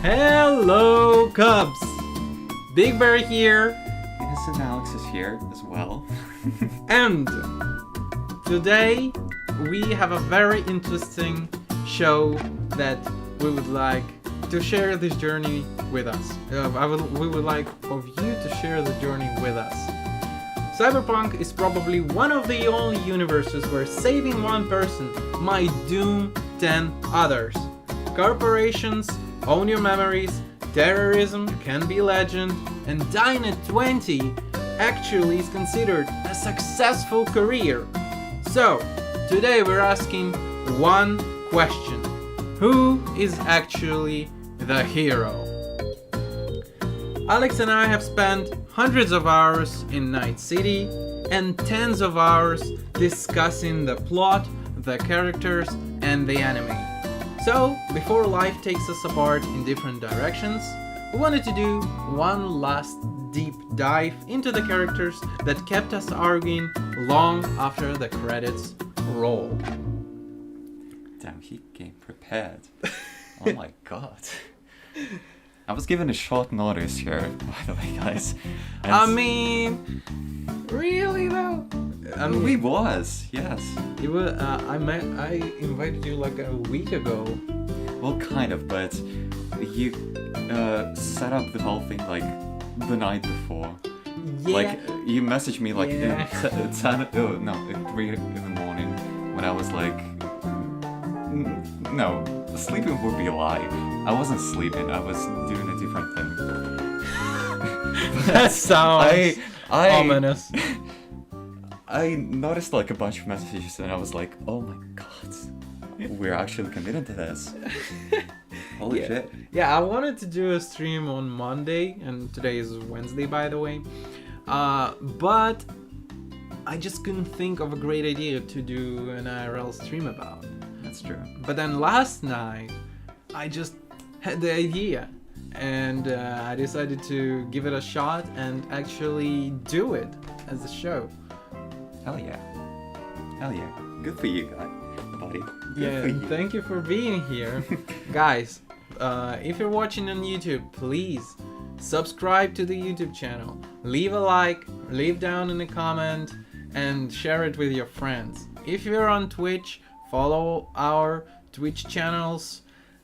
Hello, Cubs! BigBear here, InnocentAlex is here as well. and today we have a very interesting show that we would like to share this journey with us. We would like of you to share the journey with us. Cyberpunk is probably one of the only universes where saving one person might doom 10 others. Corporations own your memories, terrorism can be legend, and dying at 20 actually is considered a successful career. So, today we're asking one question. Who is actually the hero? Alex and I have spent hundreds of hours in Night City and tens of hours discussing the plot, the characters, and the anime. So, before life takes us apart in different directions, we wanted to do one last deep dive into the characters that kept us arguing long after the credits roll. Damn, he came prepared. Oh my god. I was given a short notice here, by the way, guys. And I mean, really though? I mean, we was, yes. it was. I invited you like a week ago. Well, kind of, but you set up the whole thing like the night before. Yeah. Like, you messaged me like Yeah. at 3 in the morning when I was like, no, sleeping would be a lie. I wasn't sleeping, I was doing a different thing. That sounds I ominous. I noticed like a bunch of messages and I was like, oh my god, we're actually committed to this. Holy shit. Yeah, I wanted to do a stream on Monday, and today is Wednesday, by the way. But I just couldn't think of a great idea to do an IRL stream about. That's true. But then last night, I just had the idea, and I decided to give it a shot and actually do it as a show. Hell yeah. Hell yeah. Good for you, guy, buddy. Good for you. Thank you for being here. Guys, if you're watching on YouTube, please subscribe to the YouTube channel. Leave a like, leave down in a comment, and share it with your friends. If you're on Twitch, follow our Twitch channels.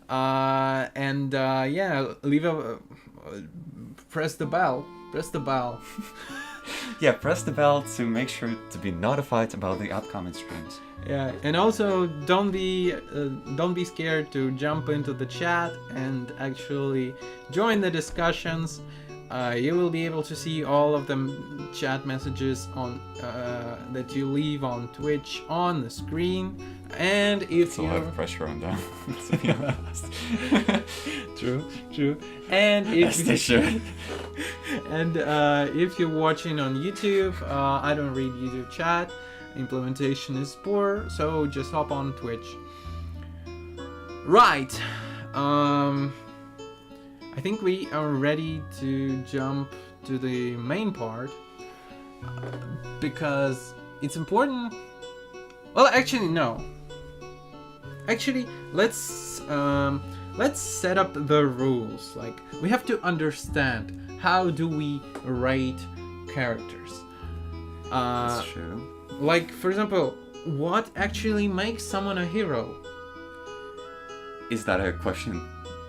Leave a... press the bell. Press the bell. Yeah, press the bell to make sure to be notified about the upcoming streams. Yeah, and also don't be scared to jump into the chat and actually join the discussions. You will be able to see all of the chat messages on that you leave on Twitch on the screen. And if It's a you lot of pressure on them, to be honest. True. And if As they should. And if you're watching on YouTube, I don't read YouTube chat. Implementation is poor, so just hop on Twitch. Right. I think we are ready to jump to the main part because it's important. Well, actually, no. Actually, let's set up the rules. Like, we have to understand how do we rate characters. That's true. Like, for example, what actually makes someone a hero? Is that a question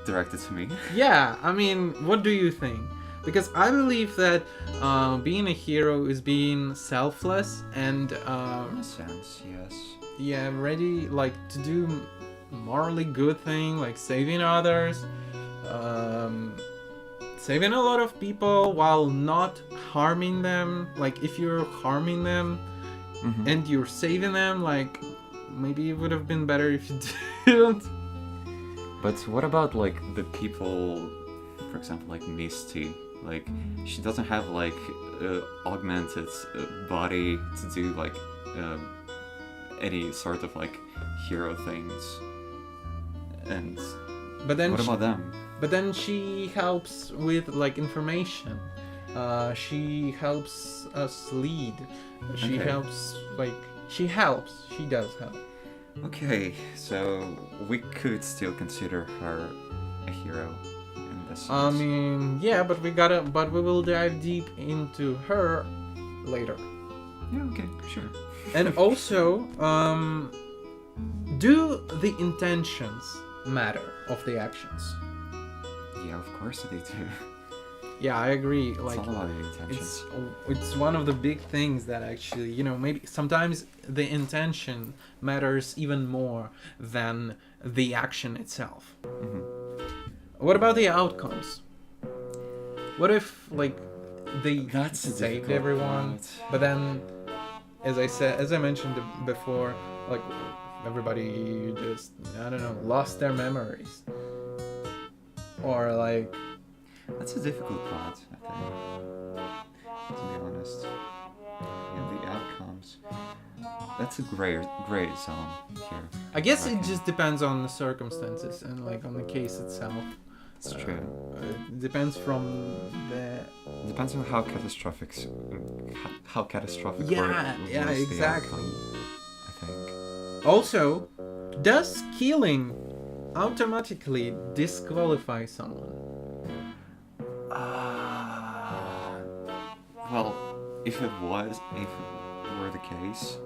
directed to me? Yeah, I mean, what do you think? Because I believe that being a hero is being selfless and In a sense, yes. yeah, ready like to do morally good thing, like saving others, saving a lot of people while not harming them. Like, if you're harming them and you're saving them, like, maybe it would have been better if you didn't. But what about like the people, for example, like Misty? Like, she doesn't have like augmented body to do like any sort of like hero things. And But then what about them? But then she helps with like information. She helps us lead. She Okay. helps like she helps. She does help. Okay, so we could still consider her a hero. as I mean, yeah, but we will dive deep into her later. Yeah, okay, sure. And also, do the intentions matter of the actions? Yeah, of course they do. Yeah, I agree. It's Like, all about the intentions. it's one of the big things that actually, maybe sometimes the intention matters even more than the action itself. Mm-hmm. What about the outcomes? What if, like, they That's a saved difficult everyone, part. but then, as I mentioned before, like, everybody just, I don't know, lost their memories, or like. That's a difficult part, I think. To be honest. Yeah, the outcomes. That's a great zone here. I guess it Okay. just depends on the circumstances and like on the case itself. It's true. It depends from the. It depends on how catastrophic Yeah, yeah, was the exactly. outcome, I think. Also, does killing automatically disqualify someone? Well, if it were the case,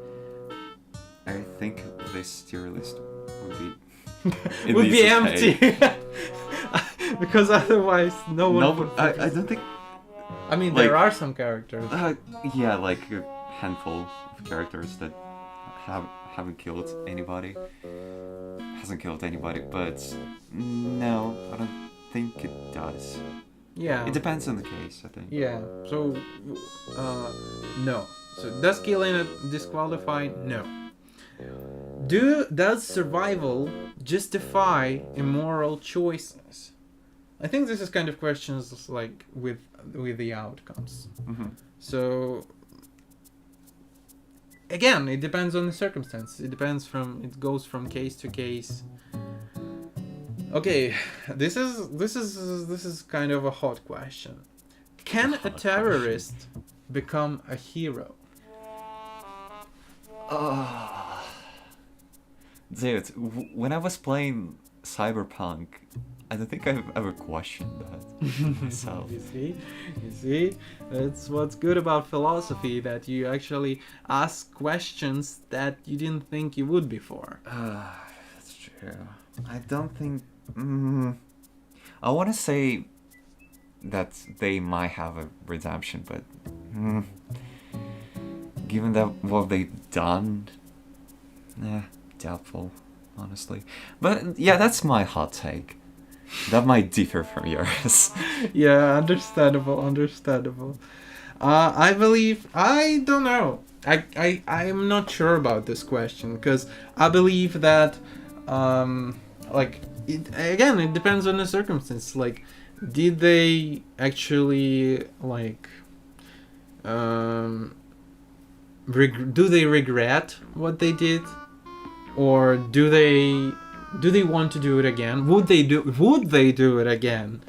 I think this tier list would be it Would needs be to empty. stay. Because otherwise, no one No, would. I don't think. I mean, like- there are some characters. Yeah, like a handful of characters that haven't killed anybody. Hasn't killed anybody, but no, I don't think it does. Yeah. It depends on the case, I think. Yeah. So, no. So does killing disqualify? No. Does survival justify immoral choices? I think this is kind of questions like with the outcomes. Mm-hmm. So again, it depends on the circumstance. It goes from case to case. Okay, this is kind of a hot question. Can a terrorist become a hero? Dude, when I was playing Cyberpunk, I don't think I've ever questioned that myself. You see, that's what's good about philosophy, that you actually ask questions that you didn't think you would before. That's true. I don't think. I want to say that they might have a redemption, but given that what they've done, doubtful, honestly. But yeah, that's my hot take. That might differ from yours. Yeah, understandable. I don't know. I'm not sure about this question, because I believe that, it depends on the circumstance. Like, did they actually, like, do they regret what they did? Or do they want to do it again? Would they do it again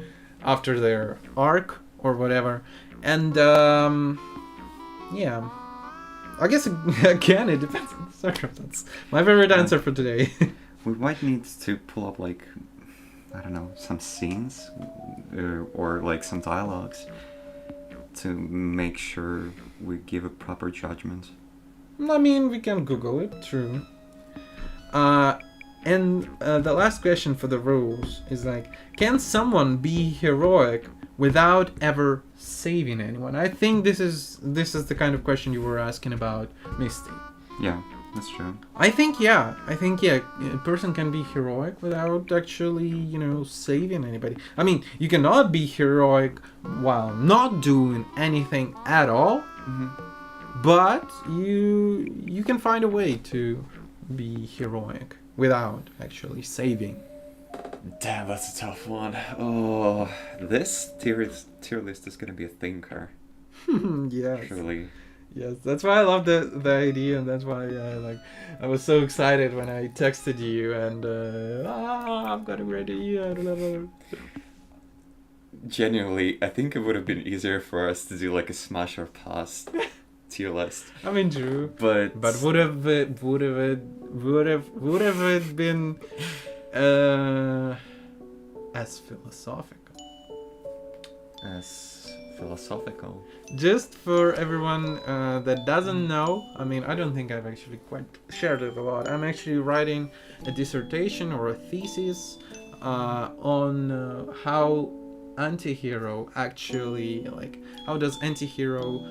after their arc or whatever? And yeah, I guess again it depends on the circumstance. My favorite answer for today. We might need to pull up, like, I don't know, some scenes or like some dialogues to make sure we give a proper judgment. I mean, we can Google it, true. And the last question for the rules is like, can someone be heroic without ever saving anyone? I think this is the kind of question you were asking about, Misty. Yeah, that's true. I think yeah, a person can be heroic without actually, saving anybody. I mean, you cannot be heroic while not doing anything at all, but you can find a way to be heroic without actually saving. Damn, that's a tough one. Oh, this tier list is gonna be a thinker. Yes. Surely. Yes, that's why I love the idea, and that's why I was so excited when I texted you and I've got a great idea. Genuinely, I think it would have been easier for us to do like a smash or pass tier list. I mean, true. But would have it been as philosophical? as philosophical. Just for everyone that doesn't know, I mean, I don't think I've actually quite shared it a lot. I'm actually writing a dissertation or a thesis on how anti-hero actually, like, how does anti-hero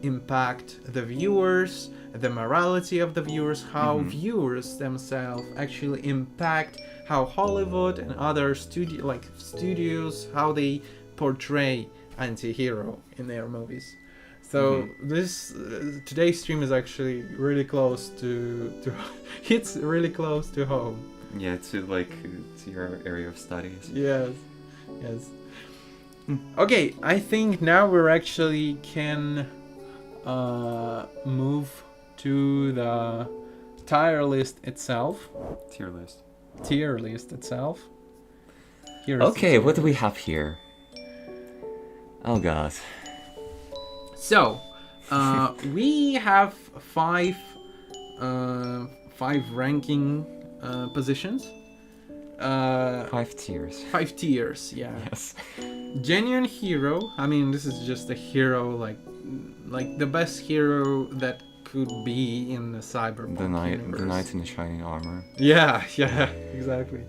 impact the viewers, the morality of the viewers, how viewers themselves actually impact how Hollywood and other studios, how they portray anti-hero in their movies. So this today's stream is actually really close to it's really close to home. Yeah, to your area of studies. Yes. Okay, I think now we're actually can move to the tier list itself. Tier list itself. Okay, what do we have here? Oh god. So, we have five ranking positions. 5 tiers. 5 tiers, yeah. Yes. Genuine hero. I mean, this is just a hero, like the best hero that could be in the Cyberpunk universe. The knight in the shining armor. Yeah, exactly.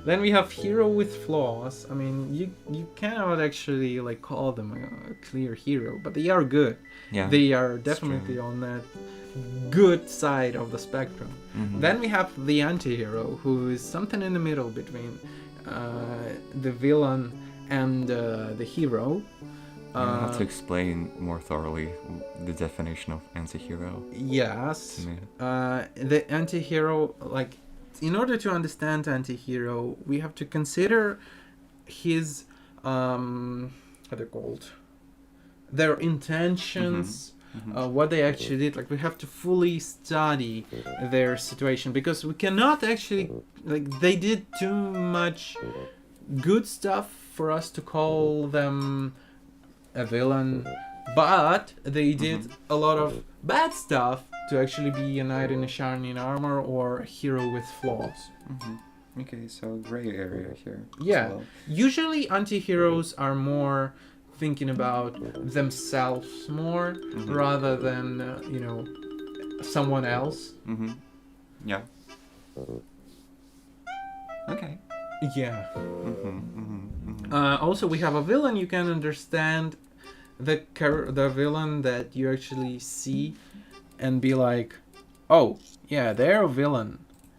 Then we have hero with flaws. I mean, you cannot actually like call them a clear hero, but they are good. Yeah. They are definitely on that good side of the spectrum. Then we have the anti-hero, who is something in the middle between the villain and the hero. You have to explain more thoroughly the definition of anti-hero. Yes. To me. The anti-hero, like, in order to understand anti-hero, we have to consider his how they're called, their intentions, what they actually did. Like, we have to fully study their situation, because we cannot actually, like, they did too much good stuff for us to call them a villain, but they did a lot of bad stuff to actually be a knight in a shining armor or a hero with flaws. Okay, so gray area here. Yeah. Well. Usually anti-heroes are more thinking about themselves more rather than, someone else. Yeah. Okay. Yeah. Also, we have a villain. You can understand the villain that you actually see and be like, oh, yeah, they're a villain.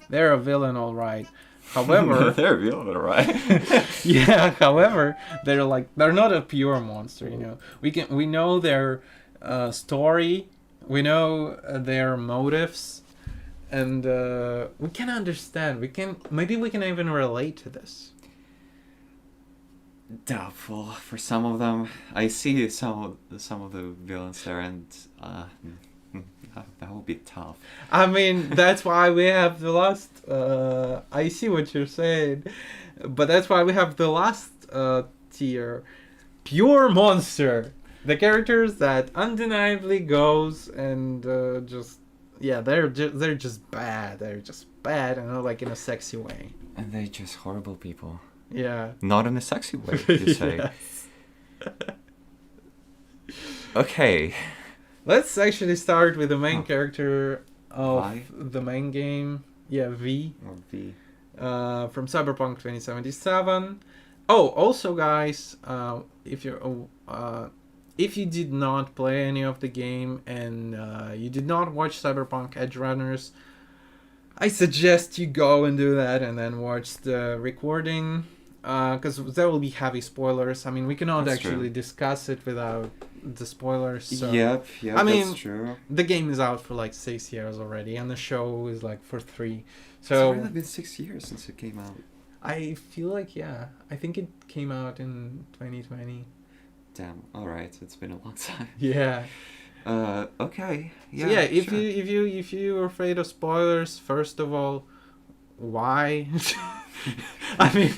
They're a villain, all right. However, they're a villain, right? yeah. However, they're not a pure monster. We know their story. We know their motives, and we can understand. Maybe we can even relate to this. Doubtful for some of them. I see some of the villains there, and that will be tough. I mean, that's why we have the last. I see what you're saying, but that's why we have the last tier, pure monster. The characters that undeniably goes and they're just bad. They're just bad, and like in a sexy way. And they're just horrible people. Yeah. Not in a sexy way, you say. Yes. Okay. Let's actually start with the main character of Vi? the main game. Yeah, V. Or V. From Cyberpunk 2077. Oh, also, guys, if you did not play any of the game and you did not watch Cyberpunk Edgerunners, I suggest you go and do that and then watch the recording, because there will be heavy spoilers. I mean, we cannot actually discuss it without the spoilers. So. Yep, I mean, that's true. The game is out for like 6 years already, and the show is like for 3. So It's really been 6 years since it came out. I feel like, yeah, I think it came out in 2020. Damn. All right, it's been a long time. Yeah. Okay. Yeah. So yeah, sure. if you're afraid of spoilers, first of all, why? I mean,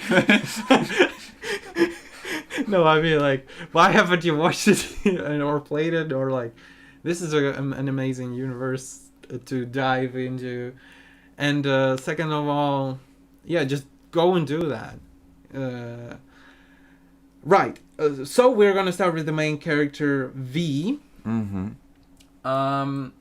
no, I mean, like, why haven't you watched it or played it, or like, this is an amazing universe to dive into, and second of all, yeah, just go and do that. Right. So we're gonna start with the main character V. Mm-hmm. Um,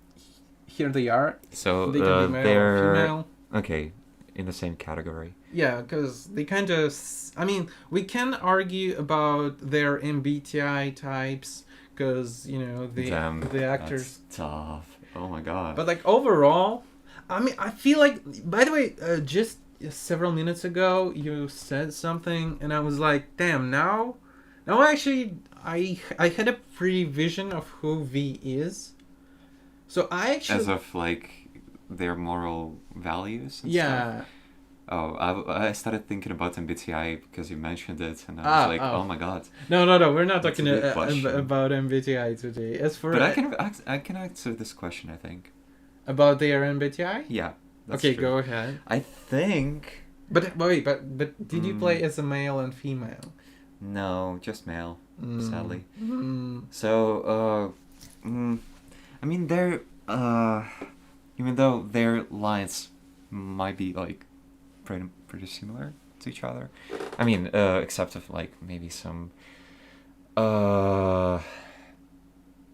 Here they are. So They can be male or they're female. okay in the same category. Yeah, because they kind of. I mean, we can argue about their MBTI types, because Damn, the actors. that's tough. Oh my god. But like overall, I mean, I feel like. By the way, just several minutes ago, you said something, and I was like, "Damn!" Now actually, I had a pretty vision of who V is. So I actually. As of like their moral values. And Yeah. Stuff. Oh, I started thinking about MBTI because you mentioned it, and I was like, oh my god. No, we're not That's talking a good question. about MBTI today. As for But I can answer this question, I think. about their MBTI. Yeah. That's Okay, true. go ahead. I think. But wait, but did you play as a male and female? No, just male, sadly. Mm. So, I mean, they're even though their lines might be like pretty similar to each other. I mean, except of like maybe some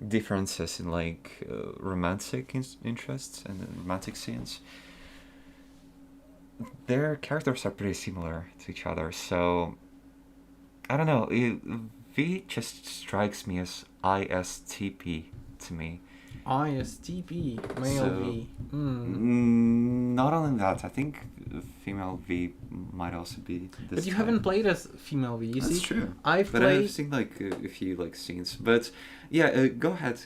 differences in like romantic interests and romantic scenes. Their characters are pretty similar to each other, so I don't know. V just strikes me as ISTP to me. ISTP, male So, V. Not only that, I think female V might also be this. But you type. haven't played as female V. You That's see, true. I've But played. I've seen like a few like scenes. But yeah, go ahead.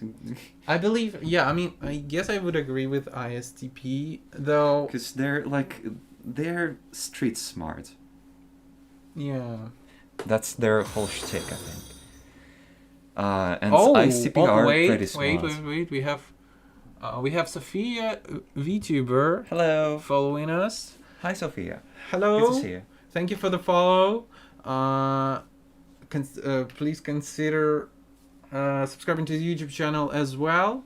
I believe. Yeah, I mean, I guess I would agree with ISTP though. Because they're street smart. Yeah. That's their whole shtick, I think. And ICP are pretty smart. wait. We have Sophia VTuber Hello. following us. Hi, Sophia. Hello. Good to see you. Thank you for the follow. Please consider subscribing to the YouTube channel as well.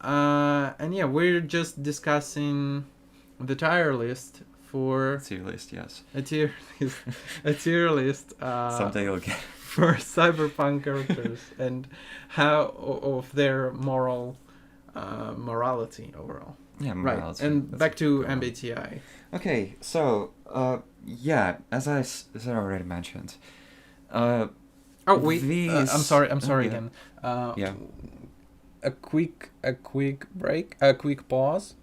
And yeah, we're just discussing the tier list for Tier list, yes. a tier list. Someday you'll get. For Cyberpunk characters and how of their morality overall. Yeah, Right. morality. And That's back a to good one. MBTI. Okay, so yeah, as I already mentioned. Oh wait, These... I'm sorry yeah. again. Yeah. A quick break. A quick pause.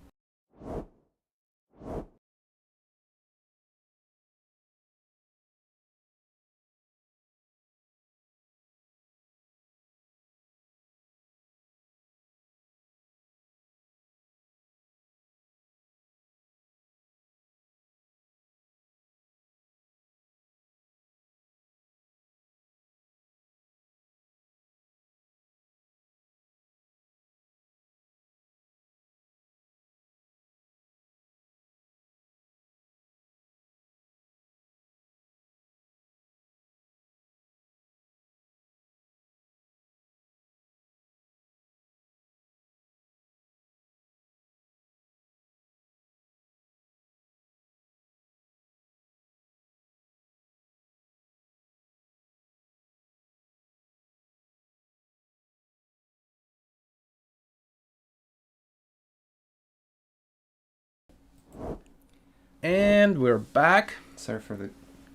And we're back. Sorry for the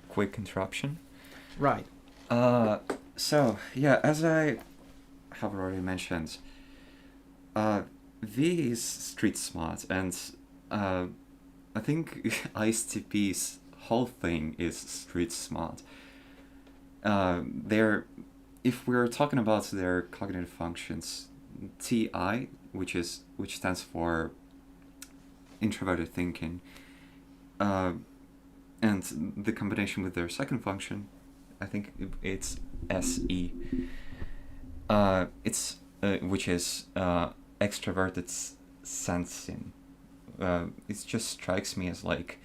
quick interruption. Right. So yeah, as I have already mentioned, V is street smart, and I think ISTP's whole thing is street smart. If we're talking about their cognitive functions, TI, which stands for introverted thinking, and the combination with their second function, I think it's SE. Which is extroverted sensing. It just strikes me as like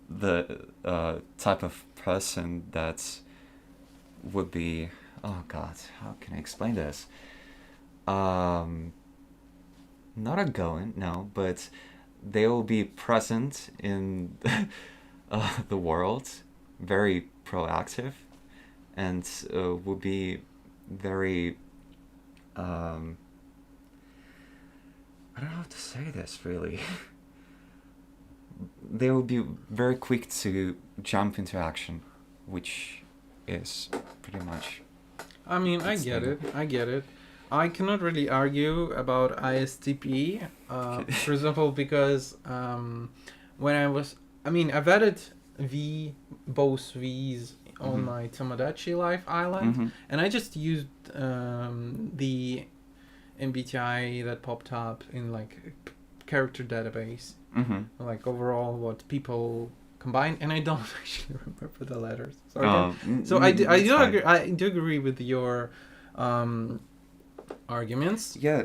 the type of person that would be. Oh God, how can I explain this? Not outgoing, no, but they will be present in the world, very proactive, and would be very I don't know how to say this really. They would be very quick to jump into action, which is pretty much. I mean, I It's get the- it. I get it. I cannot really argue about ISTP, for example, because when I've added both V's on Mhm. my Tomodachi Life Island, Mhm. and I just used the MBTI that popped up in like character database, Mhm. like overall what people combine, and I don't actually remember the letters. Sorry. So I do agree with your arguments. Yeah,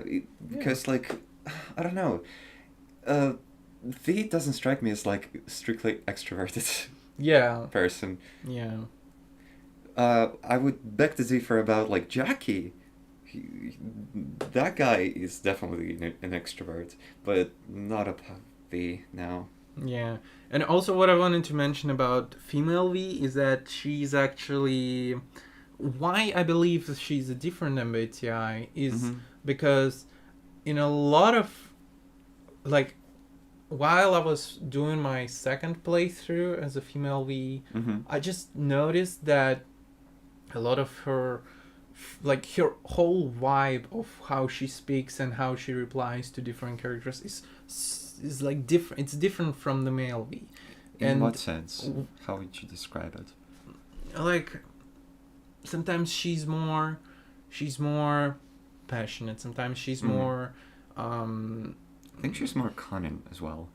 because like I don't know, V doesn't strike me as like strictly extroverted Yeah, person. yeah, I would beg to differ about like Jackie. That guy is definitely an extrovert, but not a V now. yeah. And also, what I wanted to mention about female V is that she's actually why I believe that she's a different MBTI is Mhm. because in a lot of like while I was doing my second playthrough as a female V, Mhm. I just noticed that a lot of her like her whole vibe of how she speaks and how she replies to different characters is like different. It's different from the male V. In And what sense? How would you describe it? like sometimes she's more passionate. Sometimes she's Mhm. more I think she's more cunning as well.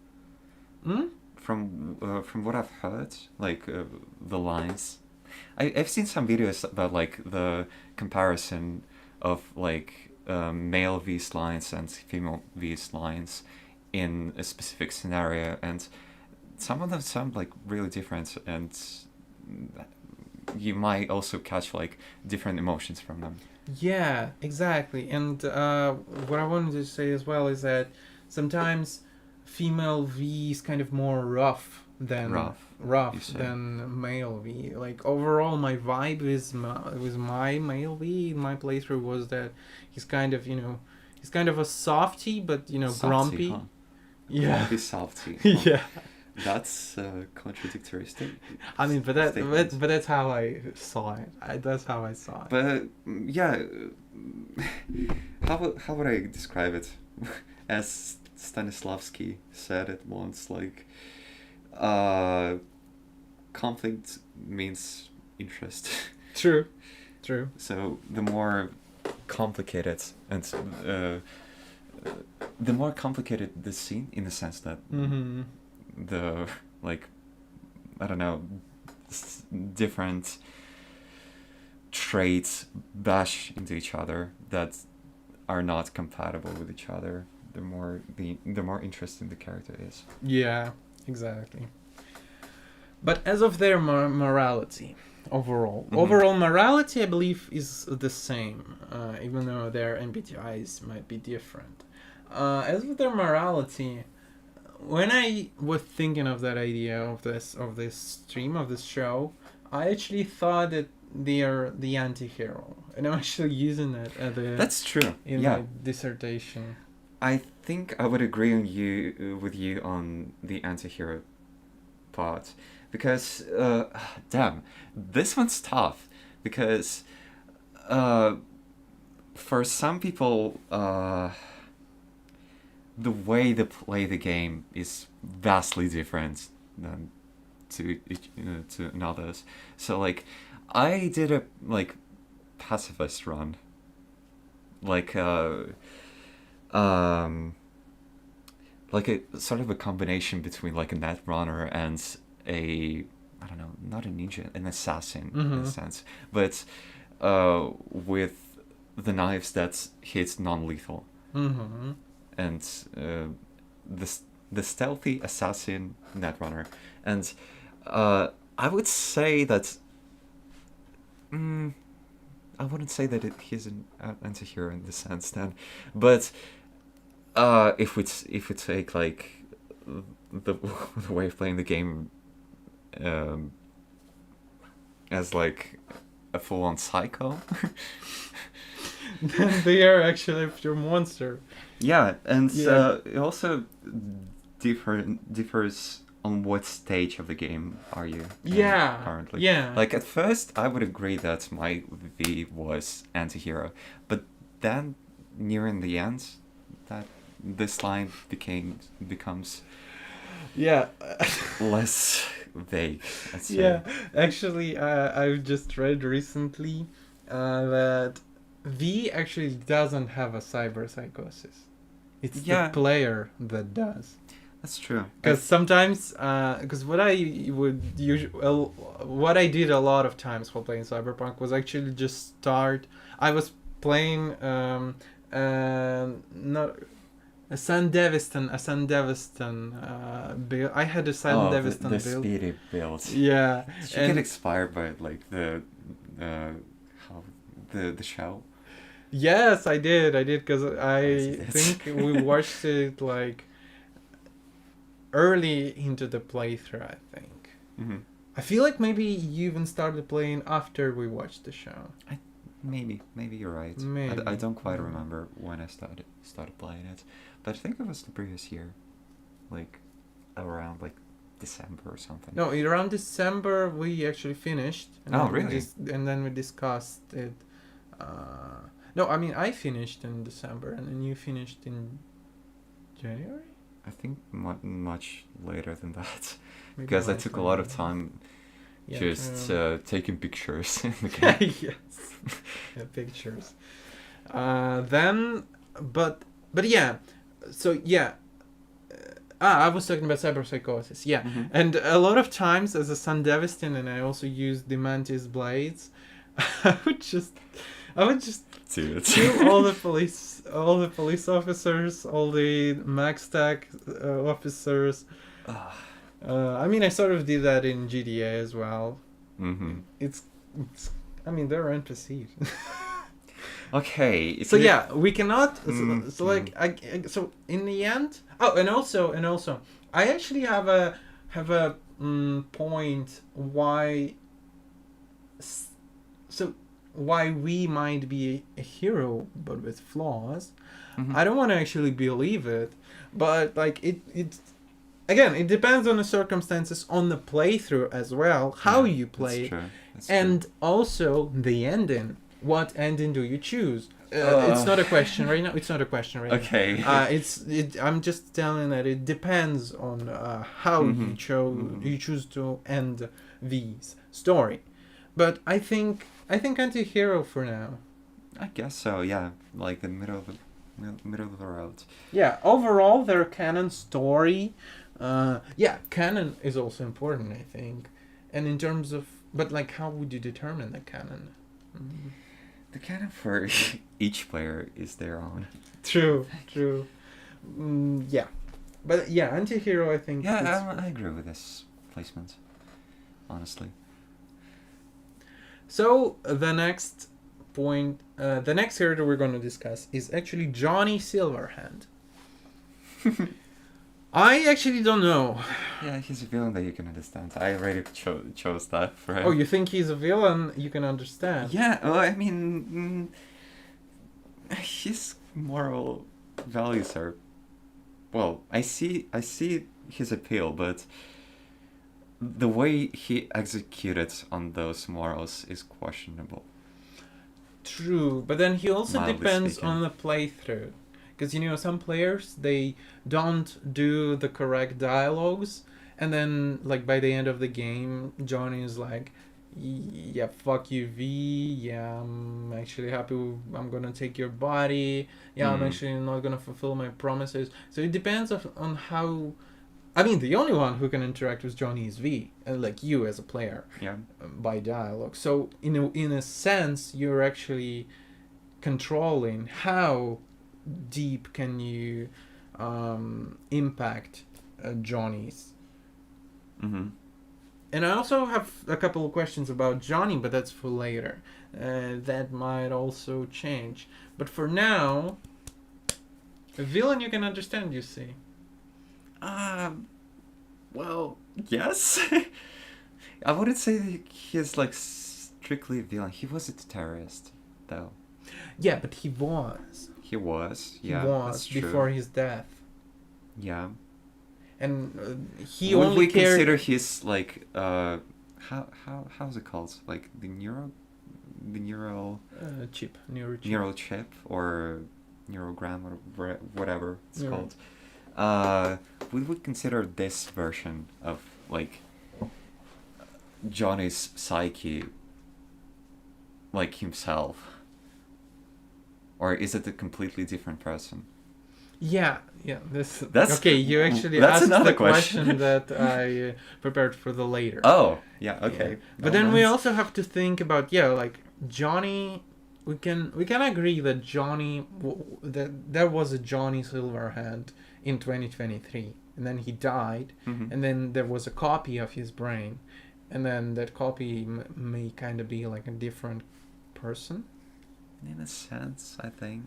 hmm? From what I've heard, like the lines, I've seen some videos about like the comparison of like male V's lines and female V's lines in a specific scenario, and some of them sound like really different, and you might also catch like different emotions from them. Yeah, exactly. And what I wanted to say as well is that sometimes female V is kind of more rough than Rough, you say. than male V. Like overall, my vibe with my male V in my playthrough was that he's kind of he's kind of a softy, but Softy, grumpy. huh? Yeah. Be softy. Yeah. That's a contradictory statement. I mean, but that's how I saw it. That's how I saw it. But yeah, how would I describe it? As Stanislavski said it once, like, conflict means interest. True. So the more complicated and the more complicated the scene, in the sense that Mm-hmm. the like I don't know different traits bash into each other that are not compatible with each other, the more interesting the character is. Yeah, exactly. But as of their morality, overall morality, I believe, is the same, even though their MBTIs might be different. As of their morality, when I was thinking of that idea of this stream of this show, I actually thought that they are the anti-hero, and I'm actually using that That's true. in Yeah, my dissertation. I think I would agree with you on the anti-hero part, because damn, this one's tough, because for some people the way they play the game is vastly different than to others. So like I did a like pacifist run, like like a sort of a combination between like a net runner and a, I don't know, not a ninja, an assassin in a sense, but with the knives that hit non-lethal. Mm-hmm. And the stealthy assassin netrunner, and I would say that I wouldn't say that he's an anti-hero in the sense then, but if we take like the way of playing the game as like a full-on psycho. Then they are actually a pure monster. Yeah, and Yeah. it also differs on what stage of the game are you in Yeah. currently. Yeah. Like at first, I would agree that my V was anti-hero, but then nearing the end, that this line becomes Yeah. less vague. I'd say. Yeah. Actually, I just read recently that V actually doesn't have a cyber psychosis. It's Yeah. the player that does. That's true. Because sometimes, because what I what I did a lot of times while playing Cyberpunk was actually just start. I was playing not a San Deviston build. I had a San Deviston the build. speedy build. Yeah, Did you get expired by like the show? Yes, I did, because I Yes. think we watched it like early into the playthrough, I think. Mm-hmm. I feel like maybe you even started playing after we watched the show. Maybe you're right. Maybe. I don't quite remember when I started playing it, but I think it was the previous year, like around like December or something. No, around December we actually finished. And Oh, then we really? and then we discussed it. No, I mean I finished in December, and then you finished in January. I think much later than that, Maybe because I much took a lot of later. time Yeah, just true. taking pictures in the game. Yes. Yeah, pictures. Then, but yeah. So yeah. I was talking about cyberpsychosis. Yeah, Mhm. and a lot of times as a Sandevistan, and I also used the Mantis blades. I would just Do it. kill all the police officers, all the max tech officers. I mean, I sort of did that in GTA as well. Mm-hmm. It's I mean, they're NPCs. Okay. If So you- yeah, we cannot. Mm, So like, so in the end. Oh, and also, I actually have a point why. So why we might be a hero but with flaws. Mhm. I don't want to actually believe it, but like it again, it depends on the circumstances, on the playthrough as well, how Yeah, you play that's it, true. That's and also the ending. What ending do you choose? Uh. It's not a question right now. It's not a question right Okay. now. I'm just telling that it depends on how you Mhm. you choose to end V's story. But I think anti-hero for now. I guess so. Yeah, like the middle of the road. Yeah, overall their canon story, canon is also important, I think. And in terms of, but like, how would you determine the canon? Mm. The canon for each player is their own. True. Yeah, but yeah, anti-hero, I think. Yeah, I agree with this placement. Honestly. So the next point, the next character we're going to discuss is actually Johnny Silverhand. I actually don't know. Yeah, he's a villain that you can understand. I already chose that for him. Oh, you think he's a villain? You can understand. Yeah, well, I mean, his moral values are, well, I see his appeal, but the way he executed on those morals is questionable. True, but then he also Mildly depends speaking. on the playthrough. Because, some players, they don't do the correct dialogues, and then, like, by the end of the game, Johnny is like, yeah, fuck you, V, yeah, I'm actually happy, I'm gonna take your body, yeah, I'm actually not gonna fulfill my promises. So it depends on how... I mean, the only one who can interact with Johnny is V, like you as a player, Yeah. by dialogue. So, in a sense, you're actually controlling how deep can you impact Johnny's. Mm-hmm. And I also have a couple of questions about Johnny, but that's for later. That might also change. But for now, a villain you can understand, you see. Well, yes. I wouldn't say that he's like strictly villain. He was a terrorist, though. Yeah, but he was. He was. He Yeah, was that's true. before his death. Yeah. And he Would only we cared... consider his like how's it called? Like the neural chip. neural chip or neurogram or whatever it's Yeah. called. We would consider this version of like Johnny's psyche like himself, or is it a completely different person? Yeah. That's okay. You actually that's asked another the question that I prepared for the later. Oh, yeah, okay. Yeah. But then we also have to think about like Johnny. We can agree that Johnny that there was a Johnny Silverhand in 2023, and then he died, Mhm. and then there was a copy of his brain, and then that copy may kind of be like a different person. In a sense, I think.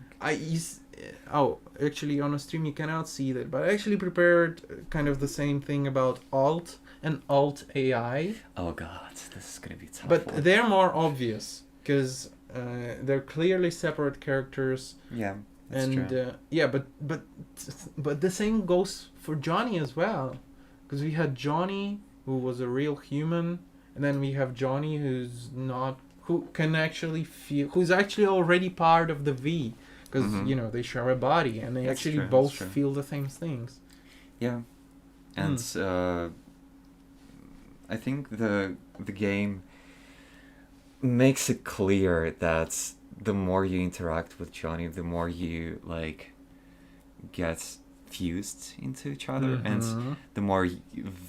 Actually on a stream you cannot see that, but I actually prepared kind of the same thing about Alt and Alt AI. Oh god, this is gonna be tough. But one. they're more obvious because they're clearly separate characters. Yeah, that's And true. but the same goes for Johnny as well, because we had Johnny who was a real human, and then we have Johnny who's not, who can actually feel, who's actually already part of the V, because Mhm. they share a body and they That's actually true, that's both true. feel the same things. Yeah, and I think the game makes it clear that the more you interact with Johnny, the more you like get fused into each other, and Mhm. the more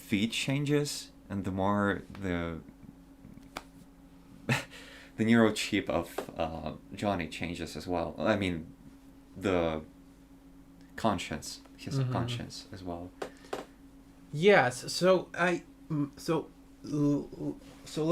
V changes, and the more the the neurochip of Johnny changes as well. I mean, the conscience, his Mhm. conscience as well. Yes, so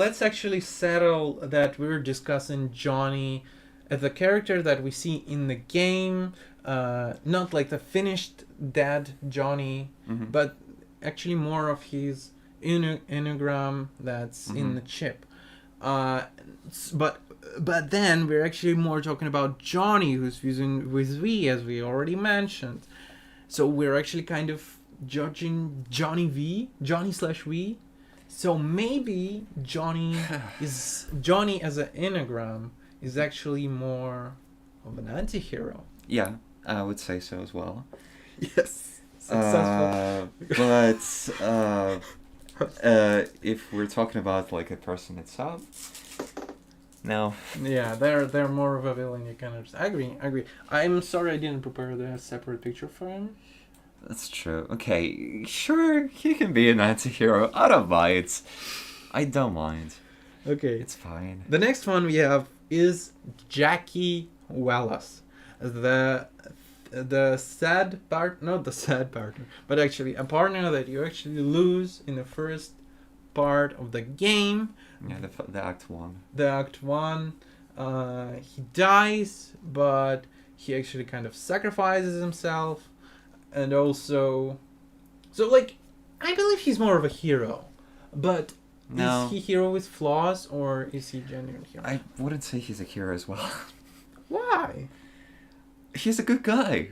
let's actually settle that we're discussing Johnny as a character that we see in the game, not like the finished dead Johnny, Mhm. but actually more of his enneagram that's in Mhm. the chip. But then we're actually more talking about Johnny, who's fusing with V, as we already mentioned. So we're actually kind of judging Johnny/V. So maybe Johnny as an enneagram is actually more of an anti-hero. Yeah, I would say so as well. Yes. Successful. But if we're talking about like a person itself, no. Yeah, they're more of a villain. You can understand. I agree. I'm sorry I didn't prepare the separate picture for him. That's true. Okay, sure, he can be an anti-hero. I don't mind. I don't mind. Okay. It's fine. The next one we have is Jackie Wallace, the sad part, not the sad partner, but actually a partner that you actually lose in the first part of the game. Yeah, the Act 1. The Act 1, he dies, but he actually kind of sacrifices himself, and also, so like, I believe he's more of a hero, but No. is he hero with flaws, or is he genuine hero? I wouldn't say he's a hero as well. Why? He's a good guy.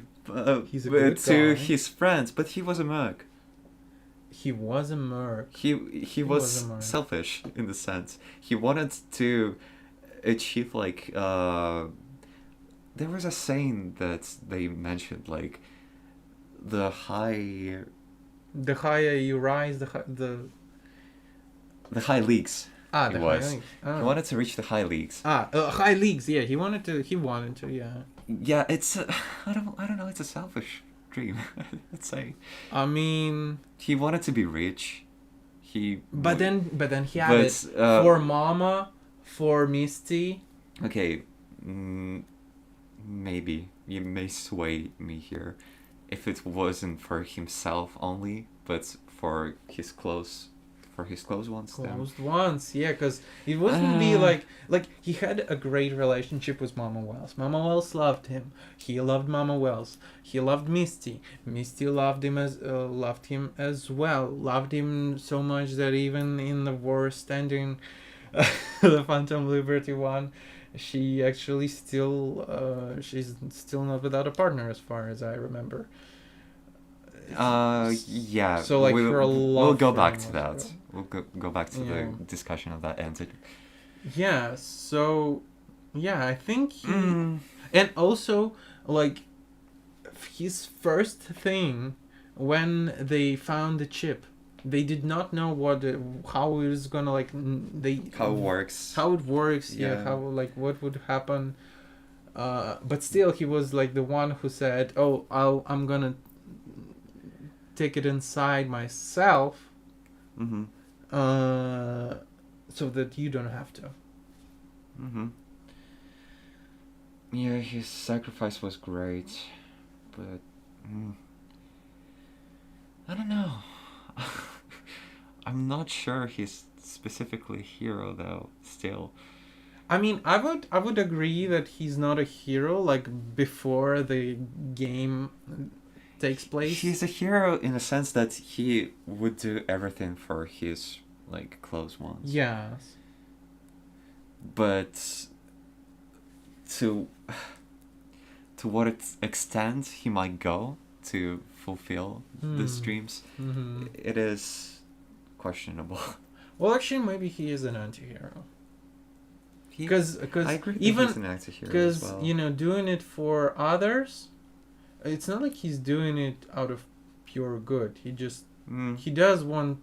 He's a good to guy. his friends, but he was a merc. He was a merc. He was was a merc. selfish in the sense. He wanted to achieve like there was a saying that they mentioned like the high higher you rise, the high leagues. the He high was. leagues. He wanted to reach the high leagues. High leagues. Yeah, he wanted to. Yeah. Yeah, it's I don't know. It's a selfish dream. Let's say I mean, he wanted to be rich. but then he had it for Mama, for Misty. Okay, maybe you may sway me here, if it wasn't for himself only, but for his close ones. Then. Closed once, yeah, because it wouldn't be like he had a great relationship with Mama Wells. Mama Wells loved him. He loved Mama Wells. He loved Misty. Misty loved him as well. Loved him so much that even in the worst ending, the Phantom Liberty one, she actually she's still not without a partner as far as I remember. Yeah. So like we'll, her love we'll go for back him to was that. real. We'll go back to Yeah. the discussion of that ending. Yeah, so yeah, I think he Mm. and also like his first thing when they found the chip, they did not know how it was gonna like How it works. how it works, Yeah. how like what would happen. But still, he was like the one who said, "Oh, I'm gonna take it inside myself, Mm-hmm. so that you don't have to." Mm-hmm. Yeah, his sacrifice was great, but I don't know. I'm not sure he's specifically a hero though. Still, I mean, I would agree that he's not a hero like before the game takes place. he's a hero in a sense that he would do everything for his like close ones. Yes. But to what extent he might go to fulfill these dreams, Mm-hmm. it is questionable. Well, actually, maybe he is an anti-hero. I Because agree that even he's an anti-hero because as well. you know, doing it for others, it's not like he's doing it out of pure good. He does want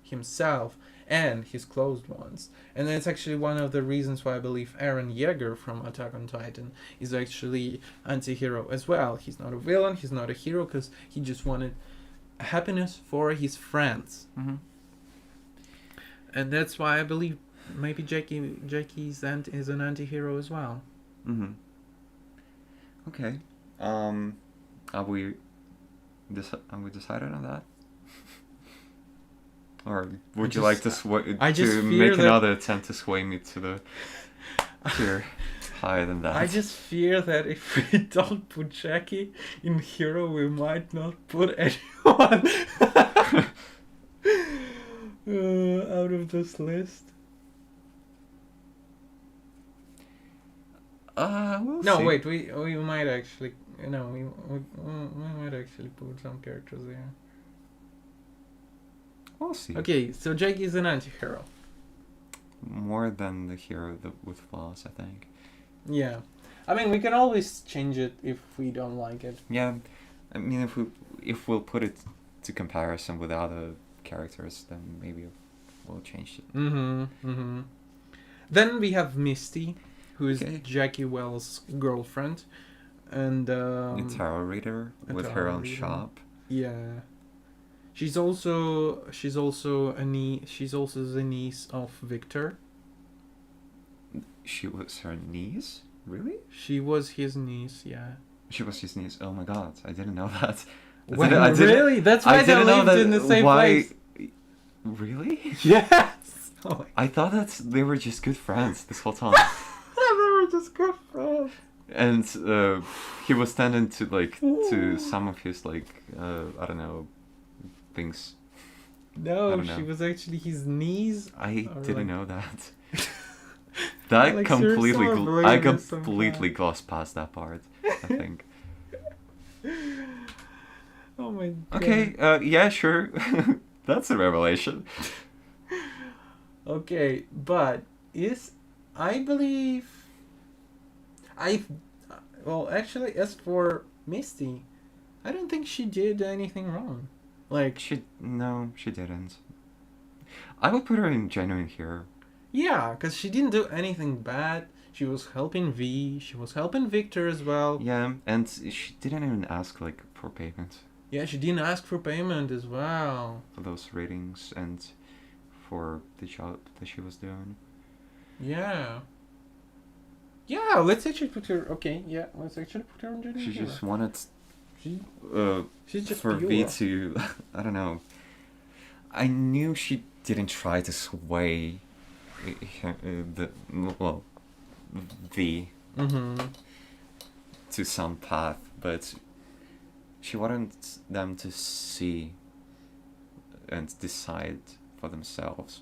himself and his closed ones, and that's actually one of the reasons why I believe Eren Yeager from Attack on Titan is actually anti-hero as well. He's not a villain, he's not a hero, because he just wanted happiness for his friends, Mm-hmm. and that's why I believe maybe Jackie's is an anti-hero as well. Mm-hmm. Okay. Are we decided on that? Or would you like to I just to fear make that- another attempt to sway me to the tier higher than that? I just fear that if we don't put Jackie in hero, we might not put anyone out of this list. We'll No, see. wait, we might actually, we might actually put some characters there. We'll see. Okay, so Jackie is an anti-hero. More than the hero with flaws, I think. Yeah, I mean we can always change it if we don't like it. Yeah, I mean if we'll put it to comparison with other characters, then maybe we'll change it. Mm-hmm. Then we have Misty, who is Okay. Jackie Wells' girlfriend, and A tarot reader a with her tarot own reader. shop. yeah, she's also the niece of Victor. She was her niece? Really? She was his niece. Yeah. She was his niece. Oh my god, I didn't know that. Well, really? That's why they lived in the same place. Really? Yes. Oh my I thought that they were just good friends this whole time. they were just good friends. And he was tending to some of his I don't know, things. I No, don't she know. was actually his niece. I Or didn't like- know that. That Alex, you're completely, so I oblivious somehow. completely glossed past that part. I think. Oh my god. Okay. Yeah. Sure. That's a revelation. Okay, but I believe well, actually, as for Misty, I don't think she did anything wrong. Like, No, she didn't. I would put her in genuine hero. yeah, because she didn't do anything bad. She was helping V. She was helping Victor as well. Yeah, and she didn't even ask for payment Yeah, she didn't ask for payment as well. for those ratings and for the job that she was doing. Yeah. Yeah, let's actually put her. Okay, yeah, let's actually put her on genuine She hero. just wanted She's just for pure. V to, I don't know. I knew she didn't try to sway V Mm-hmm. to some path, but she wanted them to see and decide for themselves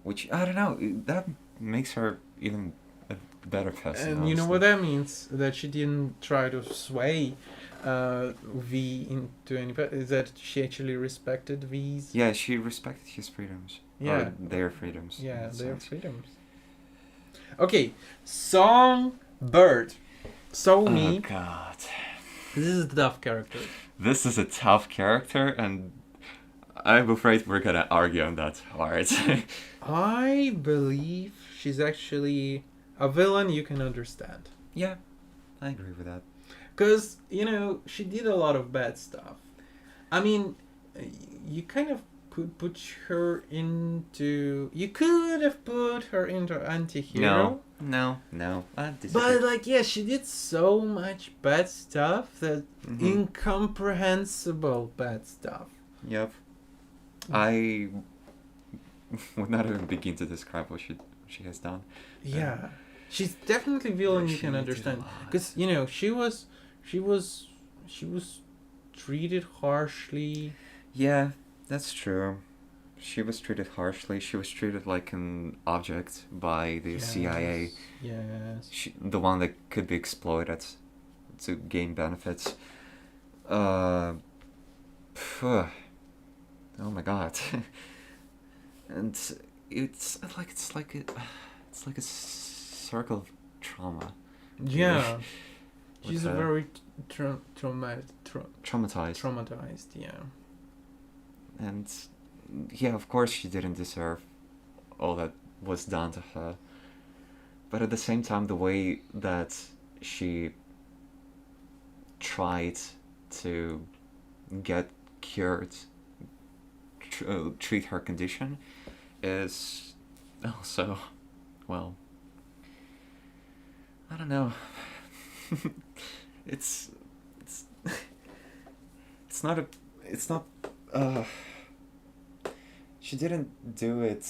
which I don't know. That makes her even a better person. And you know what that means? That she didn't try to sway V into any. Is that she actually respected V's? Yeah, she respected his freedoms. Yeah. Or their freedoms. Yeah, in their sense. freedoms. Okay, Songbird. So Oh me. God. This is the tough character. This is a tough character, and I'm afraid we're gonna argue on that hard. I believe she's actually a villain you can understand. Yeah, I agree with that. Because, she did a lot of bad stuff. I mean, you kind of could put her into... You could have put her into anti-hero. No. I disagree. But, she did so much bad stuff that incomprehensible bad stuff. Yep. I would not even begin to describe what she has done. Yeah. She's definitely villain you She can did understand. a lot. Because, she was treated harshly. Yeah, that's true. She was treated harshly. She was treated like an object by the CIA. Yes. The one that could be exploited to gain benefits. Oh my God. And it's like a circle of trauma. Yeah. She's With, very traumatized. Traumatized. Yeah. And yeah, of course she didn't deserve all that was done to her. But at the same time, the way that she tried to get cured, treat her condition, is also, well, I don't know. it's not she didn't do it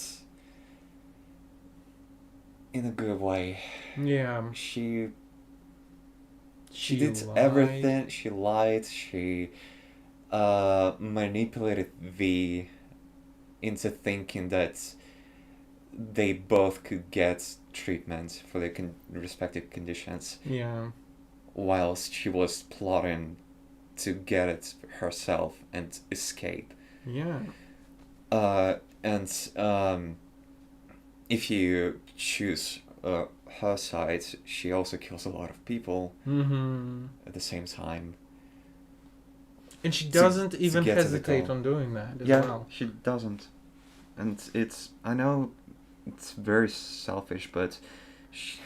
in a good way. Yeah. She She did lied. everything. She lied. She manipulated V into thinking that they both could get treatment for their respective conditions, Yeah. whilst she was plotting to get it herself and escape. Yeah. And if you choose her side, she also kills a lot of people at the same time. And she doesn't to even get to the hesitate goal. on doing that as Yeah, well. she doesn't. And I know it's very selfish, but she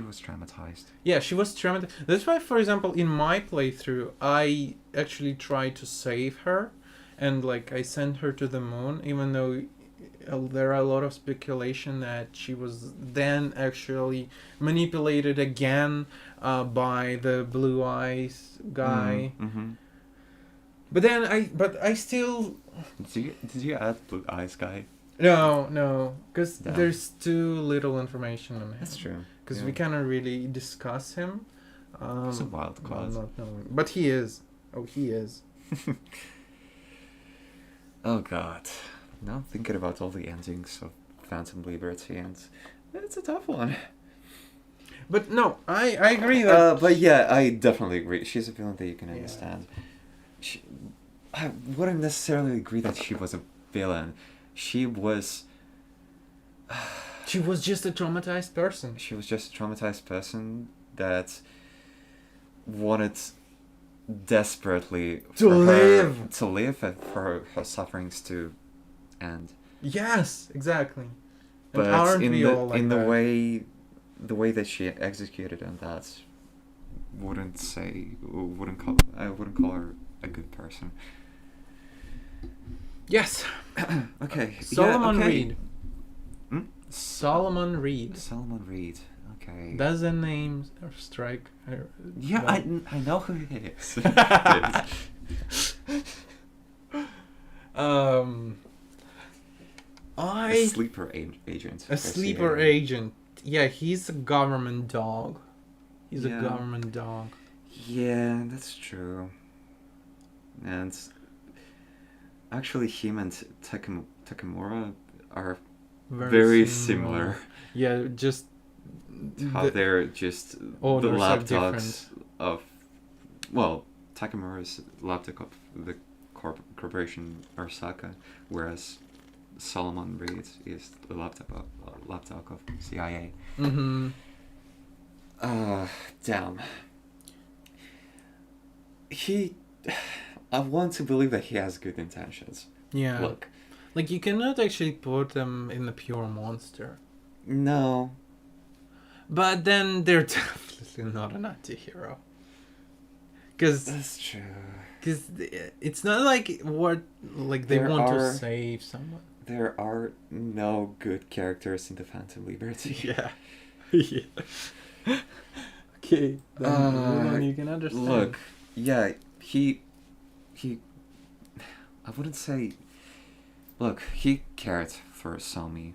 was traumatized. Yeah, she was traumatized. That's why, for example, in my playthrough, I actually tried to save her. And, I sent her to the moon, even though there are a lot of speculation that she was then actually manipulated again by the Blue Eyes guy. Mm-hmm. But I still... Did you add Blue Eyes guy? No, because Yeah. there's too little information on him. That's true. Because Yeah. we cannot really discuss him. He's a wild card. Not knowing. But he is. Oh, he is. Oh God. Now I'm thinking about all the endings of Phantom Liberty, and it's a tough one. But no, I agree that... But yeah, I definitely agree. She's a villain that you can Yeah. understand. I wouldn't necessarily agree that she was a villain. She was She was just a traumatized person. She was just a traumatized person that wanted desperately To live. to live and for her sufferings to end. Yes, exactly. But and aren't in we all like the that? way that she executed on that, I wouldn't call her a good person. Yes. Okay. Solomon okay. Reed. Hmm? Solomon Reed. Solomon Reed. Okay. Does the name strike? Yeah, well? I know who it is. A sleeper agent. A sleeper agent. Yeah, he's a government dog. He's a government dog. Yeah, that's true. And actually, him and Takemura are very similar. Yeah, just How they're just the owners are laptops different. of, well, Takamura's laptop of the corporation Arasaka, whereas Solomon Reed is the laptop of CIA. Mm-hmm. Damn. I want to believe that he has good intentions. Yeah. Look, Like, you cannot actually put them in the pure monster. no, But then they're definitely not an anti-hero. Because that's true. it's not like they There want to are- save someone. There are no good characters in the Phantom Liberty. Yeah. Yeah. Okay. Then you can understand. Look, yeah, he, I wouldn't say. Look, he cared for Somi.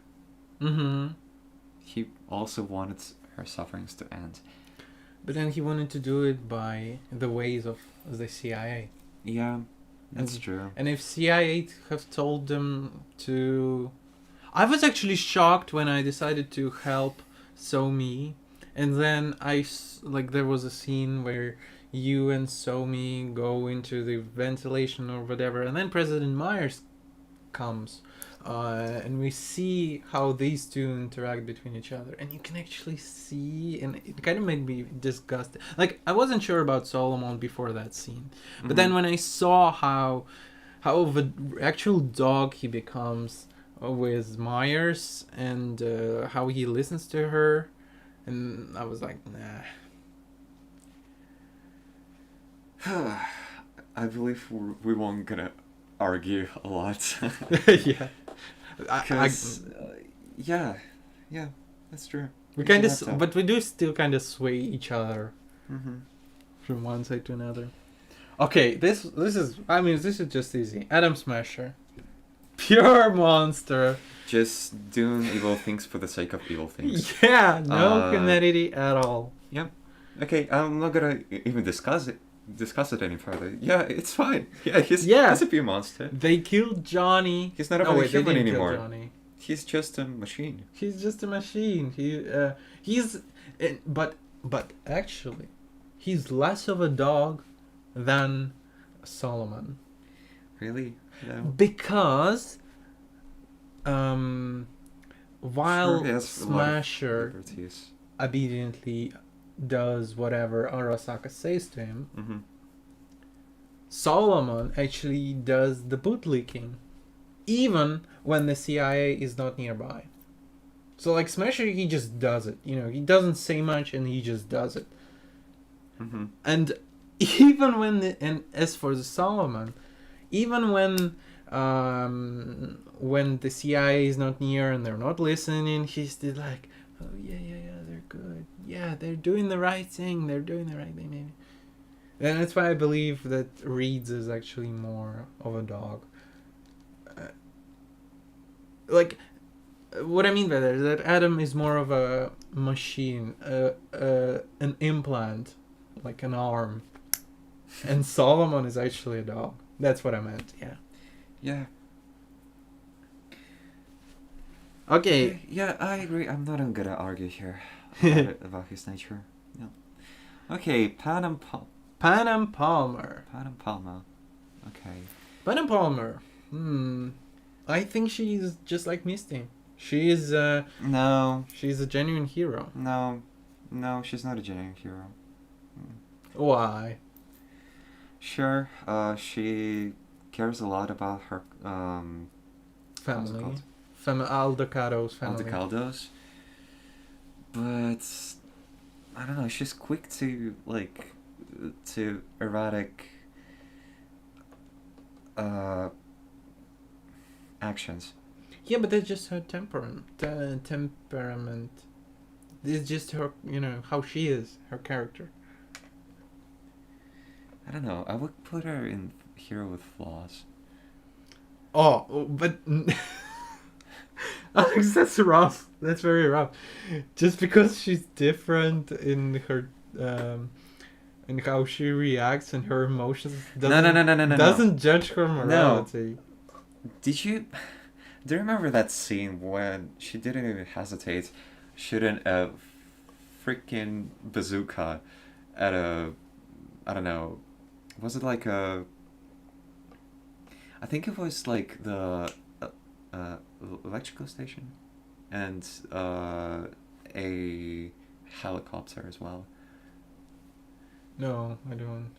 Mm-hmm. He also wanted her sufferings to end. But then he wanted to do it by the ways of the CIA. Yeah, that's And- true. And if CIA have told them to... I was actually shocked when I decided to help Somi. And then there was a scene where you and Somi go into the ventilation or whatever. And then President Myers comes. And we see how these two interact between each other. And you can actually see... And it kind of made me disgusted. Like, I wasn't sure about Solomon before that scene. But then when I saw how of an actual dog he becomes with Myers and how he listens to her, and I was like, nah. I believe we won't gonna argue a lot. Yeah. Because, yeah, that's true. We kind should have to. of, but we do still kind of sway each other Mm-hmm. from one side to another. Okay, this is just easy. Atom Smasher, pure monster. Just doing evil things for the sake of evil things. Yeah, no humanity at all. Okay, I'm not gonna even discuss it any further. Yeah, it's fine. Yeah, he's a pure monster. They killed Johnny. He's not a they human didn't anymore. Kill Johnny. He's just a machine. He's just a machine. But actually, he's less of a dog than Solomon. Really? No. Because while Sure, he has a lot of Smasher liberties. obediently does whatever Arasaka says to him, Mm-hmm. Solomon actually does the bootlicking, even when the CIA is not nearby. So like Smasher, he just does it. He doesn't say much and he just does it. Mm-hmm. And even when as for the Solomon, even when the CIA is not near and they're not listening, he's still like, oh yeah, they're good. Yeah, they're doing the right thing. Maybe. And that's why I believe that Reeds is actually more of a dog. What I mean by that is that Adam is more of a machine, an implant, like an arm. And Solomon is actually a dog. That's what I meant, yeah. Yeah. Okay. Yeah, I agree. I'm not even gonna argue here about his nature. No. Okay, Pan and Palmer. Pan and Palmer. Okay. Pan and Palmer. I think she's just like Misty. She's a genuine hero. No, she's not a genuine hero. Why? Sure, she cares a lot about her what's it Family. called? Aldecado's family. Aldecaldos. But I don't know, she's quick to erratic actions. Yeah, but that's just her temperament. It's just her, how she is, her character. I don't know, I would put her in hero with flaws. Oh, but Alex, that's rough. That's very rough. Just because she's different in her, in how she reacts and her emotions, No. doesn't judge her morality. Did you? Do you remember that scene when she didn't even hesitate shooting a freaking bazooka at a, I don't know, was it like a, I think it was like the electrical station and a helicopter as well. No, I don't.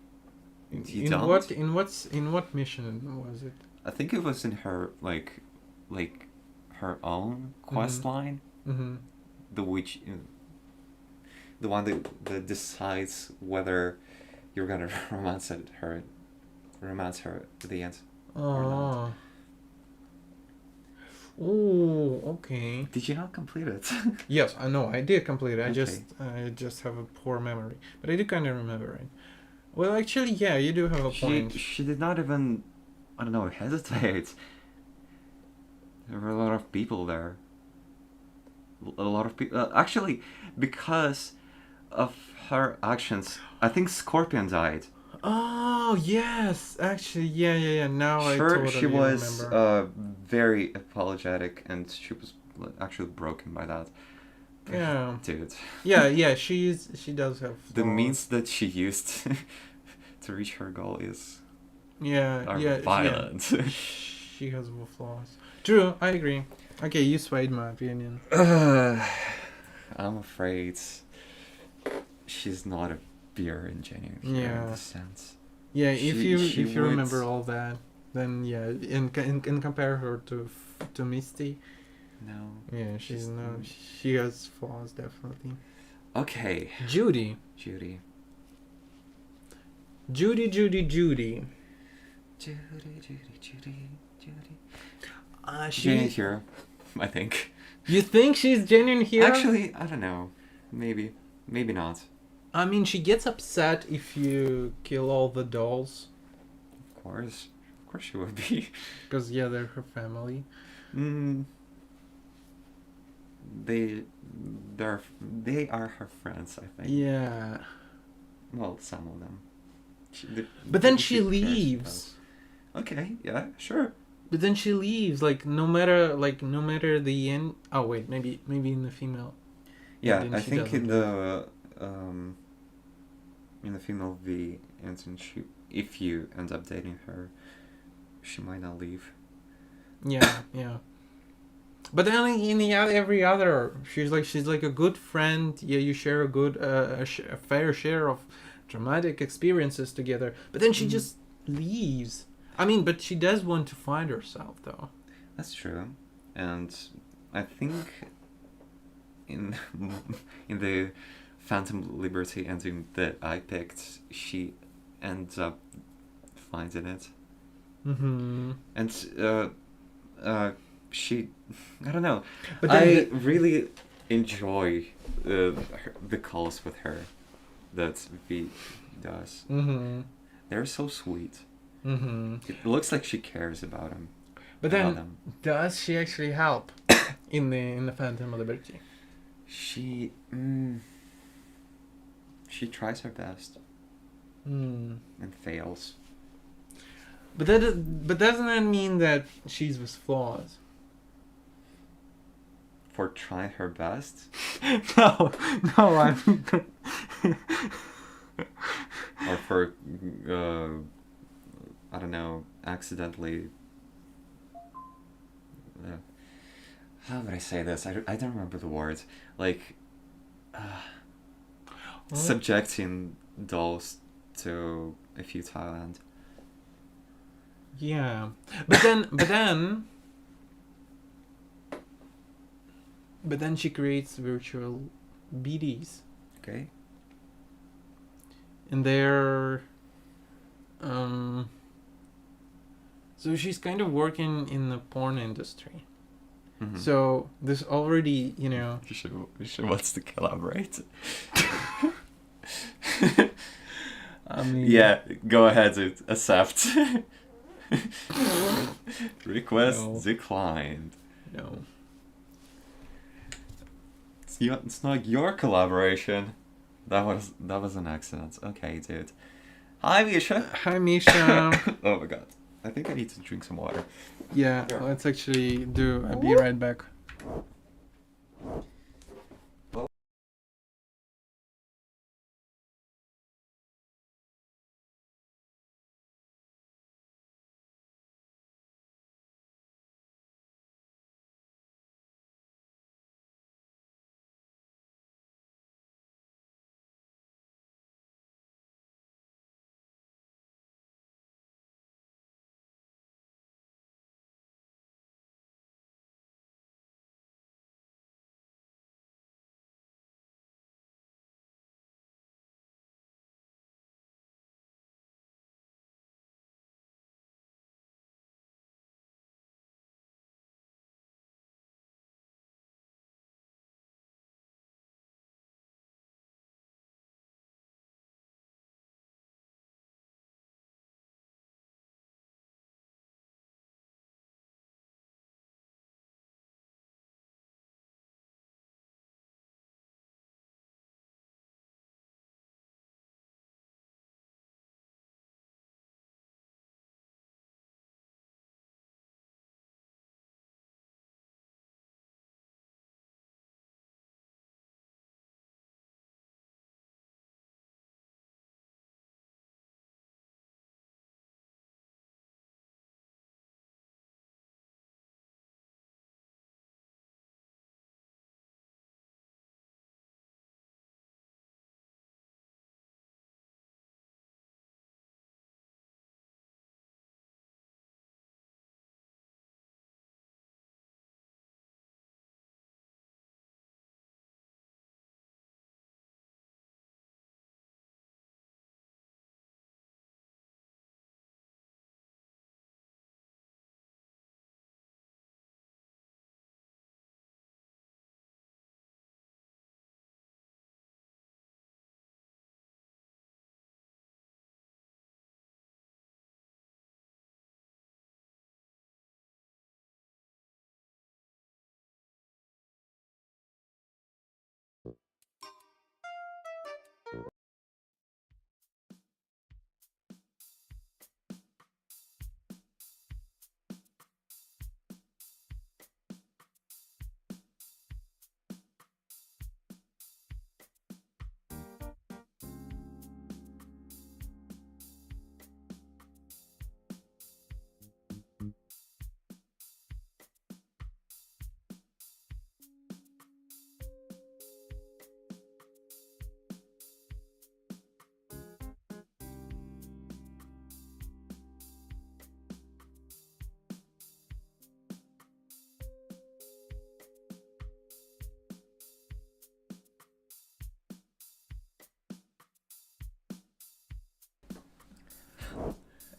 You don't? In what mission was it? I think it was in her like her own quest line. Mm-hmm. The one that decides whether you're gonna romance her at the end. Oh. Oh, okay. Did you not complete it? Yes, I know. I did complete it. Okay. I just have a poor memory, but I do kind of remember it. Well, actually, yeah, you do have a point. She did not even, I don't know, hesitate. There were a lot of people there. A lot of people. Actually, because of her actions, I think Scorpion died. Oh yes, actually, yeah. Now I Sure, totally she was remember. very apologetic, and she was actually broken by that. But, Yeah. dude. Yeah. She does have flaws. The means that she used to reach her goal are violent. Yeah. She has flaws. True, I agree. Okay, you swayed my opinion. I'm afraid she's not a beer in genuine sense. Yeah, if you would... remember all that, then yeah, and compare her to Misty. No. Yeah, she has flaws definitely. Okay. Judy. Judy. Genuine hero, I think. You think she's genuine hero? Actually, I don't know. Maybe not. I mean, she gets upset if you kill all the dolls. Of course she would be. Because yeah, they're her family. They are her friends, I think. Yeah. Well, some of them. But then she leaves. Okay, yeah, sure. But then she leaves, no matter the end. Oh wait, maybe in the female. Yeah, I think in the female V, and if you end up dating her, she might not leave. Yeah. But then in every other, she's like a good friend. Yeah, you share a fair share of traumatic experiences together. But then she just leaves. I mean, but she does want to find herself, though. That's true, and I think in the Phantom Liberty ending that I picked, she ends up finding it. Mm-hmm. And she, I don't know. But I really enjoy the calls with her that V does. Mm-hmm. They're so sweet. Mm-hmm. It looks like she cares about him. But then, does she actually help in the Phantom Liberty? She tries her best and fails. But doesn't that mean that she's with flaws? For trying her best? No, I mean... Or for, I don't know, accidentally... how would I say this? I don't remember the words. Subjecting dolls to a futile end. Yeah, but then she creates virtual BDs. Okay. And they're so she's kind of working in the porn industry. Mm-hmm. So there's already, She wants to collaborate. I mean... Yeah, go ahead, accept. Request declined. No. It's not your collaboration. That was an accident. Okay, dude. Hi, Misha. Hi, Misha. Oh my god. I think I need to drink some water. Yeah, Sure. let's actually do. I'll be right back.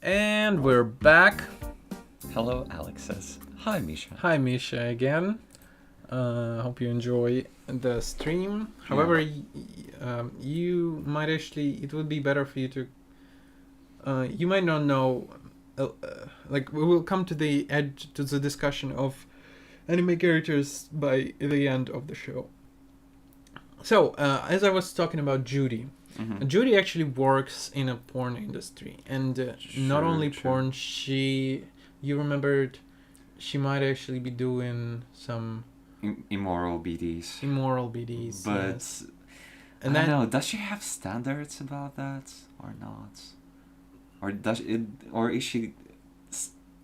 And we're back. Hello, Alex says. Hi, Misha. Hi, Misha again. Hope you enjoy the stream. However, you might actually, it would be better for you to, you might not know, like we will come to the discussion of anime characters by the end of the show. So, as I was talking about Judy, Judy actually works in a porn industry, and not only porn, you remembered, she might actually be doing some immoral BDs. immoral BDs. But yes. And I don't know, does she have standards about that or not? Or is she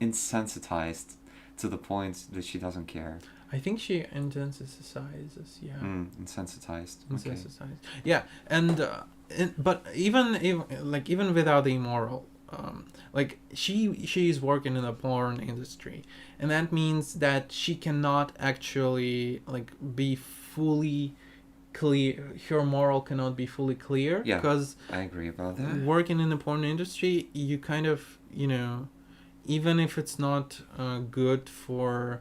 insensitized to the point that she doesn't care? I think she intensitizes, yeah. Insensitized. Insensitized. Okay. Yeah, and but even without the immoral, like she's working in the porn industry, and that means that she cannot actually like be fully clear. Her moral cannot be fully clear. Yeah, because I agree about that. Working in the porn industry, you kind of, even if it's not good for,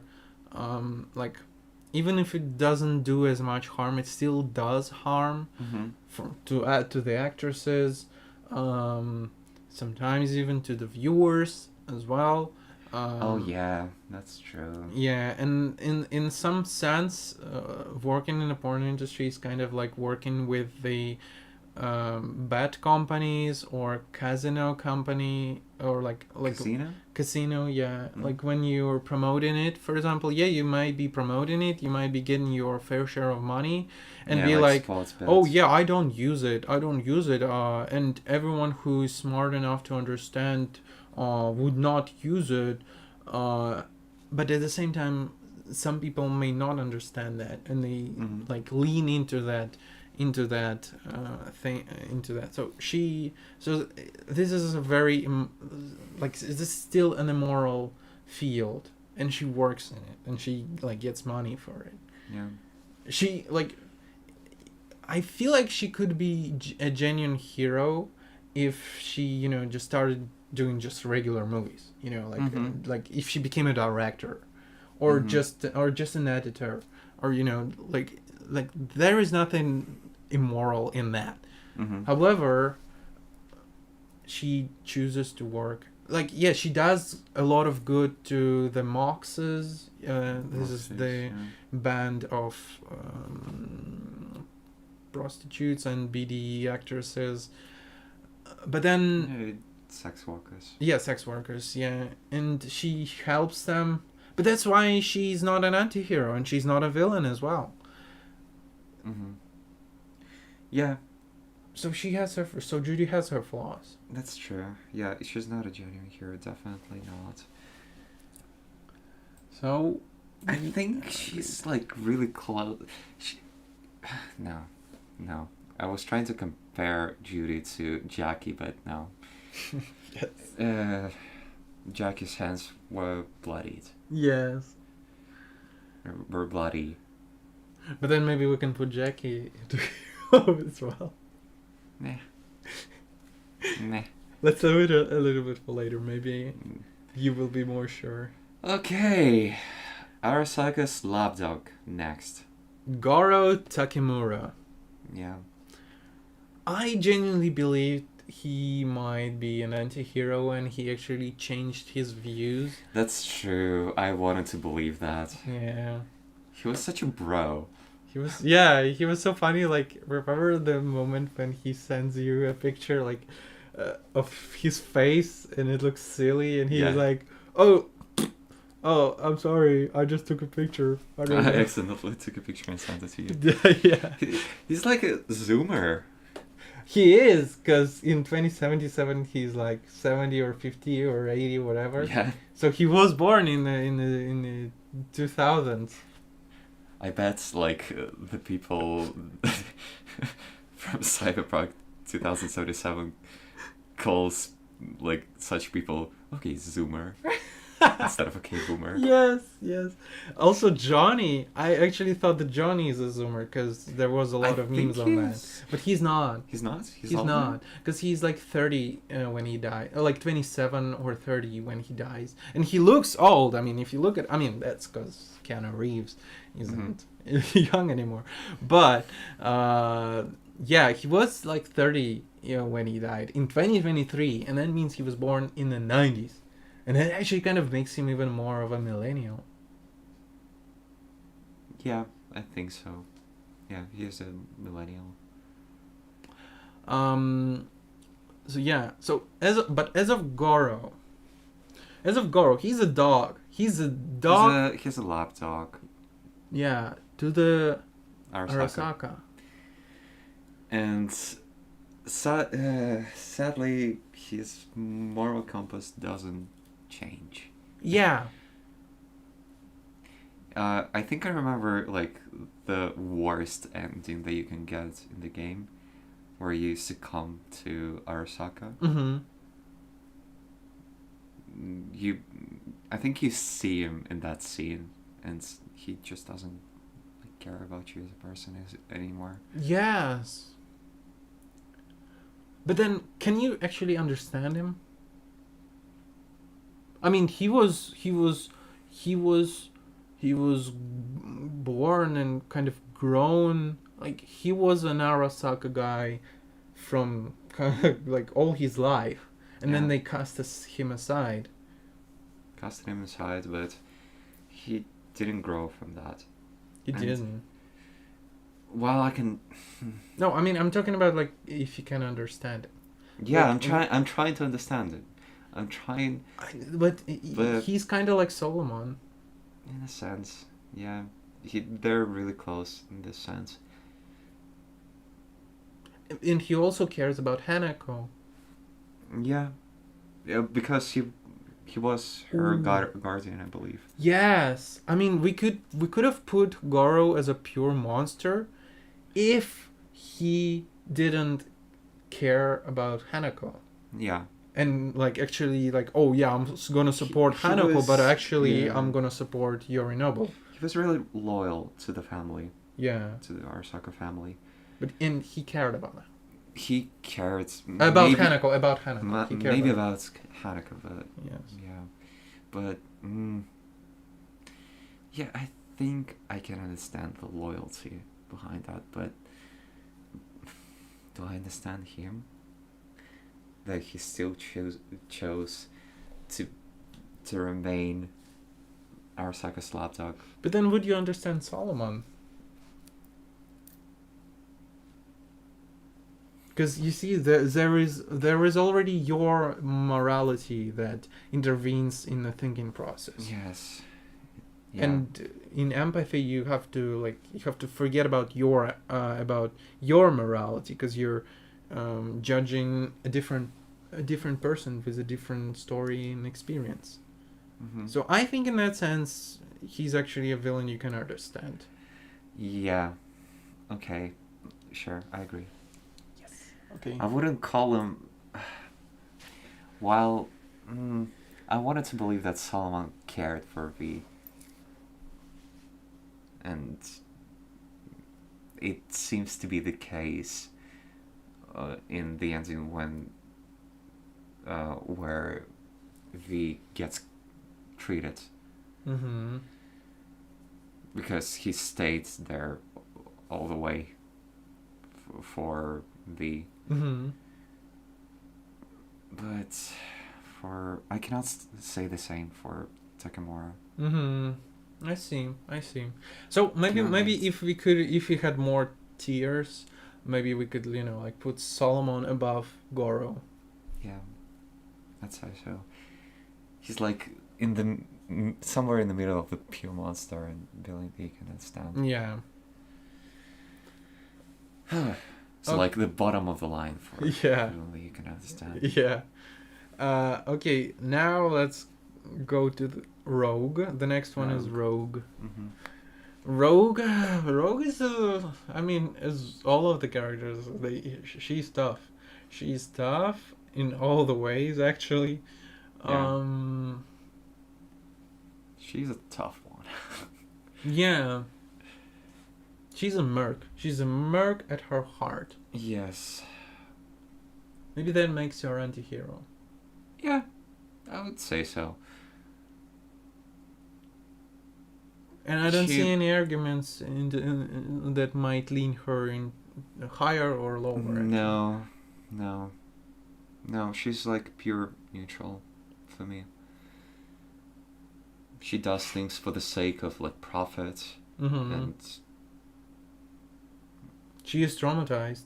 like, even if it doesn't do as much harm, it still does harm to add to the actresses, sometimes even to the viewers as well. Oh yeah, that's true. Yeah, and in some sense, working in the porn industry is kind of like working with the bet companies or casino company or like Casino? yeah. Mm. Like when you're promoting it, for example, yeah, you might be promoting it, you might be getting your fair share of money, and Yeah, be like, sports oh bets. yeah, I don't use it, and everyone who is smart enough to understand would not use it, but at the same time, some people may not understand that, and they Hmm. like lean into that thing into that. So this is a very like this is still an immoral field, and she works in it, and she like gets money for it. Yeah. She like I feel like she could be a genuine hero if she just started doing just regular movies, Mhm. like if she became a director, or Mhm. just an editor, or like there is nothing immoral in that. Mhm. However, she chooses to work, like, yeah, she does a lot of good to the Moxes. This is Moxies, the yeah. band of prostitutes and BD actresses, but then Yeah, sex workers. yeah, sex workers, yeah, and she helps them, but that's why she's not an anti-hero, and she's not a villain as well. Mhm. Yeah, So Judy has her flaws. that's true. Yeah, she's not a genuine hero. Definitely not. So I think she's like really close. She... No, no. I was trying to compare Judy to Jackie, but no. yes. Jackie's hands were bloodied. Yes. Were bloody. But then maybe we can put Jackie into hero as well. Meh. Meh. Let's save it a little bit for later. Maybe you will be more sure. Okay. Arasaka's lapdog next. Goro Takemura. Yeah. I genuinely believed he might be an anti-hero, and he actually changed his views. That's true. I wanted to believe that. Yeah. He was such a bro. He was so funny. Like, remember the moment when he sends you a picture like of his face, and it looks silly, and he's Yeah. like, "Oh, I'm sorry. I just took a picture. I don't I know." accidentally took a picture and sent it to you. Yeah. He's like a zoomer. He is, because in 2077 he's like 70 or 50 or 80, whatever. Yeah. So he was born in the 2000s. I bet like the people from Cyberpunk 2077 calls like such people okay zoomer instead of okay boomer. Yes. Also, Johnny. I actually thought that Johnny is a zoomer because there was a lot of memes on that. But he's not. He's not. He's not, because he's like 30 when he died, like 27 or 30 when he dies, and he looks old. I mean, if you look at, that's because Keanu Reeves isn't young anymore. But yeah, he was like 30, when he died in 2023, and that means he was born in the 90s, and that actually kind of makes him even more of a millennial. Yeah, I think so. Yeah, he is a millennial. So yeah. So as of Goro, he's a dog. He's a dog. He's a lapdog. Yeah, to the Arasaka. Arasaka. And sadly, his moral compass doesn't change. Yeah. I think I remember like the worst ending that you can get in the game, where you succumb to Arasaka. Mm-hmm. I think you see him in that scene, and he just doesn't like, care about you as a person anymore. Yes. But then, can you actually understand him? I mean, he was born and kind of grown. Like, he was an Arasaka guy from kind of like all his life, and then they cast him aside. Casted him aside, but he didn't grow from that. He didn't. Well, I can. No, I mean, I'm talking about like if you can understand it. Yeah, Like, I'm trying to understand it. I'm trying, But but he's kind of like Solomon. in a sense, yeah, they're really close in this sense. And he also cares about Hanako. Yeah, yeah, because he was her guardian, I believe. Yes, I mean we could have put Goro as a pure monster if he didn't care about Hanako. Yeah. And like actually like, oh yeah, I'm gonna support He Hanako, but was- actually yeah. I'm gonna support Yorinobu. He was really loyal to the family, Yeah, to the Arasaka family. but and he cared about that. He cared About maybe, Hanako, about Hanako. He cared maybe about about Hanako, but Yes. yeah, but yeah, I think I can understand the loyalty behind that, but do I understand him? That he still chose to remain Arasaka's lapdog. But then would you understand Solomon? Because you see, there is already your morality that intervenes in the thinking process. Yes. Yeah. And in empathy, you have to forget about your morality, because you're judging a different person with a different story and experience. Mm-hmm. So I think in that sense, he's actually a villain you can understand. Yeah. Okay. Sure, I agree. Okay. I wouldn't call him. While I wanted to believe that Solomon cared for V, and it seems to be the case in the ending when where V gets treated, Mm-hmm. because he stayed there all the way for V. Mm-hmm. But I cannot say the same for Takemura. Mm-hmm. I see. So maybe Yeah, if we had more tiers, maybe we could like put Solomon above Goro. Yeah, I'd say so. He's like in the somewhere in the middle of the pure monster and Billy B can understand. Yeah. So like the bottom of the line for Yeah. Billy you can understand. Yeah. Okay. Now let's go to the Rogue. The next one is Rogue. Mm-hmm. Rogue is as all of the characters, she's tough. She's tough in all the ways, actually. Yeah. She's a tough one. Yeah. She's a merc. She's a merc at her heart. Yes. Maybe that makes her anti-hero. Yeah, I would say so. And I don't She- see any arguments that might lean her in higher or lower. No. She's like pure neutral for me. She does things for the sake of like profit, Mm-hmm. and She is traumatized.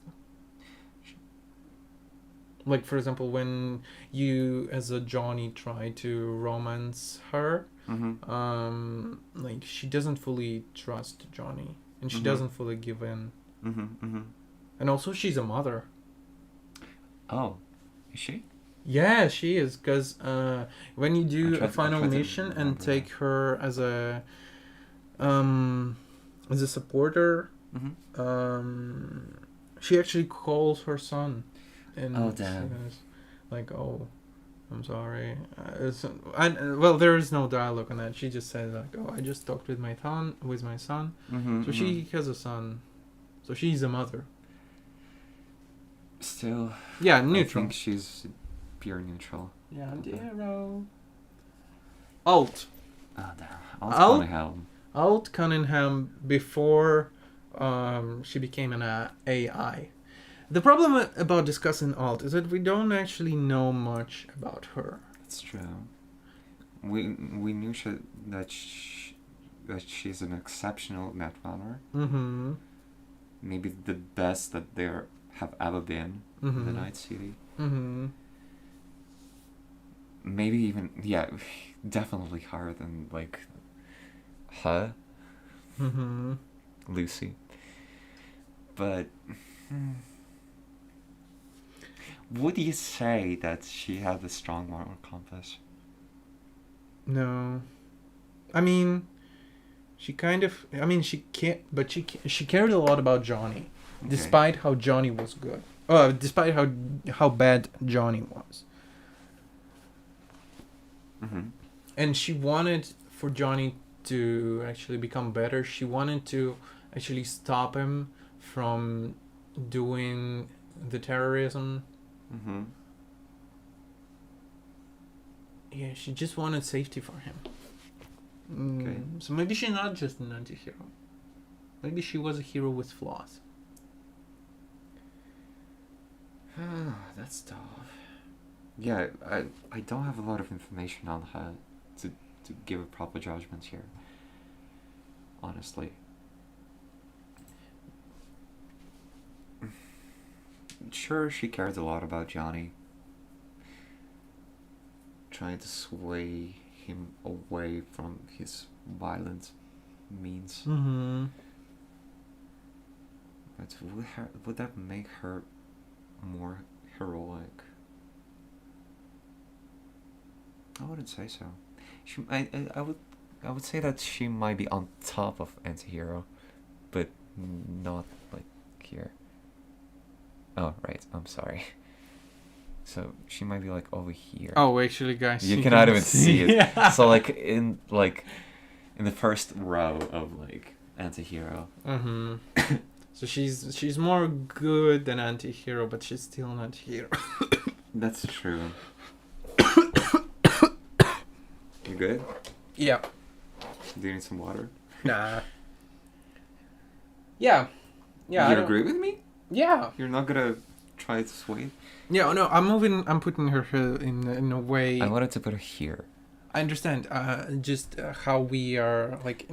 Like, for example, when you, as a Johnny, try to romance her, like, she doesn't fully trust Johnny. And she doesn't fully give in. And also, she's a mother. Oh, is she? Yeah, she is. Because when you do a I final tried to mission and remember take her as a supporter, she actually calls her son. And Oh, damn. says, like, oh, I'm sorry. Well, there is no dialogue on that. She just says, like, oh, I just talked with my son. So she has a son. So she's a mother. Still, Yeah, I neutral. think she's pure neutral. Yeah, zero. Alt. Oh, damn. I'll- I'll Cunningham. Alt Cunningham before she became an AI. The problem about discussing Alt is that we don't actually know much about her. That's true. We knew that she's an exceptional netrunner. Mm-hmm. Maybe the best that there have ever been in the Night City. Mm-hmm. maybe even, yeah, definitely higher than, like, her, Mm-hmm. Lucy. But, would you say that she had a strong moral compass? No. I mean, she kind of. I mean, she can't. But she cared a lot about Johnny, Okay. despite how Johnny was good. Despite how bad Johnny was, Mm-hmm. and she wanted for Johnny to actually become better. She wanted to actually stop him from doing the terrorism. Mm-hmm. Yeah, she just wanted safety for him. Okay. So maybe she's not just an anti-hero. Maybe she was a hero with flaws. That's tough. Yeah, I don't have a lot of information on her to give a proper judgment here. Honestly. Sure, she cares a lot about Johnny. Trying to sway him away from his violent means. Mm-hmm. But would that make her more heroic? I wouldn't say so. I would say that she might be on top of anti-hero, but not like here. Oh right, I'm sorry. So she might be like over here. Oh, actually, guys, You cannot can even see it. Yeah. So like in the first row of like anti-hero. Mm-hmm. So she's more good than anti-hero, but she's still an anti-hero. That's true. You good? Yeah. Do you need some water? Nah. Yeah. Yeah. You agree with me? Yeah. You're not gonna try to sway? Yeah. No, I'm putting her in a way. I wanted to put her here. I understand. Just how we are like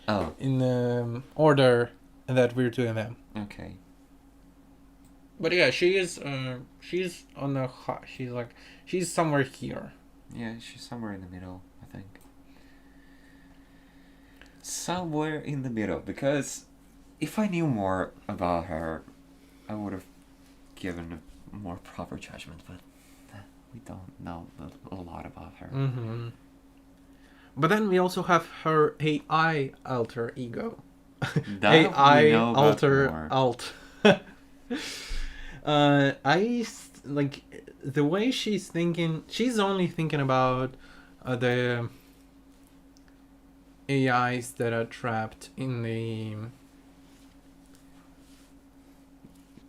Oh. in the order that we're doing them. Okay. But yeah, she's on the she's somewhere here. Yeah, she's somewhere in the middle, I think. Somewhere in the middle, because if I knew more about her, I would have given a more proper judgment, but we don't know a lot about her. Mm-hmm. But then we also have her AI alter ego. That AI we know about alter more. alt. Like the way she's thinking. She's only thinking about the AIs that are trapped in the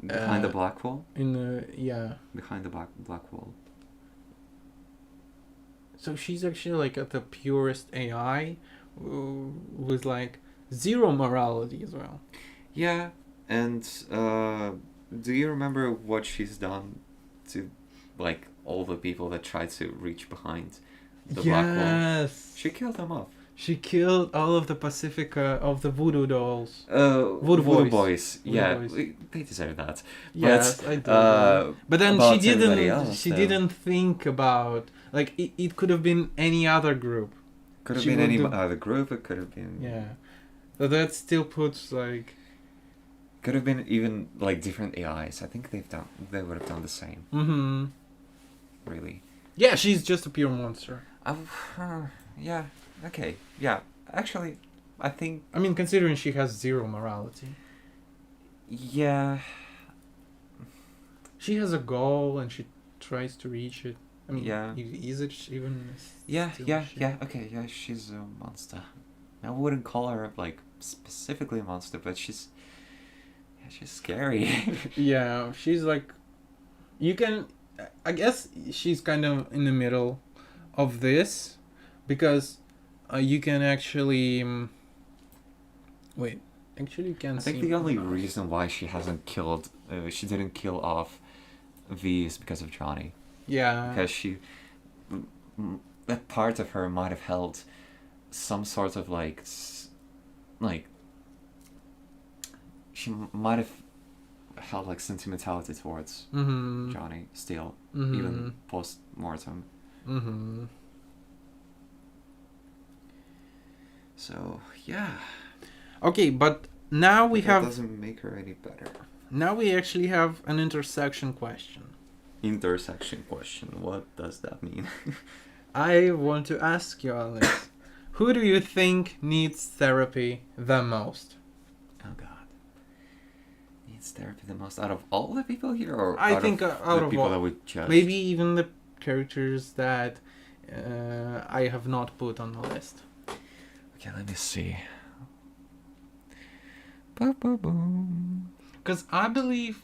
Behind the black wall? yeah. Behind the black wall. So she's actually like at the purest AI with like zero morality as well. Yeah, and do you remember what she's done to like all the people that tried to reach behind the black wall? Yes. She killed them off. She killed all of the Pacifica of the voodoo dolls. Voodoo Boys. Boys. Voodoo Yeah, Boys. they deserve that. Yes, but, I do. But then about she everybody didn't. else, She though. didn't think about like it could have been any other group. Could have she been any would've- other group. It could have been. Yeah, but that still puts like. Could have been even like different AIs. I think they would have done the same. Mm-hmm. Really. Yeah, she's just a pure monster. Yeah. Okay. Yeah. Actually, I think. I mean, considering she has zero morality. Yeah. She has a goal and she tries to reach it. I mean, Yeah. Is it even? Yeah. still Yeah. shit? Yeah. Okay. Yeah. She's a monster. I wouldn't call her like specifically a monster, but she's scary. Yeah, she's like, you can, I guess she's kind of in the middle of this, because you can actually, wait, actually you can I think the only reason why she didn't kill off V is because of Johnny. Yeah. Because that part of her might have held some sort of like she might have held like sentimentality towards Mm-hmm. Johnny still, Mm-hmm. even post-mortem. Mm-hmm. So yeah. Okay, but now we That have... doesn't make her any better. Now we actually have an intersection question. Intersection question. What does that mean? I want to ask you, Alex, who do you think needs therapy the most? Oh God. Needs therapy the most out of all the people here, or I out think of out the of people all. that we judged? Maybe even the characters that I have not put on the list. Okay, let me see. Boom, boom, boom. Because I believe...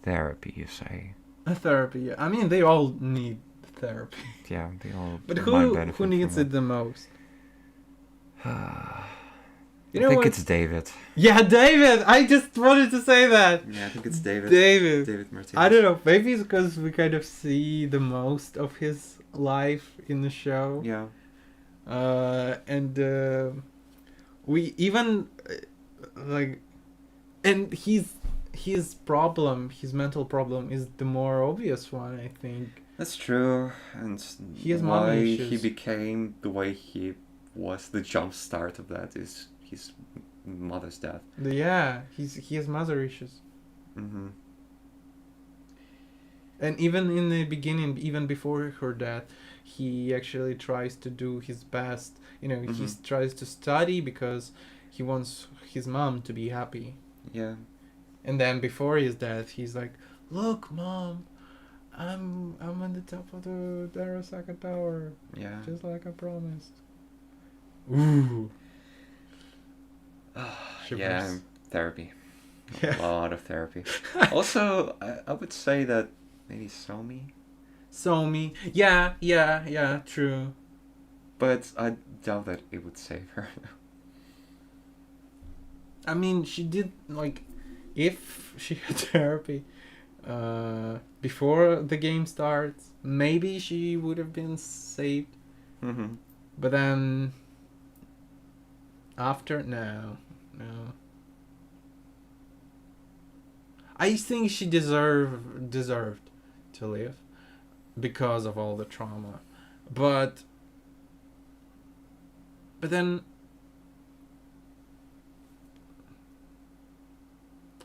Therapy, you say? Therapy. I mean, they all need therapy. Yeah, they all. But might who benefit needs from it the most? I You know think what? it's David. Yeah, David! I just wanted to say that! Yeah, I think it's David. David Martinez. I don't know. Maybe it's because we kind of see the most of his life in the show. Yeah. And we even like, and his problem, his mental problem, is the more obvious one, I think. That's true, and He has why mommy he issues. became the way he was, the jump start of that is his mother's death. Yeah, he has mother issues. Mm-hmm. And even in the beginning, even before her death, he actually tries to do his best. He Mhm. tries to study because he wants his mom to be happy. Yeah. And then before his death, he's like, "Look, mom, I'm on the top of the Arasaka Tower, Yeah. just like I promised." Ooh. Yeah, Shivers. therapy. Yeah. A lot of therapy. Also, I would say that maybe Somi, Somi. Yeah, true. but I doubt that it would save her. I mean, she did, like, if she had therapy before the game starts, maybe she would have been saved. Mm-hmm. But then after, no. I think she deserved to live because of all the trauma. But then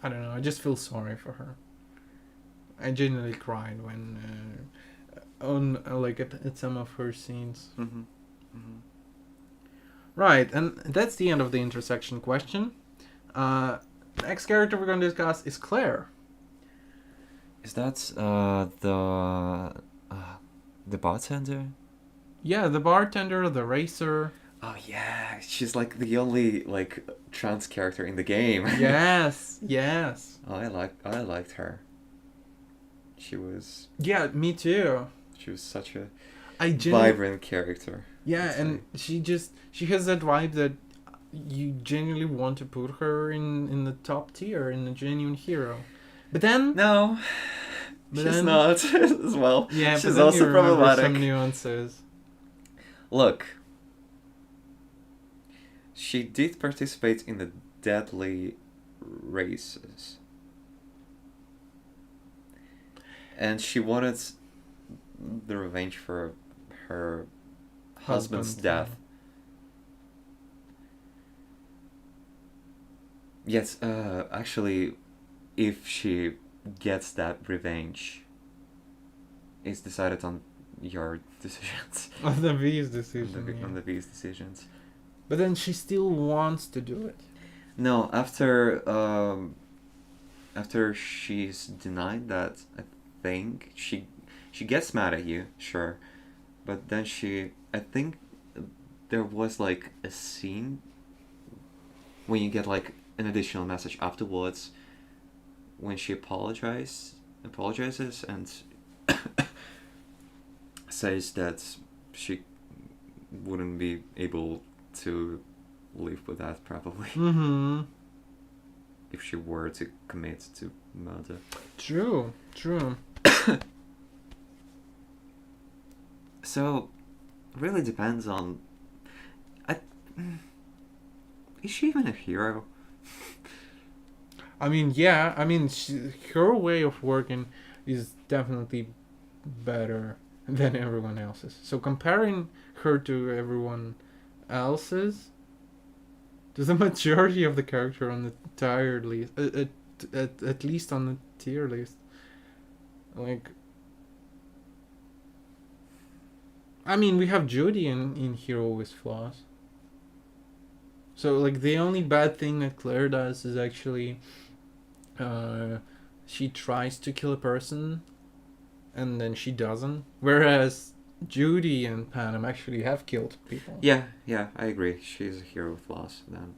I don't know, I just feel sorry for her. I genuinely cried when at some of her scenes. Mm-hmm. Mm-hmm. Right, and that's the end of the intersection question. Next character we're going to discuss is Claire. Is that the bartender? Yeah, the bartender, the racer. Oh yeah, she's like the only like trans character in the game. Yes. Oh, I liked her. She was Yeah, me too. such a I vibrant character. Yeah, I'd and she has that vibe that you genuinely want to put her in the top tier, in a genuine hero. But then No, But she's then- not as well. yeah, but she's then also you remember problematic. some nuances. Look, she did participate in the deadly races. And she wanted the revenge for her husband's Husband, death. Yes, actually, if she gets that revenge, it's decided on your decisions. On the V's on decision. the, Yeah. on the V's decisions. But then she still wants to do it. No, after she's denied that, I think she gets mad at you, sure, but then I think there was like a scene when you get like an additional message afterwards when she apologizes and says that she wouldn't be able to live with that probably Mm-hmm. if she were to commit to murder. True. So, really depends on. Is she even a hero? I mean, yeah. I mean, her way of working is definitely better than everyone else's. So comparing her to everyone else's, to the majority of the character on the tier list, at least on the tier list, like. I mean, we have Judy in Hero with Flaws. So, like, the only bad thing that Claire does is actually she tries to kill a person and then she doesn't. Whereas Judy and Panem actually have killed people. Yeah, I agree. She's a hero with flaws. Then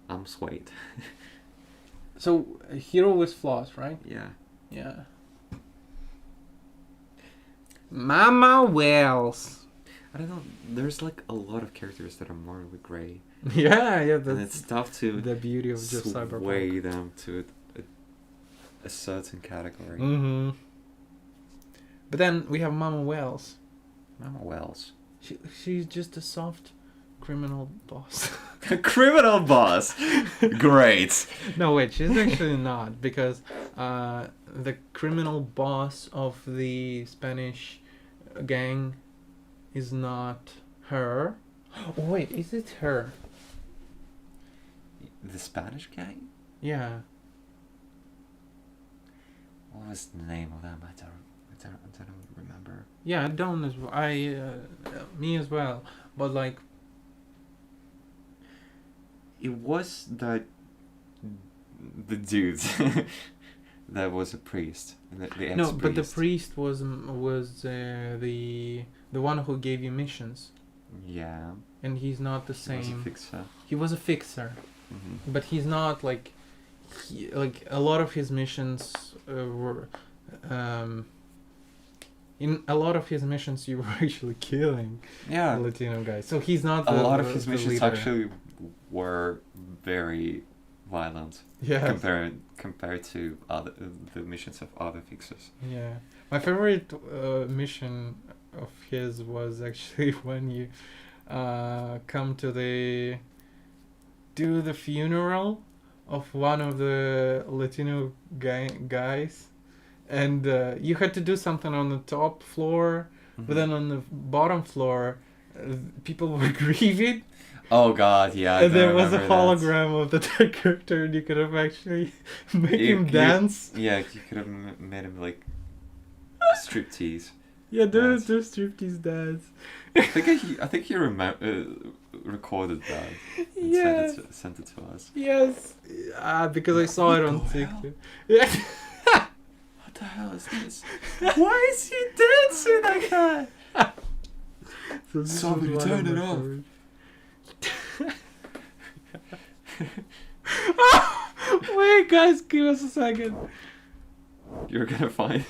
I'm swayed. So, a hero with flaws, right? Yeah. Yeah. Mama Wells. I don't know. There's like a lot of characters that are morally grey. Yeah, And that's it's tough to the beauty of just sway Cyberpunk. them to a certain category. Mm-hmm. But then we have Mama Wells. Mama Wells. She's just a soft criminal boss. Criminal boss. Great. No, wait, she's actually not, because the criminal boss of the Spanish gang is not her. Oh, wait, is it her? The Spanish guy? Yeah. What was the name of them? I don't remember. Yeah, I don't as well. Me as well. But like, It was the dude that was a priest. The ex-priest. no, but the priest was the one who gave you missions, Yeah. and he's not the He was a same. fixer. He was a fixer, Mm-hmm. but he's not like, like a lot of his missions were. In a lot of his missions, you were actually killing Yeah. Latino guys. So he's not. A The, lot of the- his the missions leader. actually were very violent Yeah. compared to the missions of other fixers. Yeah. My favorite mission of his was actually when you come to do the funeral of one of the Latino guys, and you had to do something on the top floor, but then on the bottom floor, people were grieving. Oh God, yeah. And there was a remember that. hologram of the dead character, and you could have actually made him dance. Yeah, you could have made him like striptease. Yeah, do Dance. striptease dance. I think he recorded that and Yes. sent it to us. Yes. Because I saw it on What the TikTok. hell? Yeah. What the hell is this? Why is he dancing like that? So this Somebody was one turn of it my off. favorites. Wait, guys, give us a second. You're gonna find.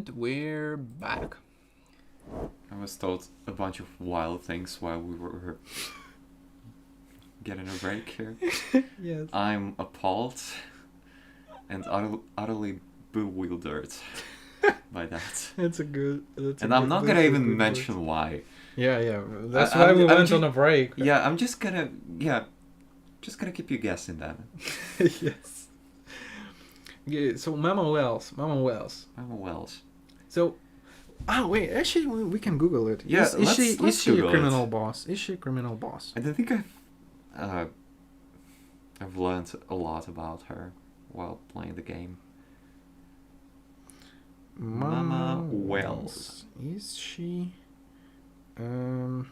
And we're back. I was told a bunch of wild things while we were getting a break here. Yes. I'm appalled and utterly bewildered by that. That's a good. And I'm not gonna even mention why. Yeah. That's why we went on a break. Yeah, I'm just gonna keep you guessing that. Yes. Yeah, so Mama Wells. Mama Wells. So, wait, actually, we can Google it. Yeah, is she Google a criminal it. boss? Is she a criminal boss? I don't think I've learned a lot about her while playing the game. Mama Wells. Is she a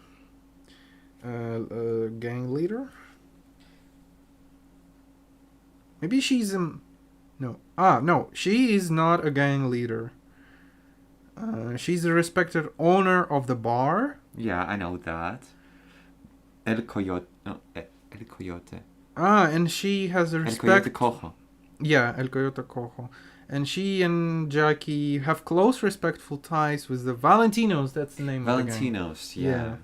gang leader? Maybe she's no, she is not a gang leader. She's a respected owner of the bar. Yeah, I know that. El Coyote. And she has a El respect. Coyote Cojo. Yeah, El Coyote Cojo. And she and Jackie have close, respectful ties with the Valentinos. That's the name of the gang. Valentinos, yeah.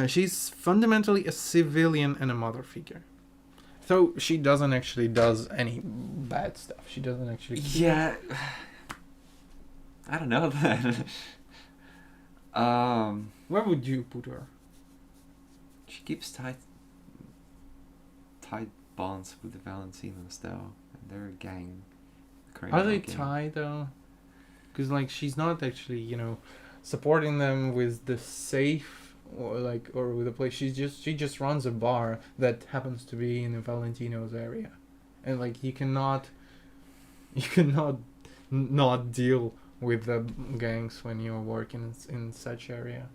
She's fundamentally a civilian and a mother figure. So she doesn't actually does any bad stuff. She doesn't actually. Yeah. I don't know that. Where would you put her? She keeps tight bonds with the Valentinos, though. And they're a gang. Are they tied though? Because like she's not actually supporting them with the safe or with the place. She just runs a bar that happens to be in the Valentino's area, and like you cannot not deal with the gangs when you're working in such area.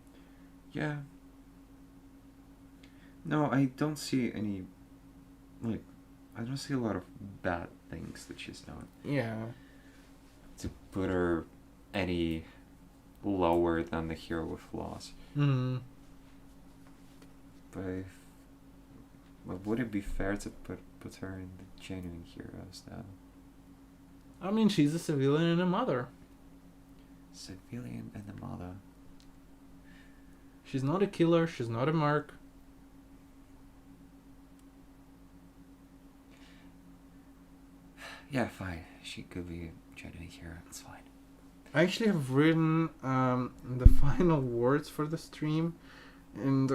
Yeah. No, I don't see any. I don't see a lot of bad things that she's done. Yeah. To put her any lower than the hero with flaws. Mm-hmm. But would it be fair to put her in the genuine heroes, though? I mean, she's a civilian and a mother. Civilian and a mother. She's not a killer. She's not a merc. Yeah, fine. She could be a genuine hero. It's fine. I actually have written the final words for the stream, and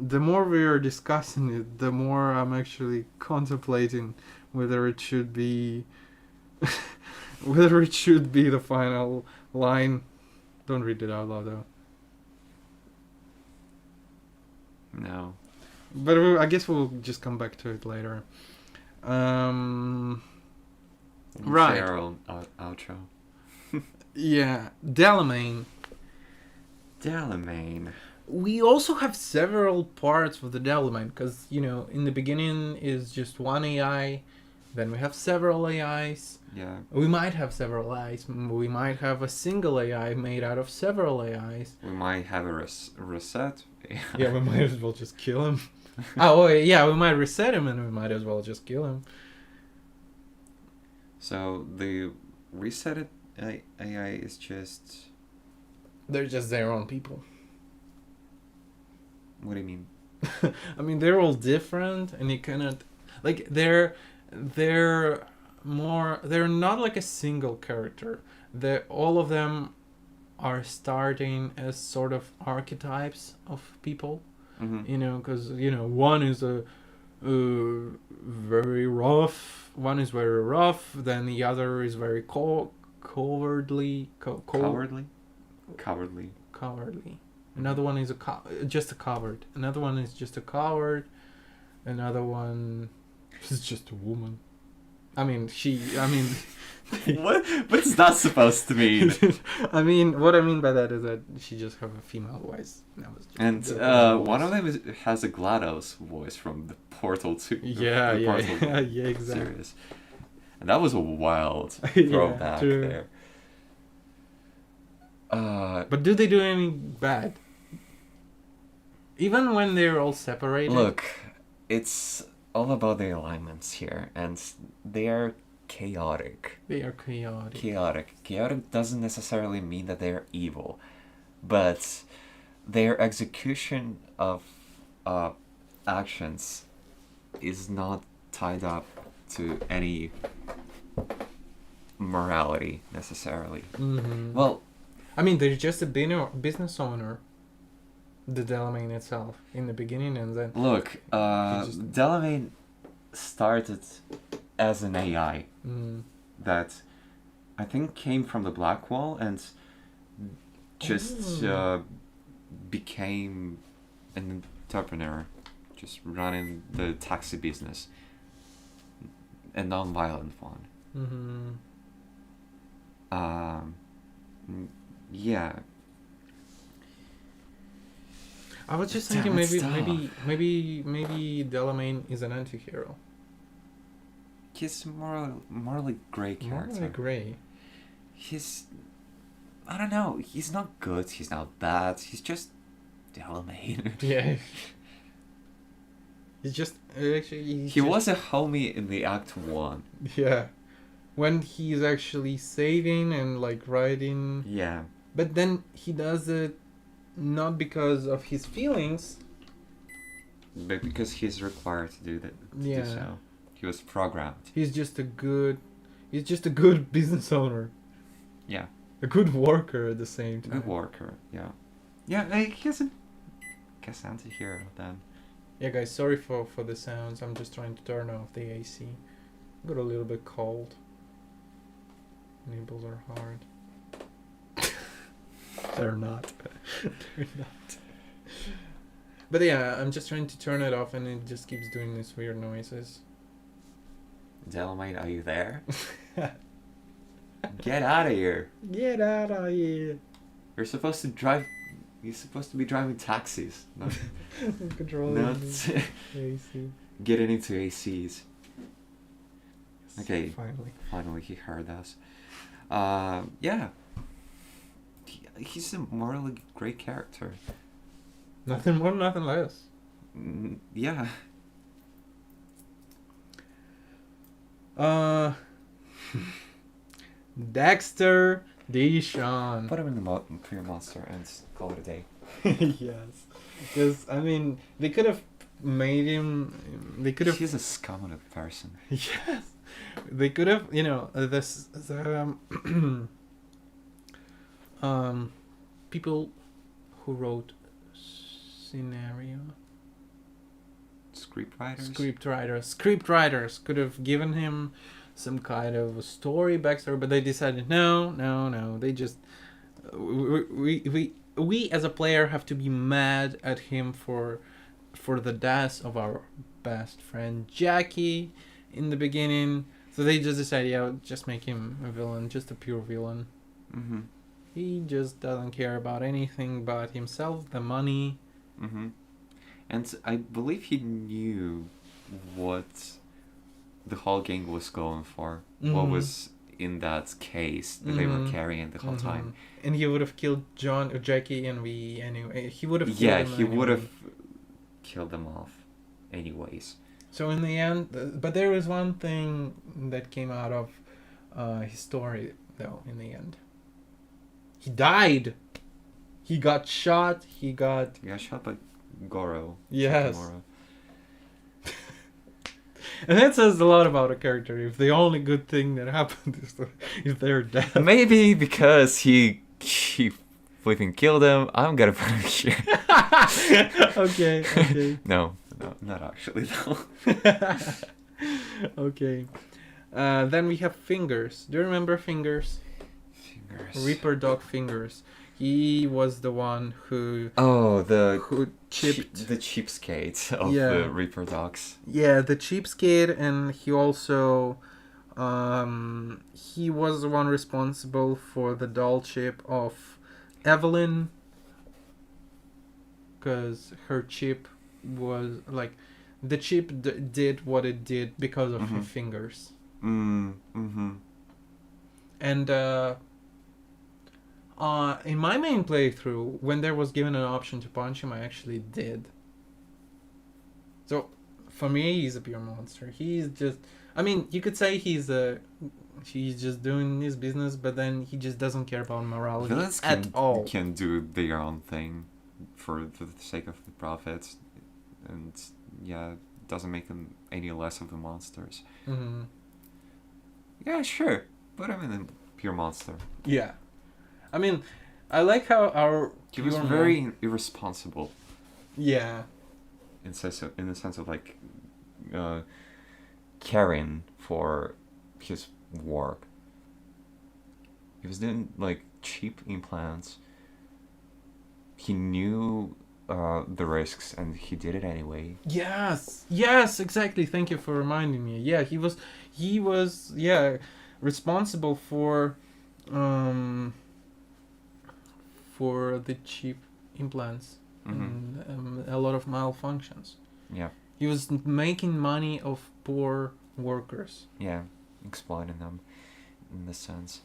the more we are discussing it, the more I'm actually contemplating whether it should be the final line. Don't read it out loud though. No. But I guess we'll just come back to it later. Right. Our own outro. Yeah, Delamain. We also have several parts of the Delamain because in the beginning is just one AI, then we have several AIs. Yeah. We might have several AIs. We might have a single AI made out of several AIs. We might have a reset. Yeah, we might as well just kill him. Yeah, we might reset him and we might as well just kill him. So the resetted AI is just... They're just their own people. What do you mean? I mean, they're all different, and you cannot... Like, they're not like a single character. All of them are starting as sort of archetypes of people. Mm-hmm. Because, one is very rough. One is very rough. Then the other is very cowardly. Cowardly. Another one is just a coward. Another one is just a coward. Another one is just a woman. What's that supposed to mean? What I mean by that is that she just have a female voice. And one of them has a GLaDOS voice from the Portal 2. Yeah, exactly. Series. And that was a wild throwback there. But do they do any bad? Even when they're all separated? Look, it's all about the alignments here, and they are chaotic. They are chaotic. Chaotic doesn't necessarily mean that they're evil, but their execution of actions is not tied up to any morality necessarily. Mm-hmm. Well, I mean, there's just a business owner, the Delamain itself, in the beginning, and then... look, Delamain started as an AI that I think came from the Black Wall and just became an entrepreneur, just running the taxi business, a non-violent one. Mm-hmm. Yeah. I was just Damn, thinking it's maybe Delamain is an anti-hero. He's morally gray character. Morally gray. He's, I don't know. He's not good. He's not bad. He's just Delamain. Yeah. He's just actually. He was a homie in the Act 1. Yeah. When he's actually saving and like riding. Yeah. But then he does it not because of his feelings. But because he's required to do that. Yeah. Do so. He was programmed. He's just a good business owner. Yeah. A good worker at the same time. Good worker. Yeah. Yeah. He's a guess anti-hero then. Yeah, guys. Sorry for the sounds. I'm just trying to turn off the AC. Got a little bit cold. Nipples are hard. They're not. They're not. But yeah, I'm just trying to turn it off and it just keeps doing these weird noises. Delamain, are you there? Get out of here. Get out of here. You're supposed to be driving taxis. Not Controlling the AC. getting into ACs. Okay. Finally. He heard us. Yeah. He's a morally great character. Nothing more, nothing less. Yeah. Dexter Deshawn. Put him in the Fear Monster and call it a day. Yes. Because, I mean, they could have made him... They could have... He's a scum of a person. Yes. They could have, people who wrote scenario... Scriptwriters could have given him some kind of a story, backstory, but they decided no. They just... We as a player have to be mad at him for the death of our best friend Jackie in the beginning. So they just decided, just make him a villain, just a pure villain. Mm-hmm. He just doesn't care about anything but himself, the money. Mm-hmm. And I believe he knew what the whole gang was going for. Mm-hmm. What was in that case that they were carrying the whole time. And he would have killed Jackie and we anyway. He would have killed them he would have killed them off anyways. So in the end, but there was one thing that came out of his story, though, in the end. He died! He got shot, He got shot by Goro. Yes. And that says a lot about a character. If the only good thing that happened is if they're dead. Maybe because he flipping killed him, I'm gonna put him here. Okay. No, not actually though. Okay. Then we have Fingers. Do you remember Fingers? Reaper Dog Fingers. He was the one who chipped the cheapskate of the Reaper Dogs. Yeah, the cheapskate, and he also he was the one responsible for the doll chip of Evelyn, because her chip was like the chip did what it did because of her fingers. And in my main playthrough, when there was given an option to punch him, I actually did. So, For me, he's a pure monster. He's just. I mean, you could say he's just doing his business, but then he just doesn't care about morality Villains at all. can do their own thing for the sake of the profits, and yeah, it doesn't make them any less of the monsters. Mm-hmm. Yeah, sure, but I mean, a pure monster. Yeah, I mean, I like how our He was pure very irresponsible yeah. in the sense of like caring for his work. He was doing like cheap implants. He knew the risks and he did it anyway. Yes, exactly. Thank you for reminding me. Yeah, he was responsible for the cheap implants and a lot of malfunctions. Yeah. He was making money off poor workers. Yeah, exploiting them in this sense.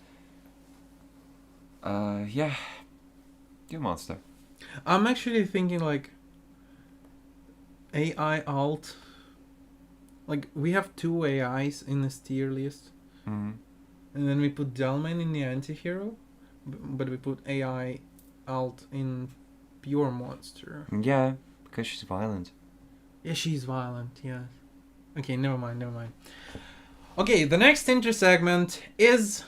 Yeah, you monster. I'm actually thinking like AI alt. Like we have 2 AIs in this tier list, Mm-hmm. and then we put Delman in the anti-hero, but we put AI alt in pure monster. Yeah, because she's violent. Yeah, she's violent. Yeah. Okay, never mind. Okay, the next intersegment is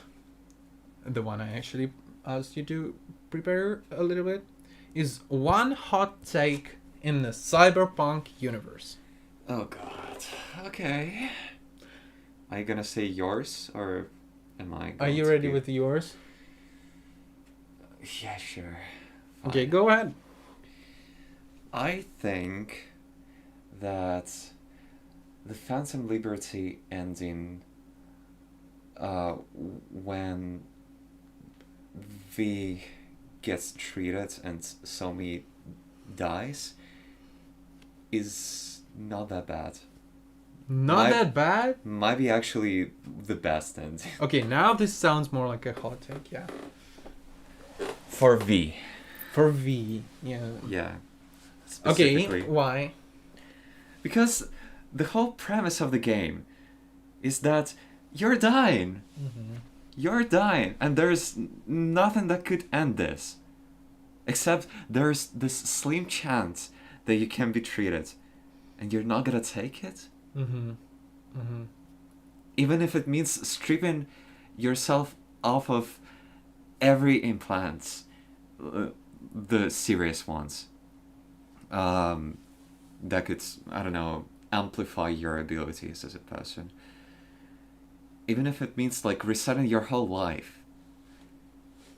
the one I actually asked you to prepare a little bit. Is one hot take in the Cyberpunk universe. Oh god. Okay. Are you gonna say yours or am I? Are you ready with yours? Yeah, sure. Okay, go ahead. I think that the Phantom Liberty ending when V gets treated and Somi dies is not that bad. Not that bad? Might be actually the best ending. Okay, now this sounds more like a hot take, yeah. For V. For V, yeah. Yeah. Okay, Specifically. why? Because the whole premise of the game is that you're dying. Mm-hmm. You're dying, and there's nothing that could end this. Except there's this slim chance that you can be treated. And you're not gonna take it? Mm-hmm. Mm-hmm. Even if it means stripping yourself off of every implant. The serious ones. That could, I don't know, amplify your abilities as a person. Even if it means like resetting your whole life,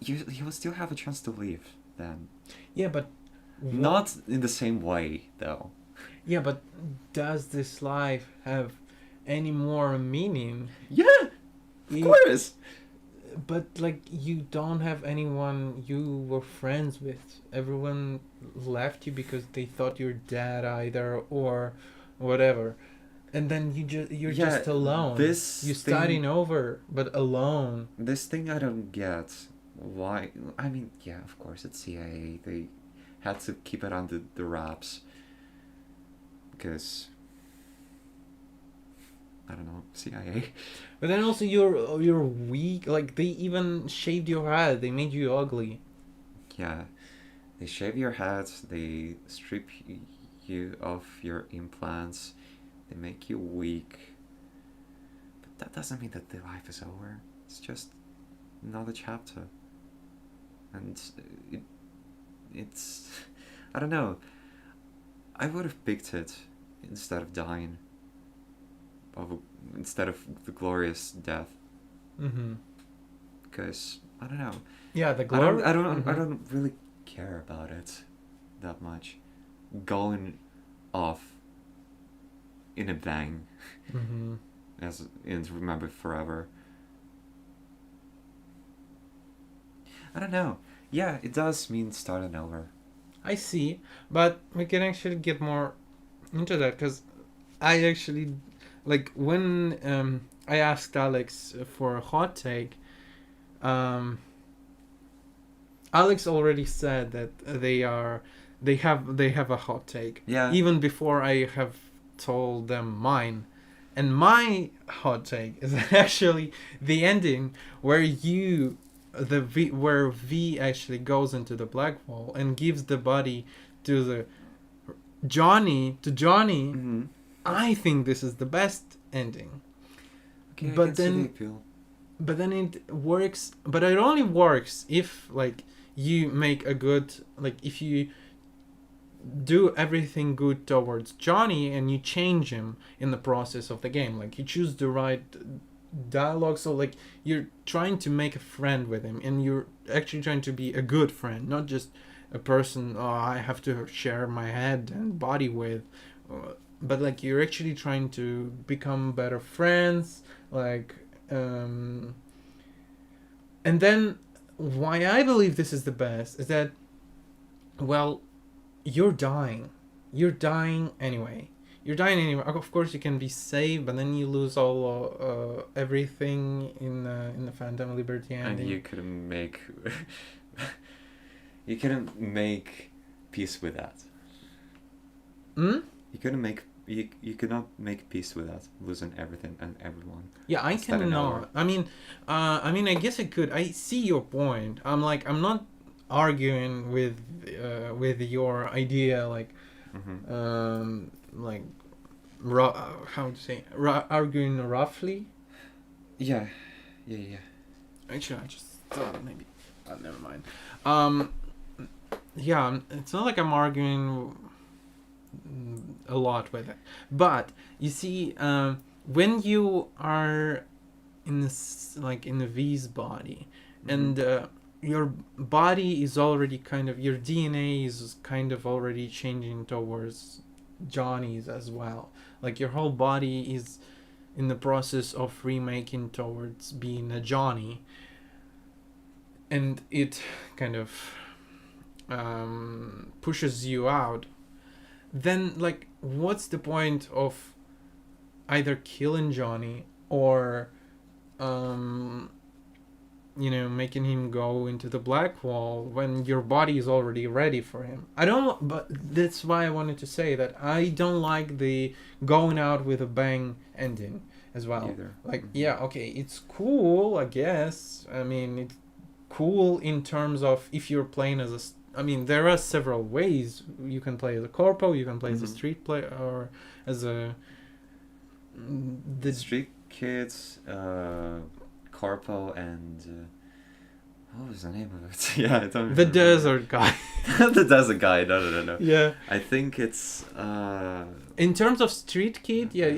you will still have a chance to live then. Yeah, but Not in the same way though. yeah, but does this life have any more meaning? Yeah, of course. But like you don't have anyone you were friends with. Everyone left you because they thought you're dead either or whatever. And then you're just alone. You're starting over, but alone. This thing I don't get. Why? I mean, yeah, of course it's CIA. They had to keep it under the wraps. Because I don't know, CIA. But then also you're weak. Like they even shaved your head. They made you ugly. Yeah, they shave your head. They strip you of your implants. They make you weak. But that doesn't mean that the life is over. It's just another chapter. And it's I don't know. I would have picked it instead of dying. Instead of the glorious death. Mm-hmm. Because I don't know. Yeah, the I glory. don't really care about it that much. Going off in a bang, Mm-hmm. as in Remember Forever. I don't know. Yeah, it does mean starting over. I see, but we can actually get more into that because I actually like when I asked Alex for a hot take. Alex already said that they have a hot take. Yeah. Even before I have told them mine. And my hot take is actually the ending where where V actually goes into the black hole and gives the body to Johnny. Mm-hmm. I think this is the best ending. Okay, I But can see then- the appeal. But then it works. But it only works if like you make a good, like if you do everything good towards Johnny and you change him in the process of the game. Like you choose the right dialogue. So like you're trying to make a friend with him, and you're actually trying to be a good friend, not just a person I have to share my head and body with. But like you're actually trying to become better friends, like and then why I believe this is the best is that, well, you're dying anyway. Of course you can be saved, but then you lose all everything in the Phantom Liberty And ending. you couldn't make you couldn't make peace with that. Hmm? You couldn't make you could not make peace with that, losing everything and everyone. Yeah, I Is that an hour? cannot. I mean, I guess I could. I see your point. I'm not arguing with your idea, like, Mm-hmm. like, how to say, arguing roughly. Yeah. Actually, I just thought maybe. Never mind. Yeah, it's not like I'm arguing a lot with it, but you see, when you are in this, like in the V's body, and your body is already kind of, your DNA is kind of already changing towards Johnny's as well. Like your whole body is in the process of remaking towards being a Johnny, and it kind of pushes you out. Then like what's the point of either killing Johnny or making him go into the black wall when your body is already ready for him? But that's why I wanted to say that I don't like the going out with a bang ending as well. Either. Like, yeah, okay, it's cool, I guess. I mean, it's cool in terms of if you're playing as there are several ways you can play as a corpo, you can play as a street player, or as a The Street Kids, Corpo, and what was the name of it? Yeah, I don't. the remember. desert guy. The desert guy. No. Yeah. I think it's. In terms of Street Kid, yeah,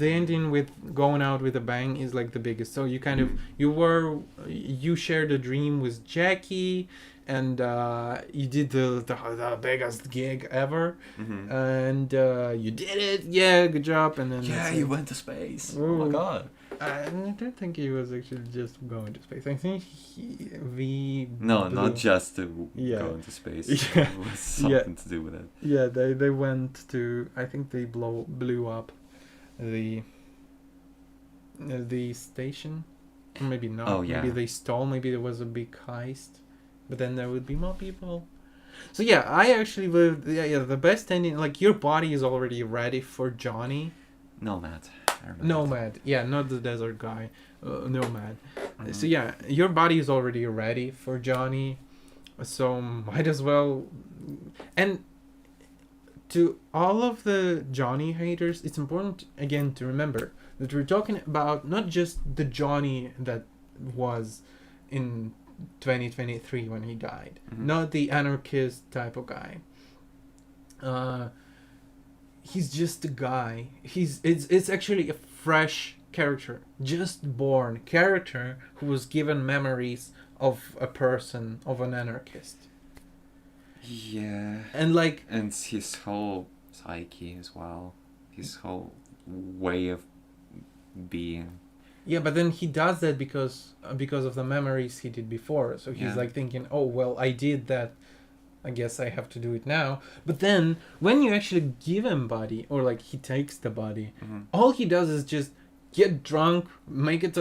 the ending with going out with a bang is like the biggest. So you kind of you shared a dream with Jackie, and you did the biggest gig ever, and you did it. Yeah, good job. And then you went to space. Ooh. Oh my god. I don't think he was actually just going to space. I think No, not just to Yeah. go into space. Yeah. It was something to do with it. Yeah, they went to. I think they blew up the station. Or maybe not. Oh, yeah. Maybe they stole. Maybe there was a big heist. But then there would be more people. So yeah, I actually lived. Yeah. The best ending. Like your body is already ready for Johnny. Nomad. I remember Nomad. Yeah, not the desert guy. Nomad. that. So yeah, your body is already ready for Johnny, so might as well. And to all of the Johnny haters, it's important again to remember that we're talking about not just the Johnny that was in 2023 when he died, not the anarchist type of guy. He's just a guy. It's actually a fresh character, just born character who was given memories of a person, of an anarchist. Yeah. And like, And his whole psyche as well. His whole way of being. yeah, but then he does that because of the memories he did before. So he's Yeah. like thinking, oh well, I did that, I guess I have to do it now. But then when you actually give him body, or like he takes the body, all he does is just get drunk, make it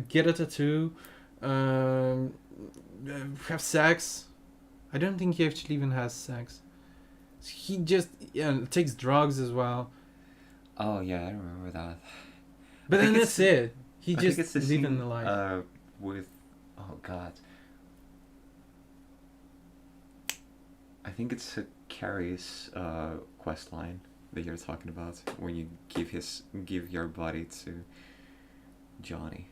get a tattoo, have sex. I don't think he actually even has sex. He just takes drugs as well. Oh yeah, I remember that. But I think then it's- that's it. He I think just it's the living scene the life. with, oh god, I think it's Carrie's quest line that you're talking about when you give your body to Johnny.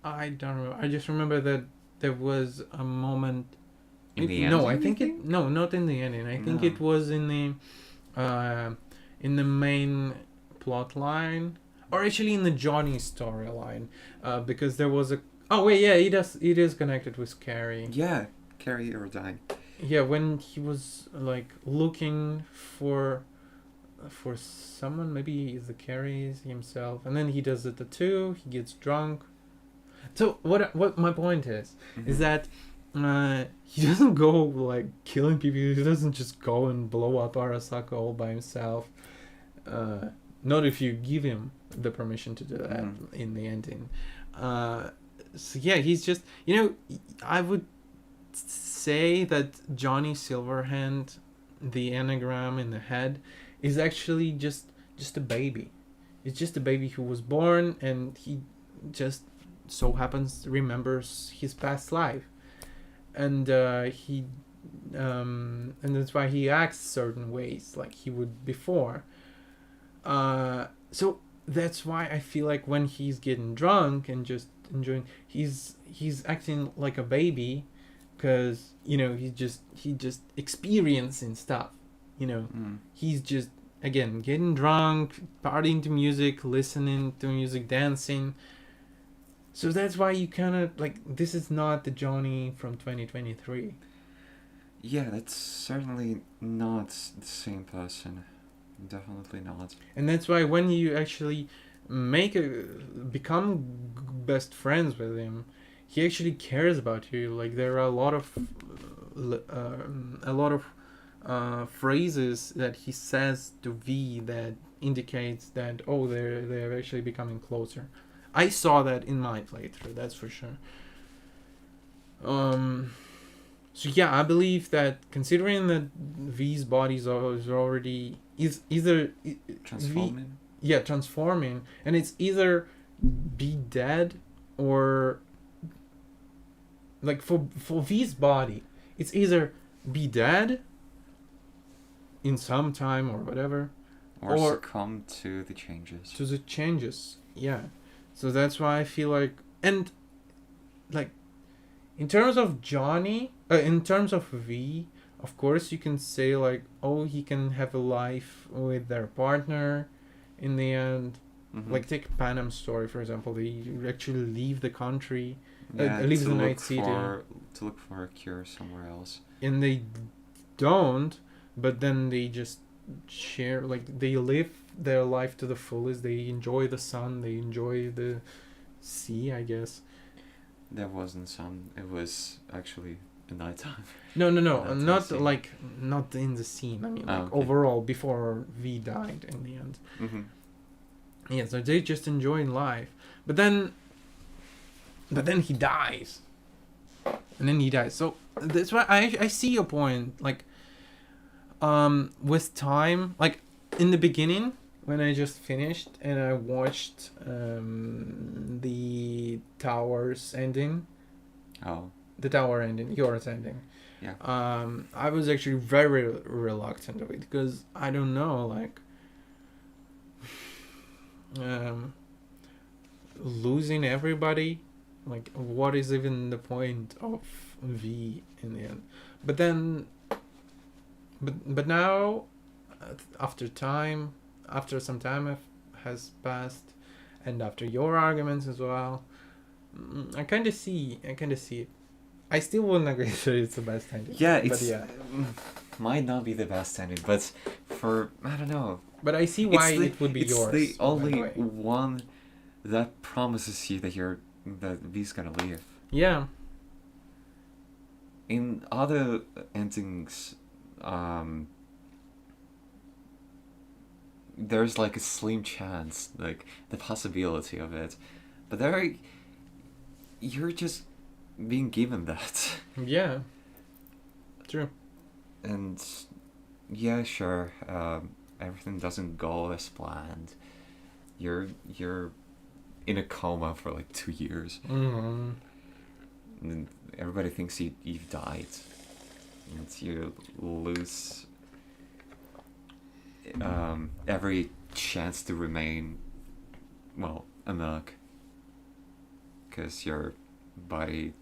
I don't remember. I just remember that there was a moment. In the No, ending, I think you it. No, not in the ending. I think No. it was in the main plot line, or actually in the Johnny storyline, because there was a. Oh wait, yeah, he does. It is connected with Carrie. Yeah, Carrie or dying. Yeah, when he was like looking for someone, maybe the Carries himself, and then he does the tattoo. He gets drunk. So what my point is Mm-hmm. is that he doesn't go like killing people. He doesn't just go and blow up Arasaka all by himself. Not if you give him the permission to do that in the ending. So yeah, he's just, I would say that Johnny Silverhand, the anagram in the head, is actually just a baby. It's just a baby who was born, and he just so happens remembers his past life, and and that's why he acts certain ways like he would before. So that's why I feel like when he's getting drunk and just enjoying, he's acting like a baby, because he just experiencing stuff. He's just, again, getting drunk, partying to music, listening to music, dancing. So that's why you kind of like, this is not the Johnny from 2023. Yeah, that's certainly not the same person. Definitely not. And that's why when you actually become best friends with him, he actually cares about you. Like, there are a lot of phrases that he says to V that indicates that, oh, they're actually becoming closer. I saw that in my playthrough, that's for sure. So yeah, I believe that, considering that V's body is already either Transforming? transforming, and it's either be dead or, like, for V's body, it's either be dead in some time or whatever, Or succumb to the changes. to the changes. Yeah. So that's why I feel like, and like, in terms of Johnny, in terms of V, of course you can say like, oh, he can have a life with their partner in the end. Mm-hmm. Like, take Panam's story, for example. They actually leave the country, Yeah, leave the to Night look City, to look for a cure somewhere else. and they don't, but then they just share, like, they live their life to the fullest. They enjoy the sun, they enjoy the sea, I guess. There wasn't sun. It was actually a nighttime. No, That's not insane. like, not in the scene. I mean, like, okay. overall, before V died in the end. Mm-hmm. Yeah, so they just enjoying life. But then he dies. And then he dies. So that's why I see your point. Like, with time, like, in the beginning, when I just finished and I watched the Towers ending, Oh. the Tower ending, yours ending. Yeah. I was actually very reluctant of it, because I don't know, like, losing everybody, like, what is even the point of V in the end? But then, but now, after some time has passed, and after your arguments as well, I kind of see it. I still wouldn't agree that it's the best ending. Yeah, it's but yeah. Might not be the best ending, but I don't know. But I see why It's the- it would be it's yours. the by only way. one that promises you that V's gonna live. Yeah. In other endings, there's like a slim chance, like the possibility of it, but you're just being given that. Yeah. True. And yeah, sure. everything doesn't go as planned. You're in a coma for like 2 years. Mm-hmm. And everybody thinks you've died. And you lose every chance to remain, well, a merc. Because your body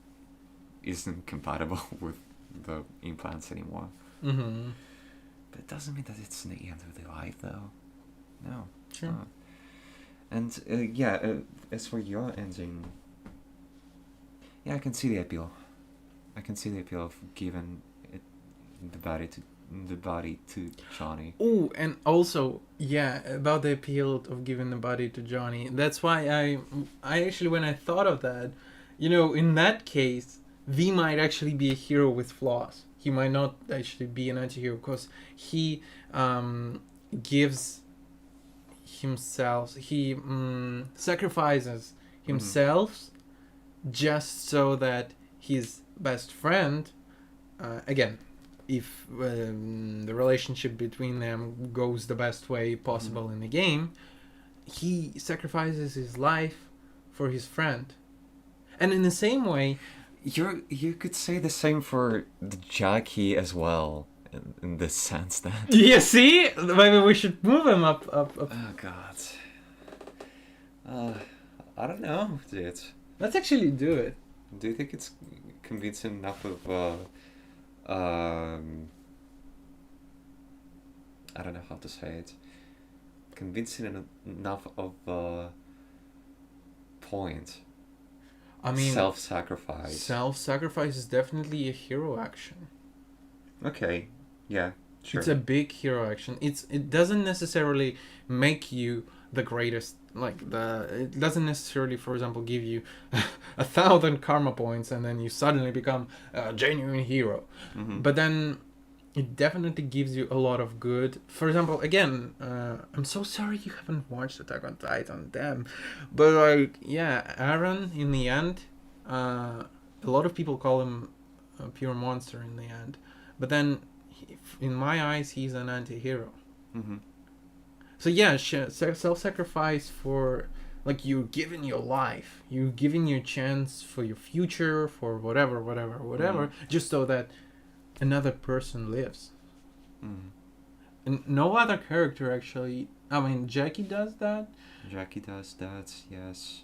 isn't compatible with the implants anymore. Mm-hmm. But it doesn't mean that it's the end of the life, though. No. Sure. Not. And as for your ending, yeah, I can see the appeal. I can see the appeal of giving the body to Johnny. Oh, and also, yeah, about the appeal of giving the body to Johnny. That's why I actually, when I thought of that, in that case, V might actually be a hero with flaws. He might not actually be an anti-hero because he gives himself, he sacrifices himself just so that his best friend, again, if the relationship between them goes the best way possible in the game, he sacrifices his life for his friend. And in the same way, you could say the same for the Jackie as well, in this sense that. Yeah, see, maybe we should move him up. Oh God. I don't know, dude. Let's actually do it. Do you think it's convincing enough of I don't know how to say it. Convincing enough of a point. I mean, self-sacrifice. Self-sacrifice is definitely a hero action. Okay, yeah, sure. It's a big hero action. It doesn't necessarily make you the greatest. It doesn't necessarily, for example, give you 1,000 karma points and then you suddenly become a genuine hero. Mm-hmm. But then it definitely gives you a lot of good. For example, again, I'm so sorry you haven't watched Attack on Titan, damn. But Aaron, in the end, a lot of people call him a pure monster in the end. But then, in my eyes, he's an anti-hero. Mm-hmm. So yeah, self-sacrifice for, you're giving your life, you're giving your chance for your future, for whatever, just so that another person lives. Mm. And no other character actually. I mean, Jackie does that. Jackie does that, yes.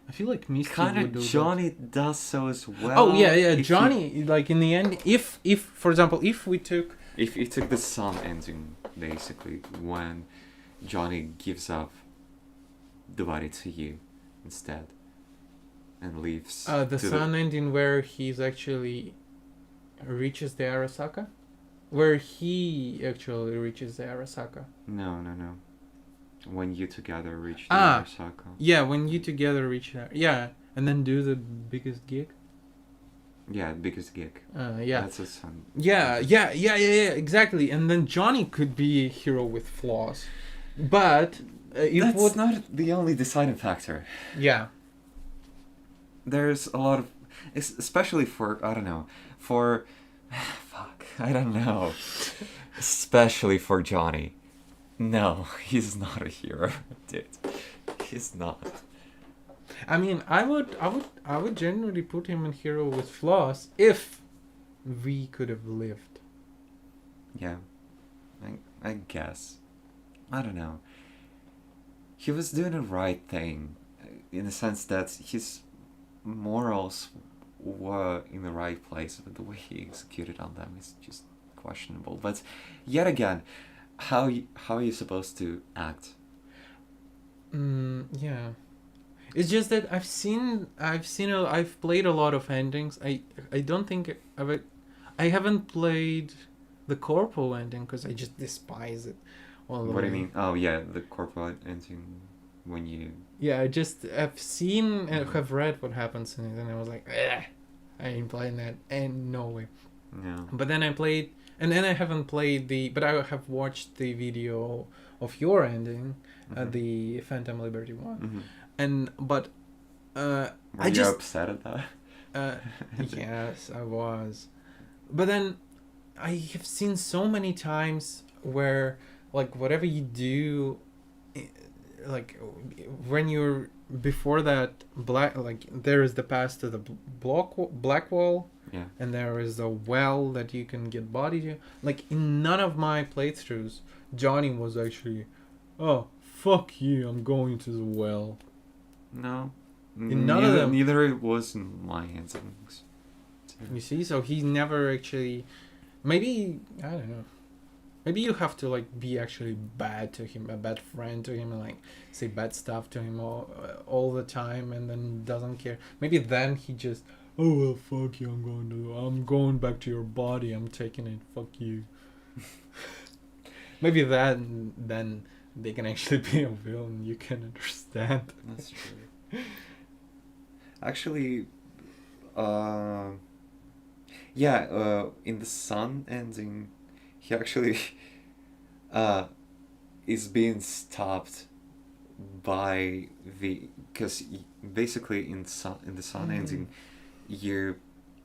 I feel like Misty Kind would of do Johnny that. does so as well. Oh yeah, Johnny. In the end, if for example, if we took. If you took the sun ending, basically, when Johnny gives up the body to you instead, and leaves The sun ending where he's actually reaches the Arasaka, where he actually reaches the Arasaka. No. When you together reach the Arasaka. Yeah, when you together reach that. Yeah, and then do the biggest gig. Yeah, biggest gig. Yeah. That's a sun. Yeah, exactly. And then Johnny could be a hero with flaws, but that's not the only deciding factor. Yeah. There's a lot of, especially for especially for Johnny. No, he's not a hero, dude. He's not. I mean, I would genuinely put him in hero with flaws if we could have lived. Yeah, I guess. I don't know. He was doing the right thing, in the sense that his morals were in the right place, but the way he executed on them is just questionable. But yet again, how are you supposed to act? Yeah. It's just that I've played a lot of endings. I don't think I haven't played the corpo ending because I just despise it. What do you mean? Oh yeah, the corpo ending when you. Yeah, I've seen and have read what happens in it, and I was like, I ain't playing that, and no way. No. But then I played, and then I haven't played but I have watched the video of your ending, the Phantom Liberty one. Mm-hmm. But Were you upset at that? Yes, I was. But then I have seen so many times where like whatever you do, like when you're before that black, like there is the path to the black wall, Yeah. and there is a well that you can get body to. Like in none of my playthroughs, Johnny was actually, oh fuck you, I'm going to the well. No. In none of them. Neither it was in my endings. You see, so he never actually. Maybe I don't know. Maybe you have to like be actually bad to him, a bad friend to him, and like say bad stuff to him all the time, and then doesn't care. Maybe then he just, oh well, fuck you, I'm going back to your body, I'm taking it, fuck you. Maybe then they can actually be a villain. You can understand. That's true. Actually, in the Sun ending, he actually is being stopped by because basically in the Sun ending, you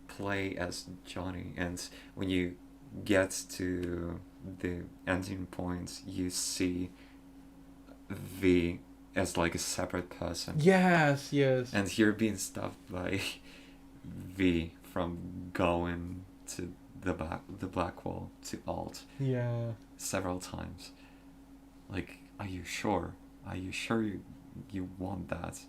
play as Johnny, and when you get to the ending point, you see V as like a separate person. Yes. And you're being stopped by V from going to the black wall to alt. Yeah. Several times. Like, are you sure? Are you sure you want that?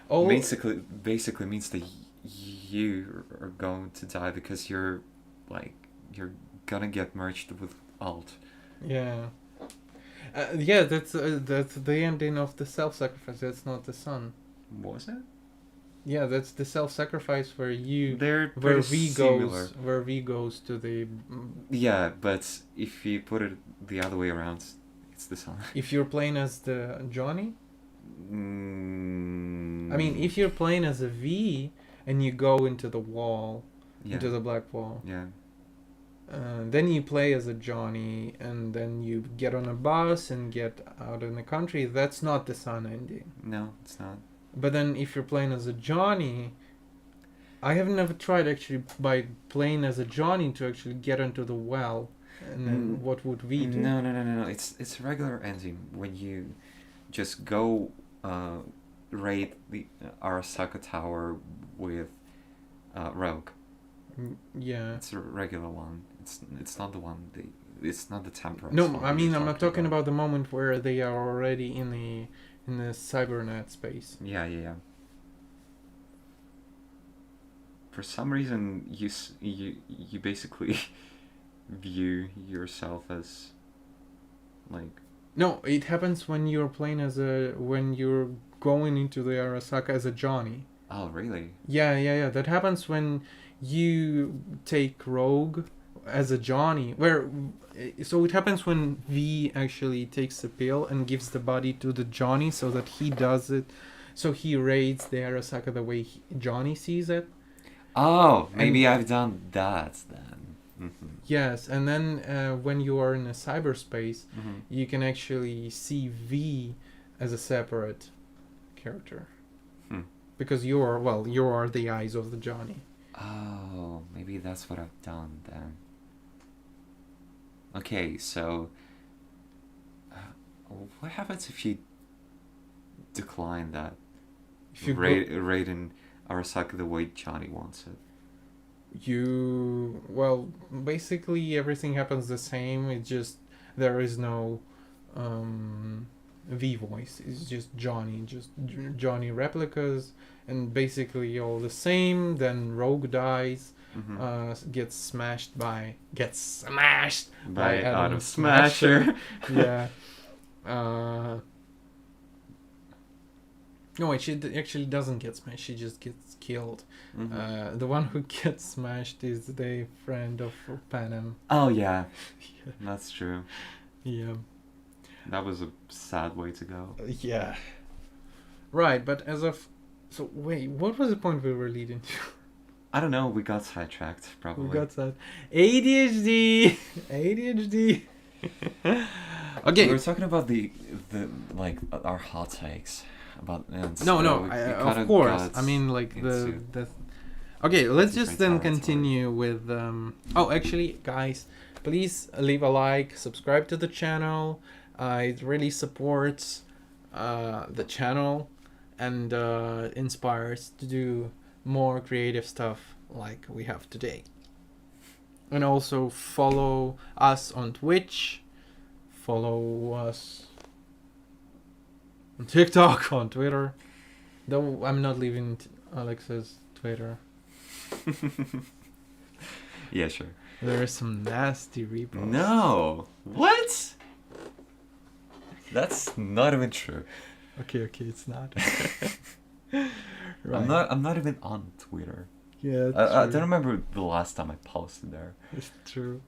Oh. Basically means that you are going to die because you're gonna get merged with alt. Yeah. Yeah, that's the ending of the self-sacrifice. That's not the Sun. Was it? Yeah, that's the self-sacrifice where V goes to the. Yeah, but if you put it the other way around, it's the Sun. If you're playing as the Johnny. I Mm, mean, if you're playing as a V and you go into the wall, yeah. into the black wall. Yeah. Then you play as a Johnny, and then you get on a bus and get out in the country. That's not the Sun ending. No, it's not. But then if you're playing as a Johnny, I have never tried actually by playing as a Johnny to actually get into the well. And then what would we do? No. It's a regular ending when you just go raid the Arasaka Tower with Rogue. Yeah. It's a regular one. It's not the one. It's not the temperance. No, one I mean I'm not talking about the moment where they are already in the cybernet space. Yeah. For some reason, you basically view yourself as like. No, it happens when you're playing when you're going into the Arasaka as a Johnny. Oh really? Yeah. That happens when you take Rogue as a Johnny. So it happens when V actually takes a pill and gives the body to the Johnny so that he does it. So he raids the Arasaka the way Johnny sees it. Oh, maybe I've done that then. Mm-hmm. Yes, and then when you are in a cyberspace, Mm-hmm. you can actually see V as a separate character. Because you are the eyes of the Johnny. Oh, maybe that's what I've done then. Okay, so what happens if you decline that? If you raiding Arasaka the way Johnny wants it. Basically everything happens the same. It's just there is no V voice. It's just Johnny replicas, and basically all the same. Then Rogue dies. Mm-hmm. Gets smashed by Adam Smasher. Yeah. No, wait, she actually doesn't get smashed. She just gets killed. Mm-hmm. The one who gets smashed is the friend of Panem. Oh yeah, Yeah. that's true. Yeah. That was a sad way to go. Yeah. Right, but so wait, what was the point we were leading to? I don't know. We got sidetracked. Probably. We got that. ADHD. Okay. We were talking about the like our hot takes about. And No, so of course. I mean, like into- Okay, let's just then Different continue with. Oh, actually, guys, please leave a like, subscribe to the channel. It really supports the channel and inspires to do more creative stuff like we have today. And also follow us on Twitch. Follow us on TikTok, on Twitter. Though I'm not leaving Alex's Twitter. Yeah, sure. There are some nasty reposts. No. What? That's not even true. Okay, it's not. I'm not even on Twitter. Yeah, I don't remember the last time I posted there. It's true.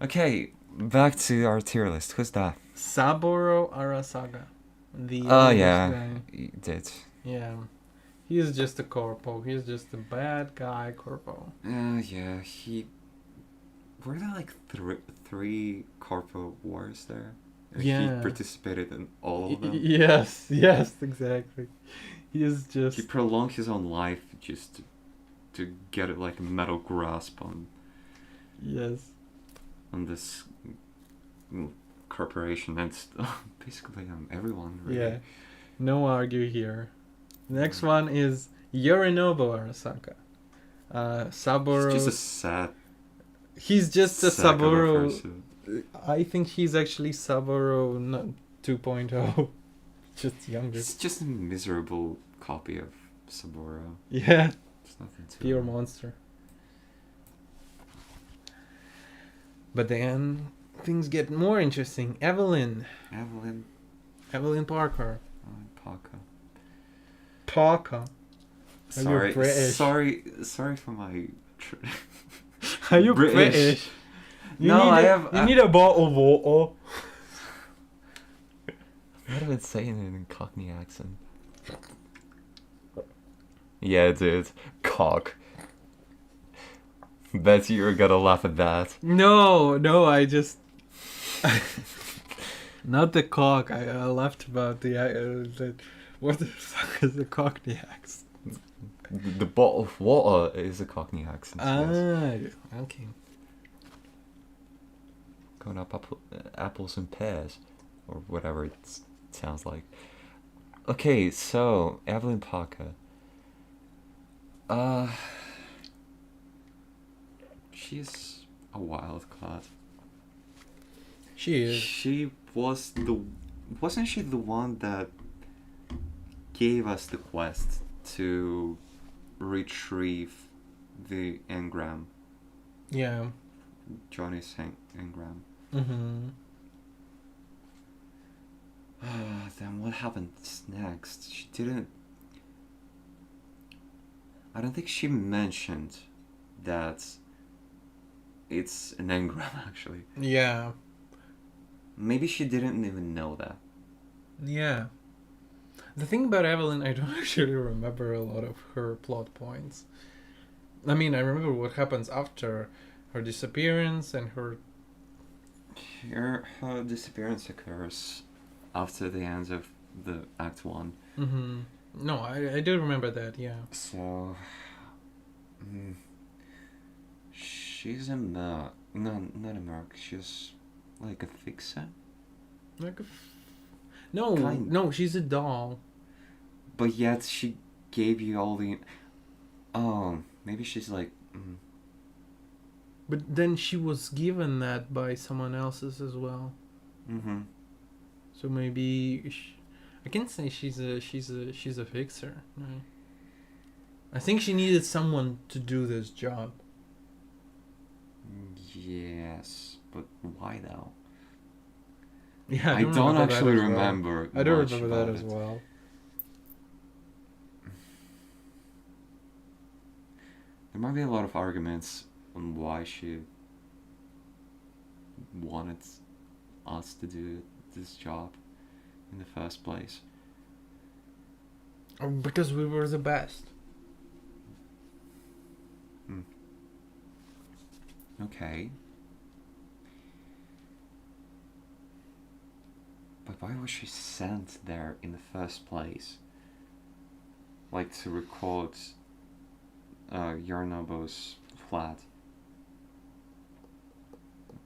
Okay, back to our tier list. Who's that? Saburo Arasaka. The Oh oldest yeah, guy. you did. Yeah. He's just a corpo. He's just a bad guy corpo. Yeah, he... Were there like three corpo wars there? Yeah. He participated in all of them? Yes, exactly. He is just... He prolonged his own life just to get like a metal grasp on... Yes. On this corporation and basically everyone, really. Yeah. No argue here. Next one is Yorinobu Arasaka. Saburo. He's just a sad... He's just a sack of a Saburo. person. I think he's actually Saburo 2.0. Just younger. It's just a miserable copy of Saburo. Yeah. There's nothing to Pure it. monster. But then things get more interesting. Evelyn Parker. Parker. Are you British? Sorry for my... Are you British? You need a bottle of water. I'm not even saying it in Cockney accent. Yeah, dude. Cock. Bet you're gonna laugh at that. No, I just... Not the cock. I laughed about the what the fuck is the Cockney accent? The bottle of water is a Cockney accent. Yes. Okay. Going up apples and pears, or whatever it sounds like. Okay, so Evelyn Parker. She's a wild card. She is. She was wasn't she the one that gave us the quest to retrieve the engram? Yeah. Johnny's engram. Mm-hmm. Then what happened next? She didn't... I don't think she mentioned that it's an engram, actually. Yeah. Maybe she didn't even know that. Yeah. The thing about Evelyn, I don't actually remember a lot of her plot points. I mean, I remember what happens after her disappearance and her... Her disappearance occurs after the end of the Act 1. Mm-hmm. No, I do remember that, yeah. So... she's a merc. No, not a merc. She's like a fixer. Like a no, she's a doll. But yet she gave you all the... Oh, maybe she's like... But then she was given that by someone else's as well. Mm-hmm. So maybe I can say she's a fixer. Right? I think she needed someone to do this job. Yes, but why though? Yeah, I don't actually well. remember. I don't much remember that about as it. well. There might be a lot of arguments on why she wanted us to do this job in the first place. Because we were the best. Okay. But why was she sent there in the first place? Like to record Yorinobu's flat.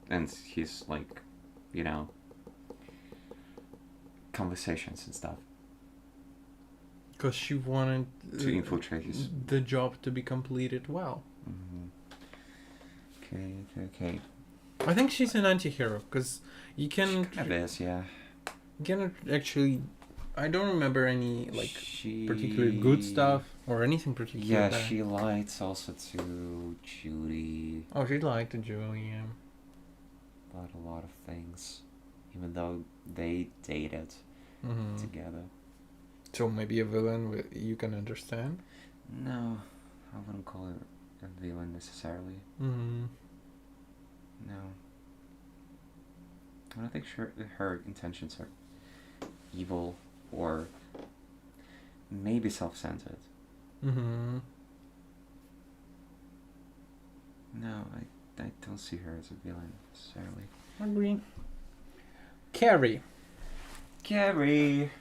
And his, like, you know, conversations and stuff. Because she wanted To infiltrate his... the job to be completed well. Okay. I think she's an anti-hero, because you can... She kind of is, yeah. You cannot actually... I don't remember any, like, She... particularly good stuff, or anything particularly Yeah, bad. she lied also to Judy Oh, she liked the Julian. about a lot of things. Even though they dated together. So maybe a villain you can understand? No, I wouldn't call her a villain necessarily. No. I don't think her intentions are evil or maybe self-centered. No, I don't see her as a villain necessarily. Agree. Carrie. Carrie,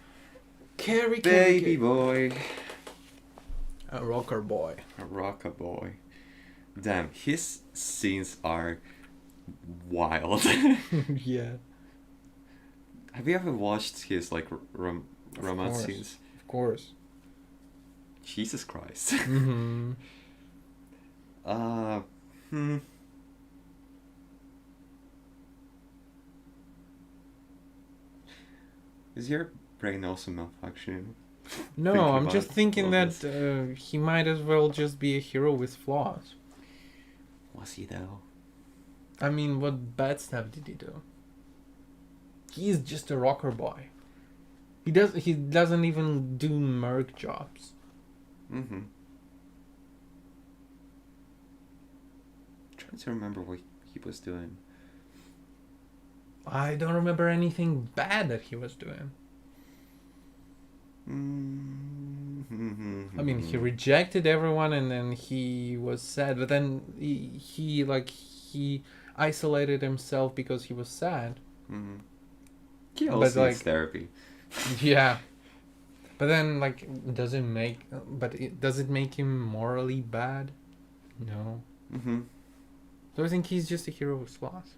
Carrie, baby boy. A rocker boy. A rocker boy. Damn, his scenes are wild. Yeah. Have you ever watched his, like, romance scenes? Of course. Jesus Christ. Is your brain also malfunctioning? No, I'm just thinking all that he might as well just be a hero with flaws. Was he though? I mean, what bad stuff did he do? He is just a rocker boy. He doesn't even do merc jobs. Trying to remember what he was doing. I don't remember anything bad that he was doing. I mean, he rejected everyone and then he was sad, but then he isolated himself because he was sad. He also needs therapy. Yeah. But then, like, does it make him morally bad? No. So I think he's just a hero with flaws.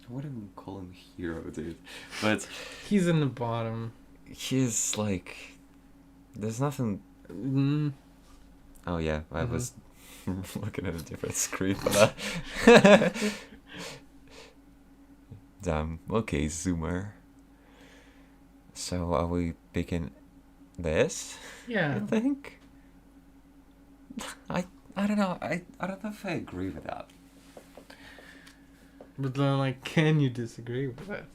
I wouldn't call him hero, dude. But he's in the bottom. He's like, there's nothing. Oh yeah, I was looking at a different screen for that. Damn. Okay, zoomer. So are we picking this? Yeah. I think. I don't know. I don't know if I agree with that. But then, like, can you disagree with that?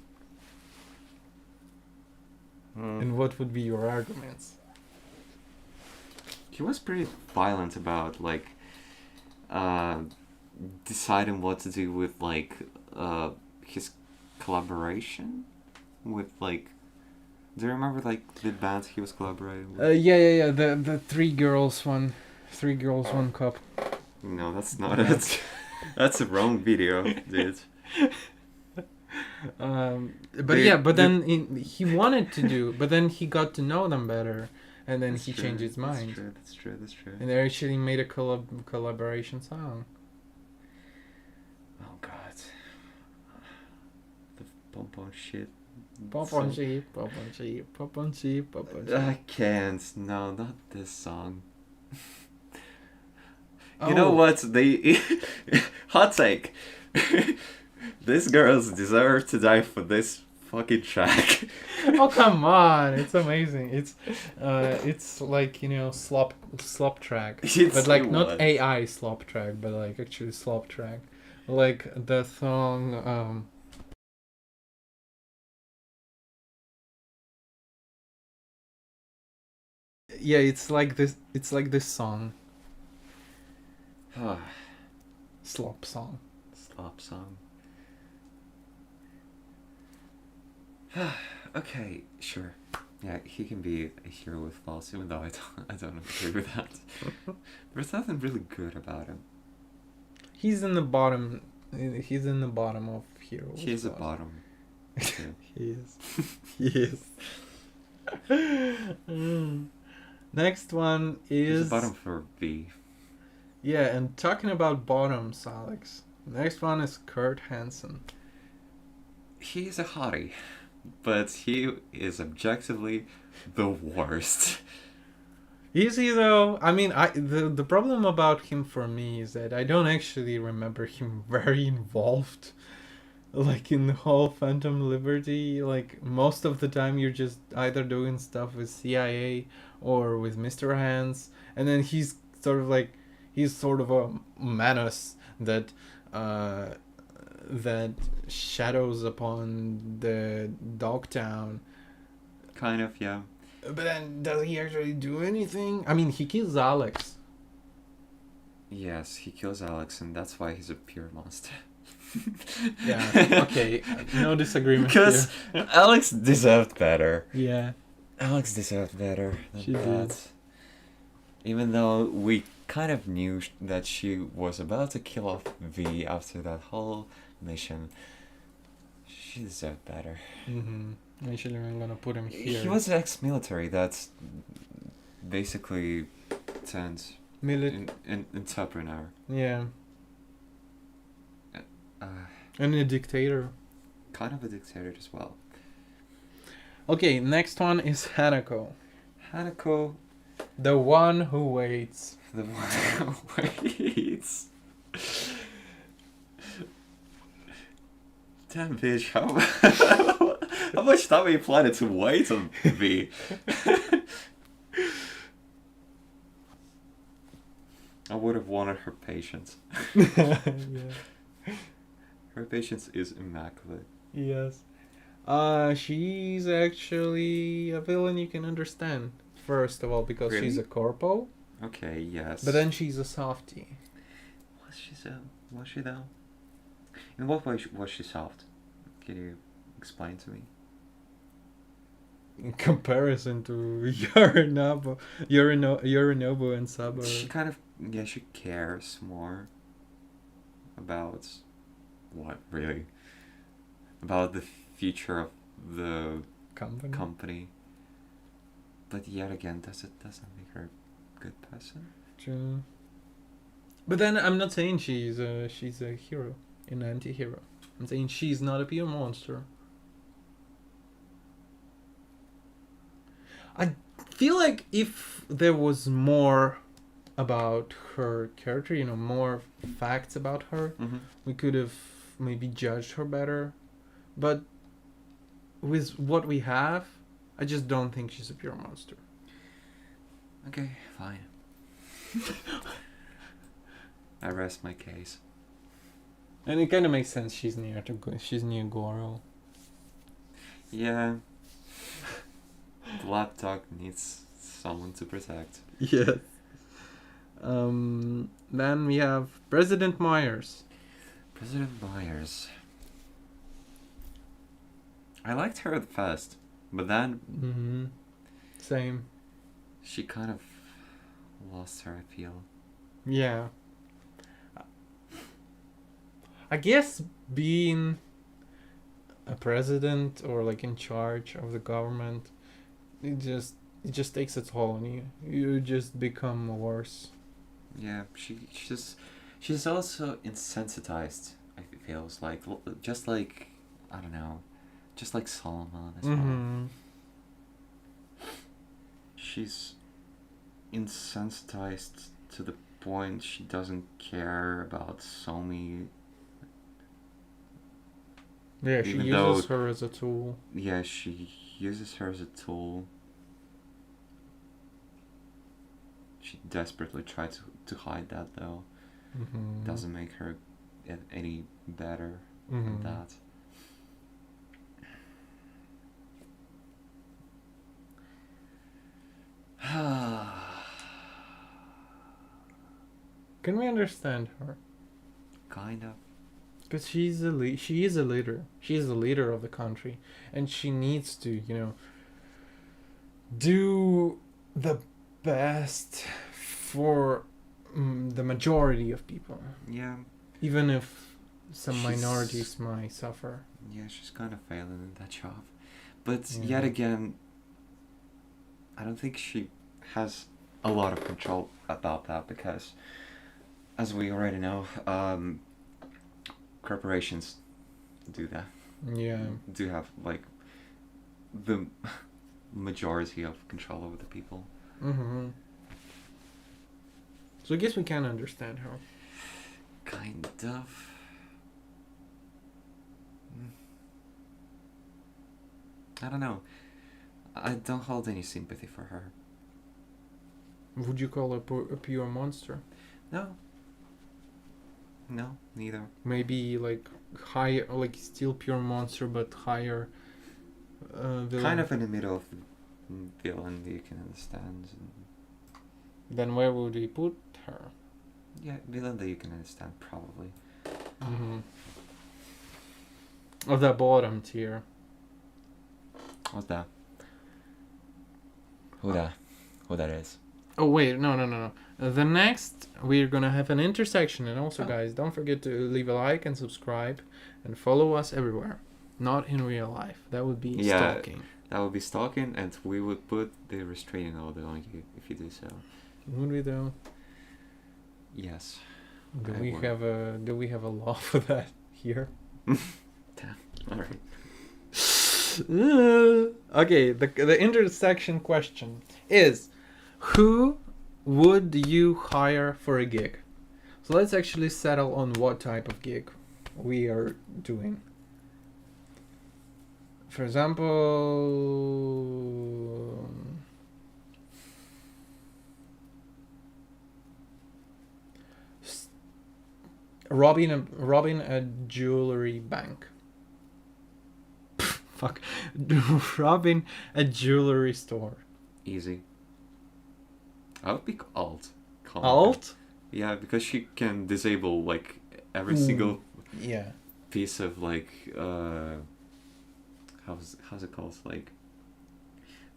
And what would be your arguments? He was pretty violent about, like, deciding what to do with, like, his collaboration with, like, do you remember, like, the band he was collaborating with? Yeah. The three girls, one cup. No, that's not it. That's a wrong video, dude. But then he wanted to do, but then he got to know them better, and then he changed his mind. That's true. And they actually made a collaboration song. Oh god. The pom-pom shit. Pom-pom sheep, pom-pom sheep, pom-pom sheep, pom-pom sheep. I can't. No, not this song. You know what? Hot take. These girls deserve to die for this fucking track. Oh come on! It's amazing. It's like, you know, slop track, but like not AI slop track, but like actually slop track, like the song. Yeah, it's like this. It's like this song. Slop song. Slop song. Okay, sure. Yeah, he can be a hero with flaws, even though I don't agree with that. There's nothing really good about him. He's in the bottom. He's in the bottom of heroes. He's a bottom. He is. He is. Next one There's is a bottom for V. yeah, and talking about bottoms, Alex. Next one is Kurt Hansen. He's a hottie, but he is objectively the worst. Is he though? I mean, the problem about him for me is that I don't actually remember him very involved, like in the whole Phantom Liberty. Like most of the time, you're just either doing stuff with CIA or with Mr. Hands, and then he's sort of a menace that that shadows upon the Dogtown. Kind of, yeah. But then, does he actually do anything? I mean, he kills Alex. Yes, he kills Alex, and that's why he's a pure monster. Yeah, okay, no disagreement Because here. Alex deserved better. Yeah, Alex deserved better than She that. did. Even though we kind of knew that she was about to kill off V after that whole mission, she deserved better. mm-hmm. Actually, I'm gonna put him here. He was ex-military that's basically turned entrepreneur. Yeah, Uh, and a dictator. kind of a dictator as well. Okay, next one is Hanako. Hanako, The one who waits. the one who waits. Damn bitch, how much time are you planning to wait on V? I would have wanted her patience. Yeah. Her patience is immaculate. Yes. She's actually a villain you can understand. First of all, because Really? she's a corpo, Okay, yes. but then she's a softie. Was she though? In what way was she soft? Can you explain to me? In comparison to Yorinobu and Sabo. She kind of, yeah, she cares more about what, really? About the future of the company. But yet again, doesn't make her a good person? True. But then I'm not saying she's a hero, an anti-hero. I'm saying she's not a pure monster. I feel like if there was more about her character, more facts about her, Mm-hmm. we could have maybe judged her better. But with what we have, I just don't think she's a pure monster. Okay, fine. I rest my case. And it kind of makes sense. She's near Goro. Yeah. The lapdog needs someone to protect. Yes. Then we have President Myers. President Myers. I liked her at first, but then Mm-hmm. Same. she kind of lost her, I feel. Yeah. I guess being a president or like in charge of the government, it just takes a toll on you. You just become worse. Yeah, she's also insensitized, I feels like. Just like, I don't know, just like Solomon as well. Mm-hmm. She's insensitized to the point she doesn't care about Somi. Yeah, she Even uses though- her as a tool. Yeah, she uses her as a tool. She desperately tries to hide that, though. Mm-hmm. Doesn't make her any better Mm-hmm. than that. Can we understand her? Kind of. Because she is a leader. She is the leader of the country, and she needs to, do the best for the majority of people, Yeah, even if some She's- minorities might suffer. yeah, she's kind of failing in that job. But Yeah. yet again, I don't think she has a lot of control about that because, as we already know, corporations do that. Yeah. Do have like the majority of control over the people. Mm-hmm. So I guess we can understand her. Kind of. I don't know. I don't hold any sympathy for her. Would you call her a pure monster? No. No, neither. Maybe like higher, like still pure monster, but higher villain. Kind of in the middle of the villain that you can understand. Then where would we put her? Yeah, villain that you can understand, probably. Mm-hmm. Of the bottom tier. What's that? Who that is? Oh wait, no. The next we're gonna have an intersection, and also guys, don't forget to leave a like and subscribe, and follow us everywhere. Not in real life. That would be stalking. That would be stalking, and we would put the restraining order on you if you do so. Would we though? Yes. Do I we would. have a law for that here? Damn. All right. Okay, the intersection question is, who would you hire for a gig? So let's actually settle on what type of gig we are doing. For example, robbing a jewelry bank. Fuck. Robbing a jewelry store. Easy. I would pick alt. Alt? Yeah, because she can disable like every single Yeah. piece of like how's it called? Like,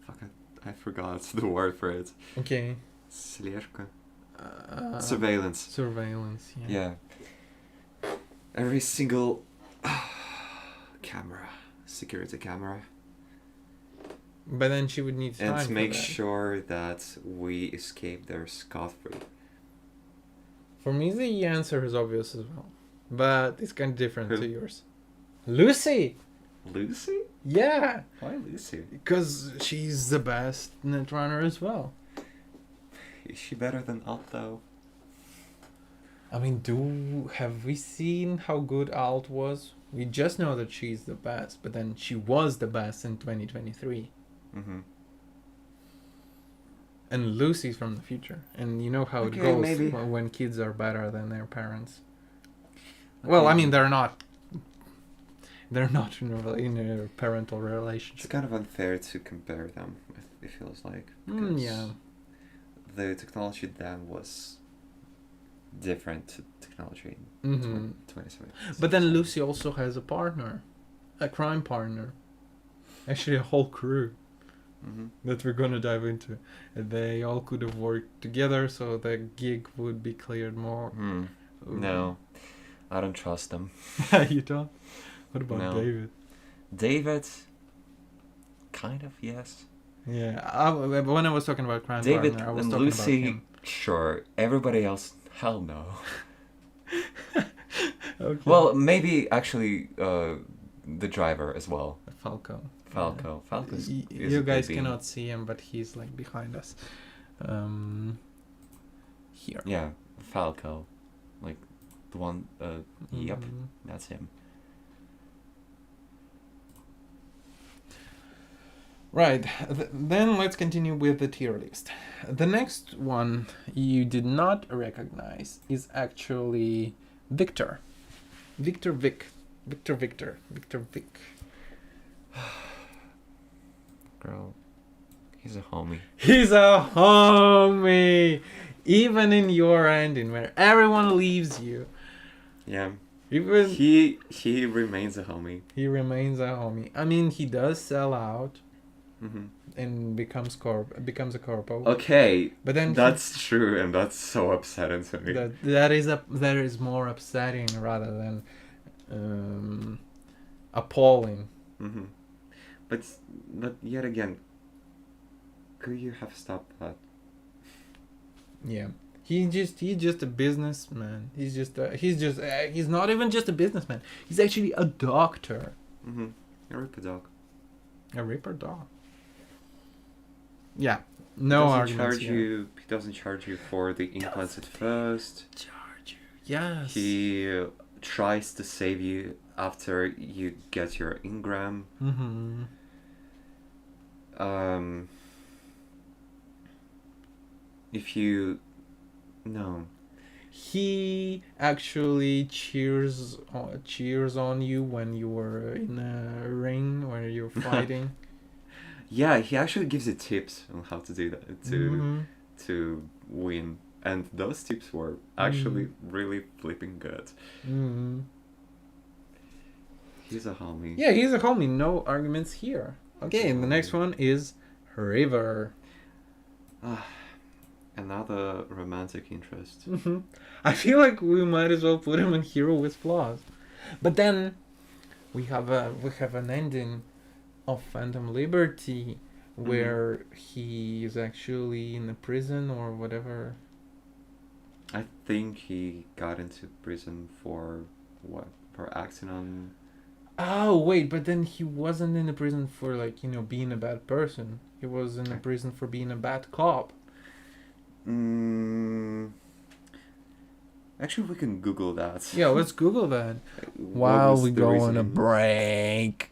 fuck, I forgot the word for it. Okay. Slierka. Surveillance. Surveillance. Yeah. Yeah. Every single camera, security camera, But then she would need time and to make for that. sure that we escape there scot-free. For me, the answer is obvious as well, but it's kind of different Who? to yours. Lucy. Lucy? Yeah, Why Lucy? because she's the best netrunner as well. Is she better than Alt though? I mean, have we seen how good Alt was? We just know that she's the best, but then she was the best in 2023. Mm-hmm. And Lucy's from the future, and you know how it Okay, goes maybe. when kids are better than their parents. Well, I mean, they're not in a parental It's relationship. kind of unfair to compare them, it feels like. Yeah. The technology then was different to technology in Mm-hmm. 27. But then Lucy also has a partner, a crime partner. Actually, a whole crew Mm-hmm. that we're gonna dive into. And they all could have worked together, so the gig would be cleared more. No, I don't trust them. You don't? What about No. David? David, kind of, yes. Yeah, when I was talking about crime David partner, I was and talking Lucy, about him. sure. Everybody else, hell no. Okay. Well, maybe actually the driver as well. Falco. Falco. Falco's is You a guys baby. cannot see him, but he's like behind us. Here. Yeah, Falco. Like the one, yep, Mhm. that's him. Right, then let's continue with the tier list. The next one you did not recognize is actually Victor. Victor Vic. Girl, he's a homie. He's a homie! Even in your ending, where everyone leaves you, Yeah, even he remains a homie. he remains a homie. I mean, he does sell out Mm-hmm. and becomes a corpo. Okay, But then that's true, and that's so upsetting to me. that is more upsetting rather than appalling. Mm-hmm. But yet again, Could you have stopped that? Yeah. He's just a businessman. He's not even just a businessman. He's actually a doctor. Mm-hmm. You're a dog. A ripper dog. Yeah. No arguments here. He doesn't charge you for the implants at first. Charge you. Yes. He tries to save you after you get your engram. Mm-hmm. If you... No. He actually cheers on you when you were in a ring, when you're fighting. Yeah, he actually gives you tips on how to do that, to win. And those tips were actually really flipping good. Mm-hmm. He's a homie. Yeah, he's a homie. No arguments here. Okay, and the next one is River. Another romantic interest. Mm-hmm. I feel like we might as well put him in Hero with Flaws. But then we have an ending of Phantom Liberty where he is actually in a prison or whatever. I think he got into prison for what? For acting on... Oh, wait, but then he wasn't in a prison for, like, being a bad person. He was in a prison for being a bad cop. Actually, we can Google that. Yeah, let's Google that. While we go on a break.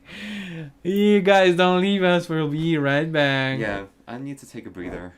You guys don't leave us, we'll be right back. Yeah, I need to take a breather.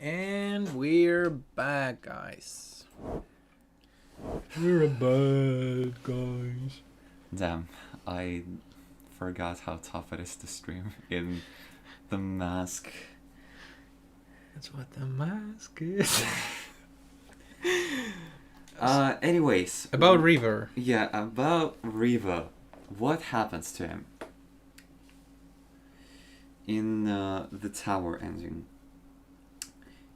And we're back, guys. We're bad, guys. Damn, I forgot how tough it is to stream in the mask. That's what the mask is. Anyways. About River. Yeah, about Riva. What happens to him? In the tower ending.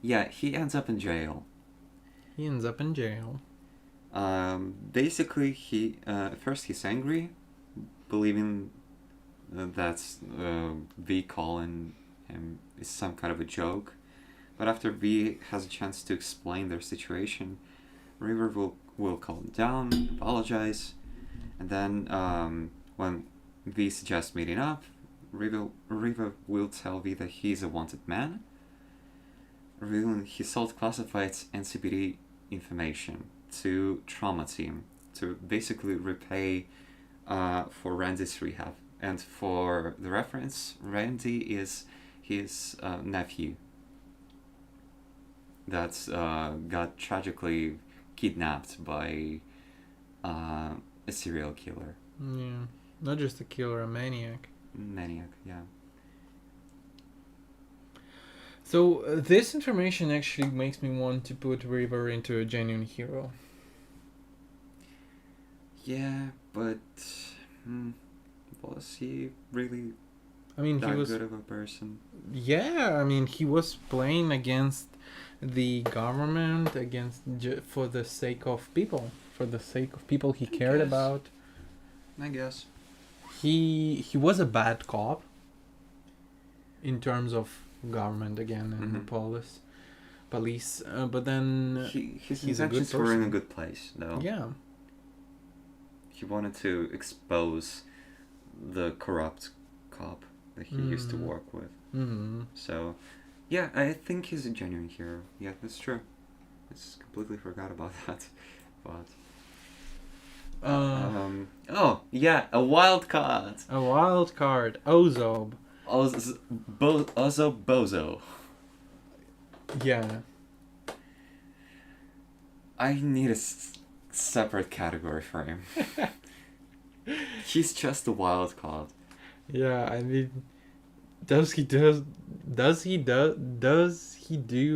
Yeah, he ends up in jail. He ends up in jail. Basically, first he's angry, believing that V calling him is some kind of a joke. But after V has a chance to explain their situation, River will calm down, apologize, and then when V suggests meeting up, River will tell V that he's a wanted man, revealing his self-classified NCPD information to Trauma Team to basically repay for Randy's rehab. And for the reference, Randy is his nephew that got tragically kidnapped by a serial killer. Yeah, not just a killer, a maniac. Maniac, yeah. So this information actually makes me want to put River into a genuine hero. Yeah, but was he really I mean, that he was good of a person? Yeah, I mean, he was playing against the government, for the sake of people, he cared guess. about. I guess. He was a bad cop in terms of government again and Mhm. police, but then His he's a good intentions were in a person. good place, though. Yeah. He wanted to expose the corrupt cop that he used to work with. Mm-hmm. So, yeah, I think he's a genuine hero. Yeah, that's true. I just completely forgot about that. But oh yeah, a wild card. A wild card, Ozob. Ozo Bozo. Yeah. I need a separate category for him. He's just a wild card. Yeah, I mean, does he do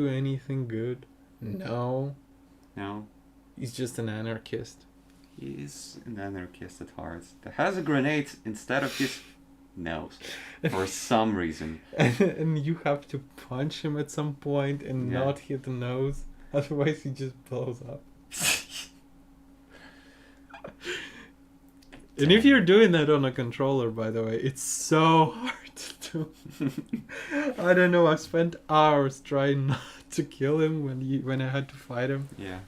anything good? No. No, He's just an anarchist. he is an anarchist at heart that has a grenade instead of his nose for some reason. And you have to punch him at some point and Yeah. not hit the nose, otherwise he just blows up. And if you're doing that on a controller, by the way, it's so hard to do. I don't know, I spent hours trying not to kill him when I had to fight him. Yeah.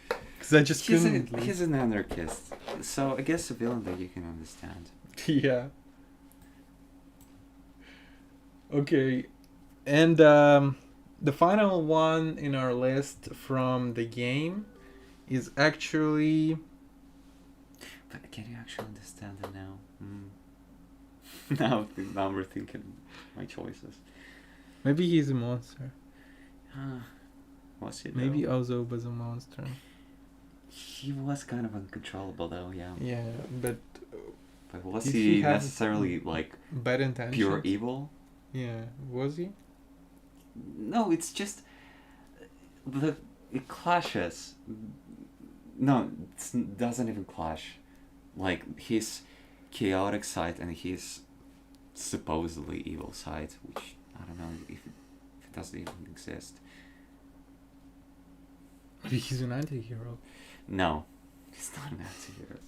Because I just couldn't. He's an anarchist, so I guess a villain that you can understand. Yeah. Okay. And the final one in our list from the game is actually... But can you actually understand it now? Now I'm rethinking my choices. Maybe he's a monster. Was he? Maybe though? Ozob is a monster. He was kind of uncontrollable, though. Yeah. Yeah, but But was Did he he have necessarily like bad intentions. pure evil? Yeah, was he? No, it's just it clashes. No, it doesn't even clash. Like his chaotic side and his supposedly evil side, which I don't know if it doesn't even exist. Maybe he's an anti-hero. No, he's not an anti-hero.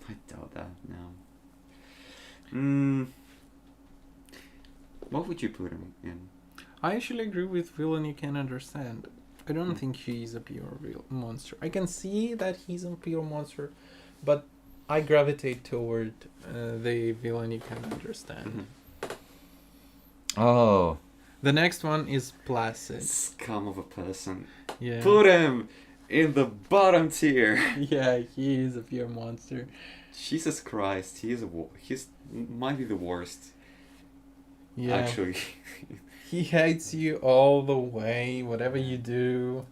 I doubt that. No. What would you put him in? I actually agree with villain you can understand. I don't think he's a pure real monster. I can see that he's a pure monster, but I gravitate toward the villain you can understand. Oh, The next one is Placid. scum of a person. Yeah. Put him in the bottom tier. Yeah, he is a pure monster. Jesus Christ, he's might be the worst. Yeah. Actually, He hates you all the way, whatever you do.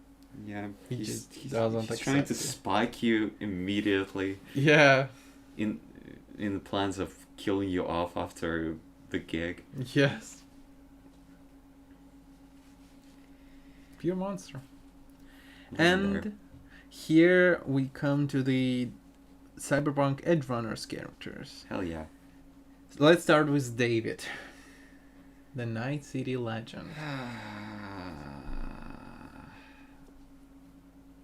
Yeah, He he's just doesn't he's trying accept to you. spike you immediately Yeah, in the plans of killing you off after the gig. yes. Pure monster. Legendary. And here we come to the Cyberpunk Edgerunners characters. Hell yeah. So let's start with David, the Night City legend.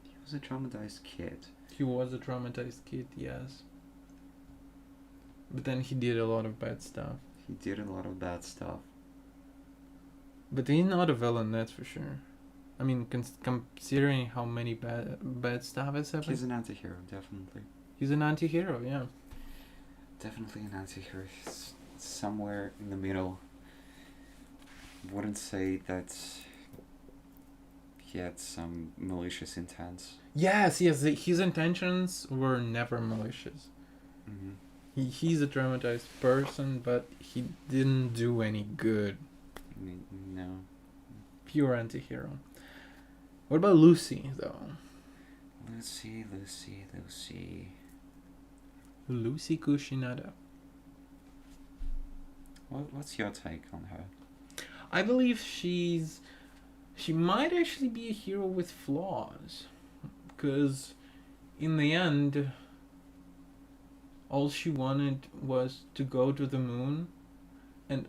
He was a traumatized kid. He was a traumatized kid, yes. But then he did a lot of bad stuff. He did a lot of bad stuff. But he's not a villain, that's for sure. I mean, considering how many bad stuff has happened. He's an anti-hero, definitely. He's an anti-hero, yeah. Definitely an anti-hero. He's somewhere in the middle. Wouldn't say that he had some malicious intents. Yes, his intentions were never malicious. Mm-hmm. He's a traumatized person, but he didn't do any good. No. Pure anti-hero. What about Lucy, though? Lucy. Lucy Kushinada. What's your take on her? I believe she might actually be a hero with flaws. Because in the end, all she wanted was to go to the moon and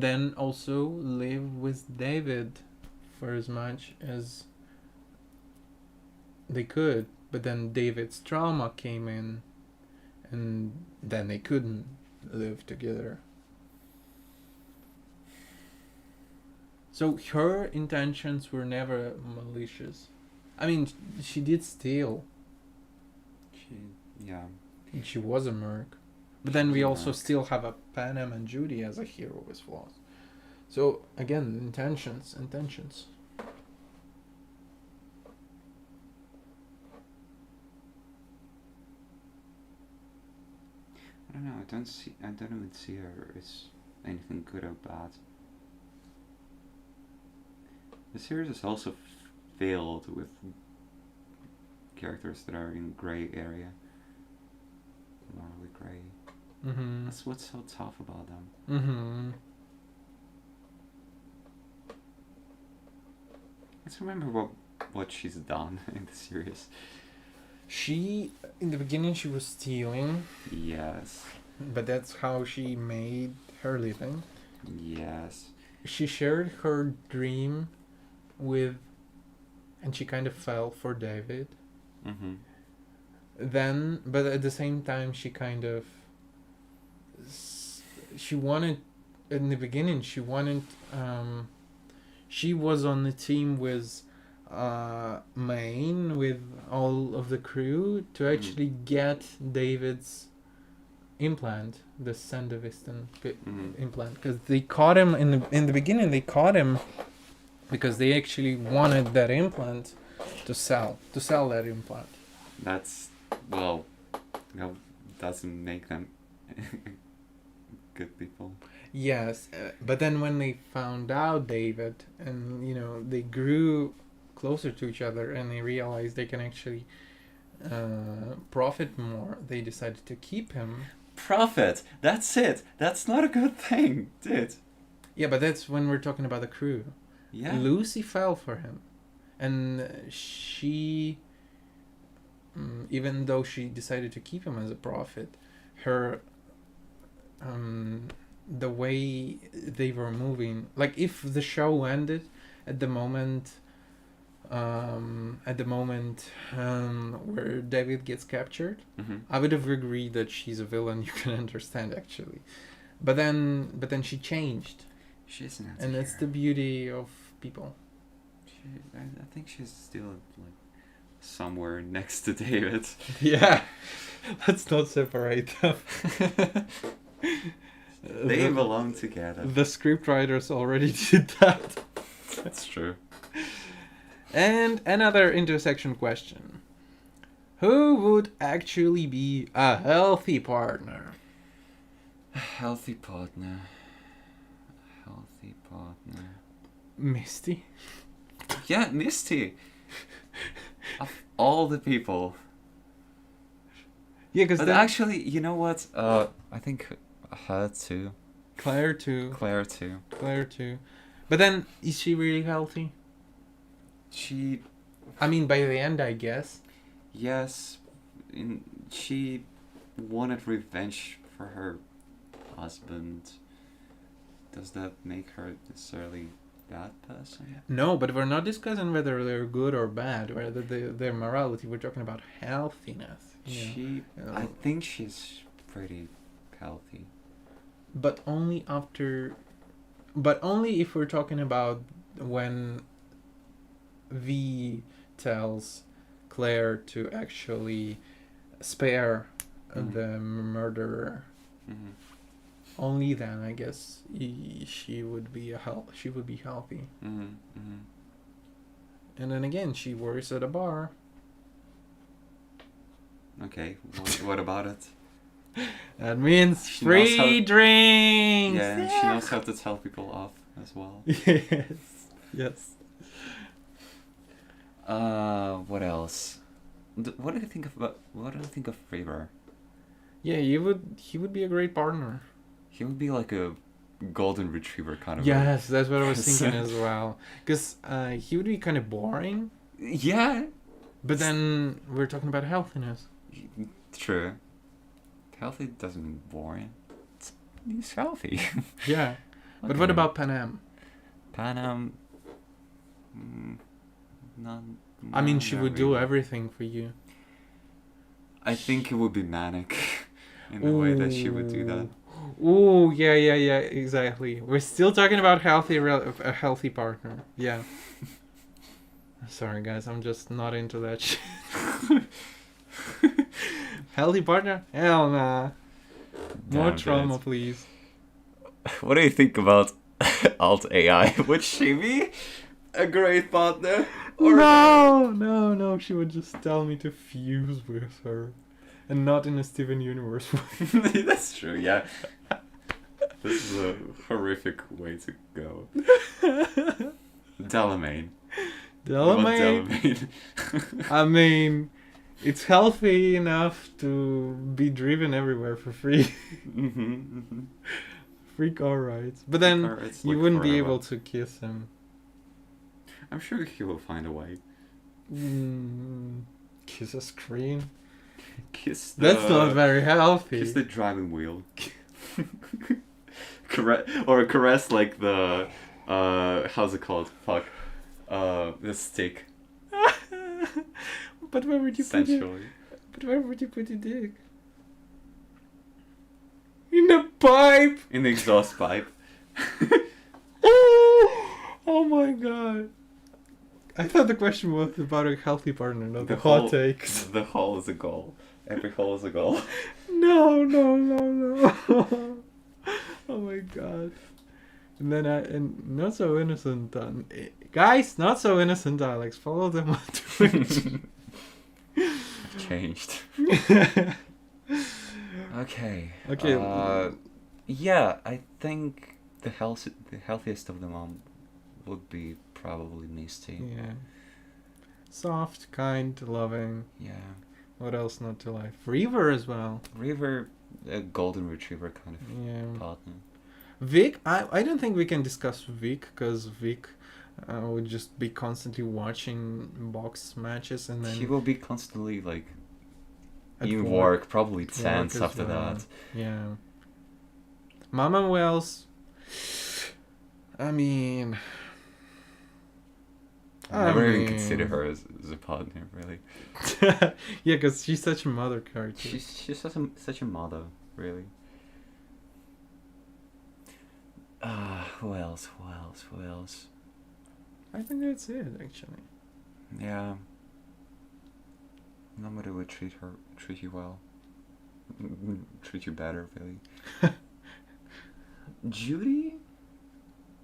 then also live with David for as much as they could. But then David's trauma came in and then they couldn't live together. So her intentions were never malicious. I mean, she did steal. Yeah. And she was a merc. But then we also still have a Panem and Judy as a hero with flaws. So again, intentions. I don't know. I don't even see her as anything good or bad. The series is also filled with characters that are in gray area. Morally gray. Mm-hmm. That's what's so tough about them. Mm-hmm. Let's remember what she's done in the series. In the beginning, she was stealing. Yes. But that's how she made her living. Yes. She shared her dream with, and she kind of fell for David. Mm-hmm. Then, but at the same time, she wanted, in the beginning, she was on the team with Maine, with all of the crew, to actually get David's implant, the Sandevistan implant, because they caught him in the beginning. They caught him because they actually wanted that implant to sell that implant. That's doesn't make them good people. Yes, but then when they found out David, and they grew closer to each other, and they realized they can actually profit more, they decided to keep him. Profit. That's it. That's not a good thing, dude. Yeah, but that's when we're talking about the crew. Yeah. Lucy fell for him, and she, even though she decided to keep him as a prophet, her, the way they were moving, like if the show ended at the moment where David gets captured, I would have agreed that she's a villain. You can understand, actually, but then she changed. She's an anti-hero. And that's the beauty of people. I think she's still like somewhere next to David. Yeah, let's not separate them. They belong together. The scriptwriters already did that. That's true. And another intersection question. Who would actually be a healthy partner? A healthy partner. Healthy partner. Misty. Yeah, Misty. Of all the people. Yeah, because But actually, you know what? I think her too. Claire too. Claire too. Claire too. But then, is she really healthy? She, I mean, by the end, I guess. yes, she wanted revenge for her husband. Does that make her necessarily bad person? No, but we're not discussing whether they're good or bad, whether their morality. We're talking about healthiness. I think she's pretty healthy. But only after... But only if we're talking about when V tells Claire to actually spare the murderer. Mm-hmm. Only then, I guess, she would be healthy. Mm-hmm. Mm-hmm. And then again, she works at a bar. Okay, what about it? That means She free knows how- drinks. Yeah, and she knows how to tell people off as well. Yes. Yes. What else? What do you think of River? Yeah, he would be a great partner. He would be like a golden retriever kind of. Yes, that's what I was thinking as well. Because he would be kind of boring. Yeah. But then we're talking about healthiness. True. Healthy doesn't mean boring. He's healthy. Yeah. But what about Panam? Panam? I mean, she not would do really. everything for you. I think it would be manic in the way that she would do that. Ooh, yeah, exactly. We're still talking about a healthy partner. Yeah. Sorry, guys, I'm just not into that shit. Healthy partner? Hell nah. More Damn, trauma, dude. please. What do you think about Alt AI? Would she be a great partner? No. She would just tell me to fuse with her. And not in a Steven Universe way. That's true, yeah. This is a horrific way to go. Delamain. Delamain. I mean, it's healthy enough to be driven everywhere for free. Free car rides. But then It's you like wouldn't be forever. able to kiss him. I'm sure he will find a way. Kiss a screen? Kiss the... That's not very healthy. Kiss the driving wheel. Caress like the... how's it called? Fuck. The stick. But where would you put it? Essentially. But where would you put your dick? In the pipe! In the exhaust pipe. Oh my god. I thought the question was about a healthy partner, not the hole- hot takes. The hole is a goal. Every hole is a goal. No. Oh my god. And then and not so innocent. Guys, not so innocent, Alex. Follow them on Twitch. I've changed. Okay. Yeah, I think the healthiest of them all would be probably Misty. Yeah. Soft, kind, loving. Yeah. What else not to like? River as well. River, a golden retriever kind of Yeah. partner. Vic, I don't think we can discuss Vic because Vic would just be constantly watching box matches and then He will be constantly like at in work, probably work tense as after well. that. Yeah. Mama Wells. I mean. I never even consider her as a partner, really. Yeah, because she's such a mother character. She's such a mother, really. Who else? I think that's it, actually. Yeah. Nobody would treat you well. Treat you better, really. Judy?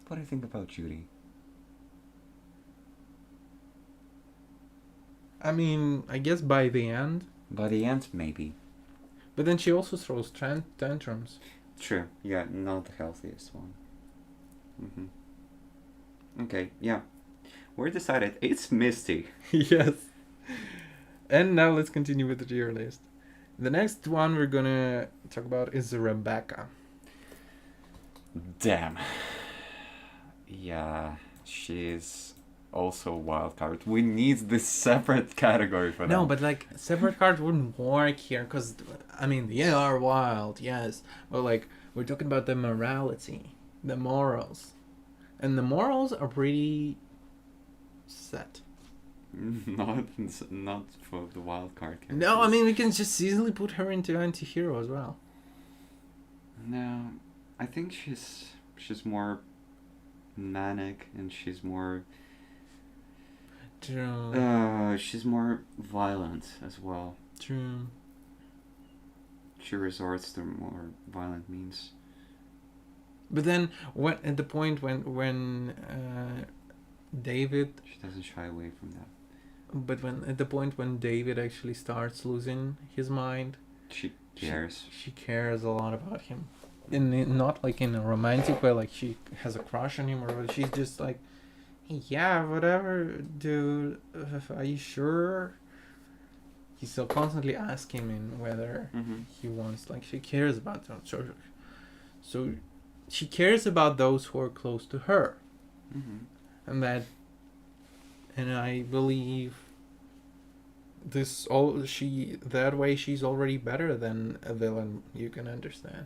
What do you think about Judy? I mean, I guess by the end. By the end, maybe. But then she also throws tantrums. True. Yeah, not the healthiest one. Okay, yeah. We're decided. It's Misty. Yes. And now let's continue with the tier list. The next one we're gonna talk about is Rebecca. Damn. Yeah, she's also a wild card. We need this separate category for that. No, but like separate cards wouldn't work here because I mean they are wild, yes, but like we're talking about the morality, the morals, and the morals are pretty set. Not for the wild card characters. No, I mean we can just easily put her into anti-hero as well. No, I think she's more manic and she's more True. she's more violent as well. True. She resorts to more violent means. But then when at the point when David, She doesn't shy away from that. but when at the point when David actually starts losing his mind, She cares. She cares a lot about him, not like in a romantic way, like she has a crush on him, or she's just like, yeah, whatever, dude. Are you sure? He's still constantly asking him whether he wants, like, she cares about them. So she cares about those who are close to her, and I believe that way she's already better than a villain. You can understand.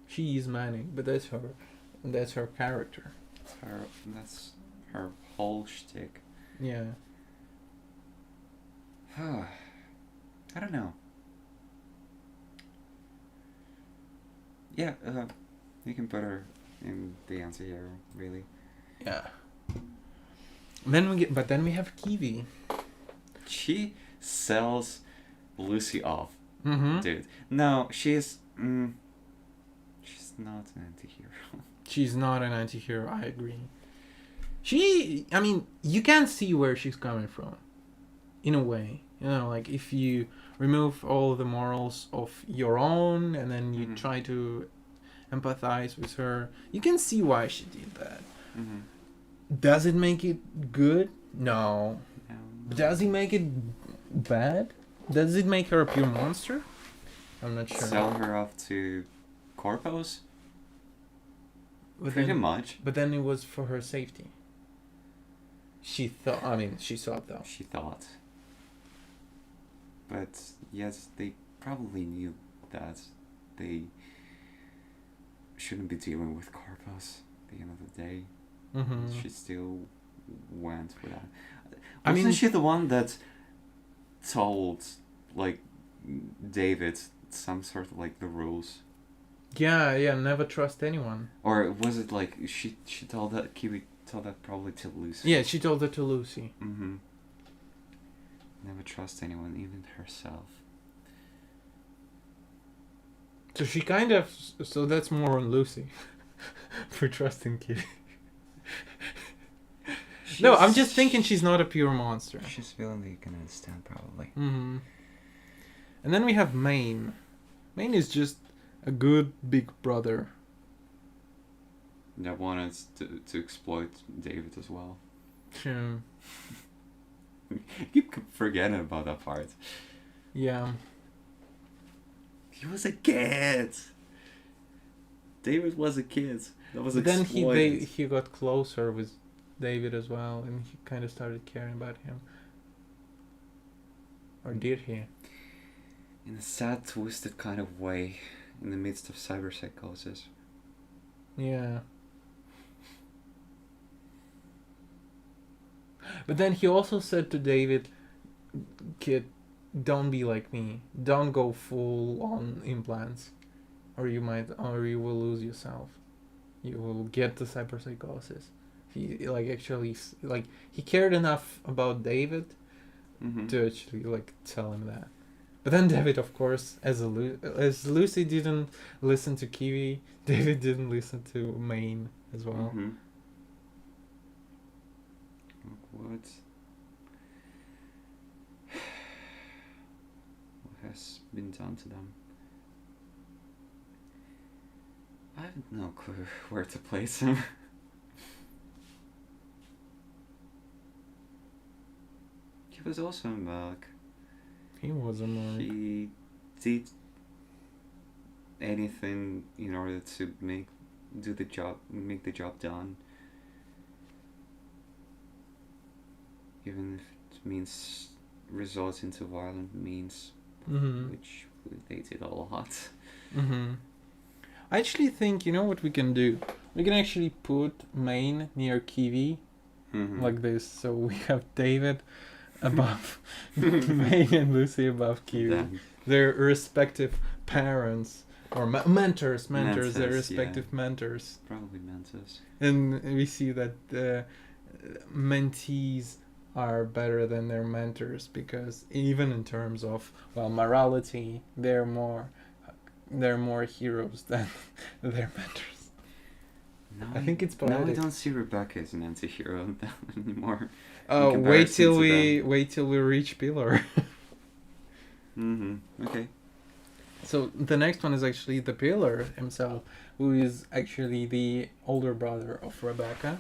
She is manic, but that's her character. That's her whole shtick. Yeah. I don't know. Yeah, you can put her in the anti-hero, really. Yeah. Then we have Kiwi. She sells Lucy off, Mm-hmm. dude. No, she's not an anti-hero. She's not an anti-hero, I agree. I mean, you can see where she's coming from, in a way. You know, like if you remove all the morals of your own and then you try to empathize with her, you can see why she did that. Does it make it good? No. Does it make it bad? Does it make her a pure monster? I'm not sure. Sell her off to corpos? But Pretty then, much. But then it was for her safety. She thought though. She thought. But yes, they probably knew that they shouldn't be dealing with corpos at the end of the day. She still went with that. Wasn't she the one that told, like, David some sort of, like, the rules? Yeah, never trust anyone. Or was it like she told that Kiwi told that probably to Lucy? Yeah, she told it to Lucy. Never trust anyone, even herself. So so that's more on Lucy for trusting Kiwi. No, I'm just thinking she's not a pure monster. She's a villain that you can understand, probably. And then we have Maine. Maine is just a good big brother. That wanted to exploit David as well. Sure. Keep forgetting about that part. Yeah. He was a kid. David was a kid. That was But then exploited. he got closer with David as well, and he kind of started caring about him. Or did he? In a sad, twisted kind of way, in the midst of cyberpsychosis. Yeah. But then he also said to David, kid, don't be like me. Don't go full on implants. Or you will lose yourself. You will get the cyberpsychosis. He he cared enough about David to actually tell him that. But then David, of course, as Lucy didn't listen to Kiwi, David didn't listen to Maine as well. What has been done to them? no clue where to place him. He was also a merc. He was a monk. He did anything in order to make the job done, even if it means resort into violent means, which they did a lot. I actually think, you know what we can do? We can actually put Maine near Kiwi, like this, so we have David above Maine and Lucy above Kiwi. Damn. Their respective parents, or mentors, their respective yeah. mentors. Probably mentors. And we see that the mentees are better than their mentors, because even in terms of, well, morality, they're more heroes than their mentors. No, I think it's poetic. No, I don't see Rebecca as an anti-hero anymore. Oh, wait till we reach Pillar. Okay. So the next one is actually the Pillar himself, who is actually the older brother of Rebecca,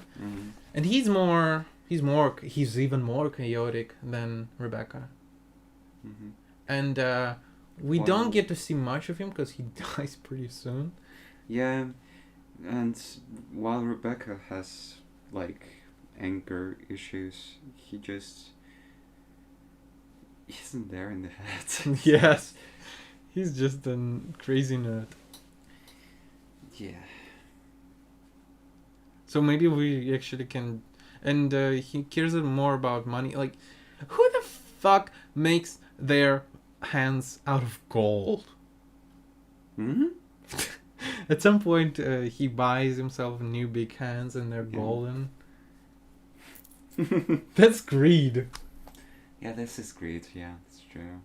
and he's even more chaotic than Rebecca. And we don't get to see much of him because he dies pretty soon. Yeah, and while Rebecca has like anger issues, he just isn't there in the head. Yes, he's just a crazy nerd. Yeah. So maybe we actually can, and he cares more about money. Like, who the fuck makes their hands out of gold? At some point, he buys himself new big hands, and they're golden. That's greed. Yeah, this is greed. Yeah, that's true.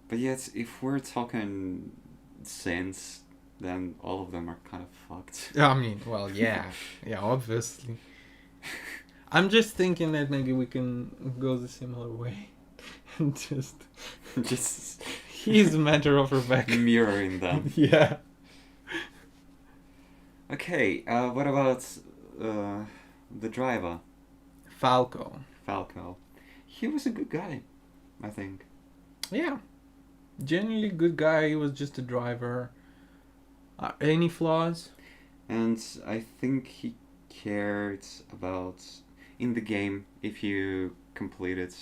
But yet, if we're talking sins, then all of them are kind of fucked. I mean, well, yeah, obviously. I'm just thinking that maybe we can go the similar way, and just he's the mentor of Rebecca, mirroring them. Yeah. Okay. What about the driver? Falco. He was a good guy, I think. Yeah. Genuinely good guy. He was just a driver. Any flaws? And I think he cared about, in the game, if you completed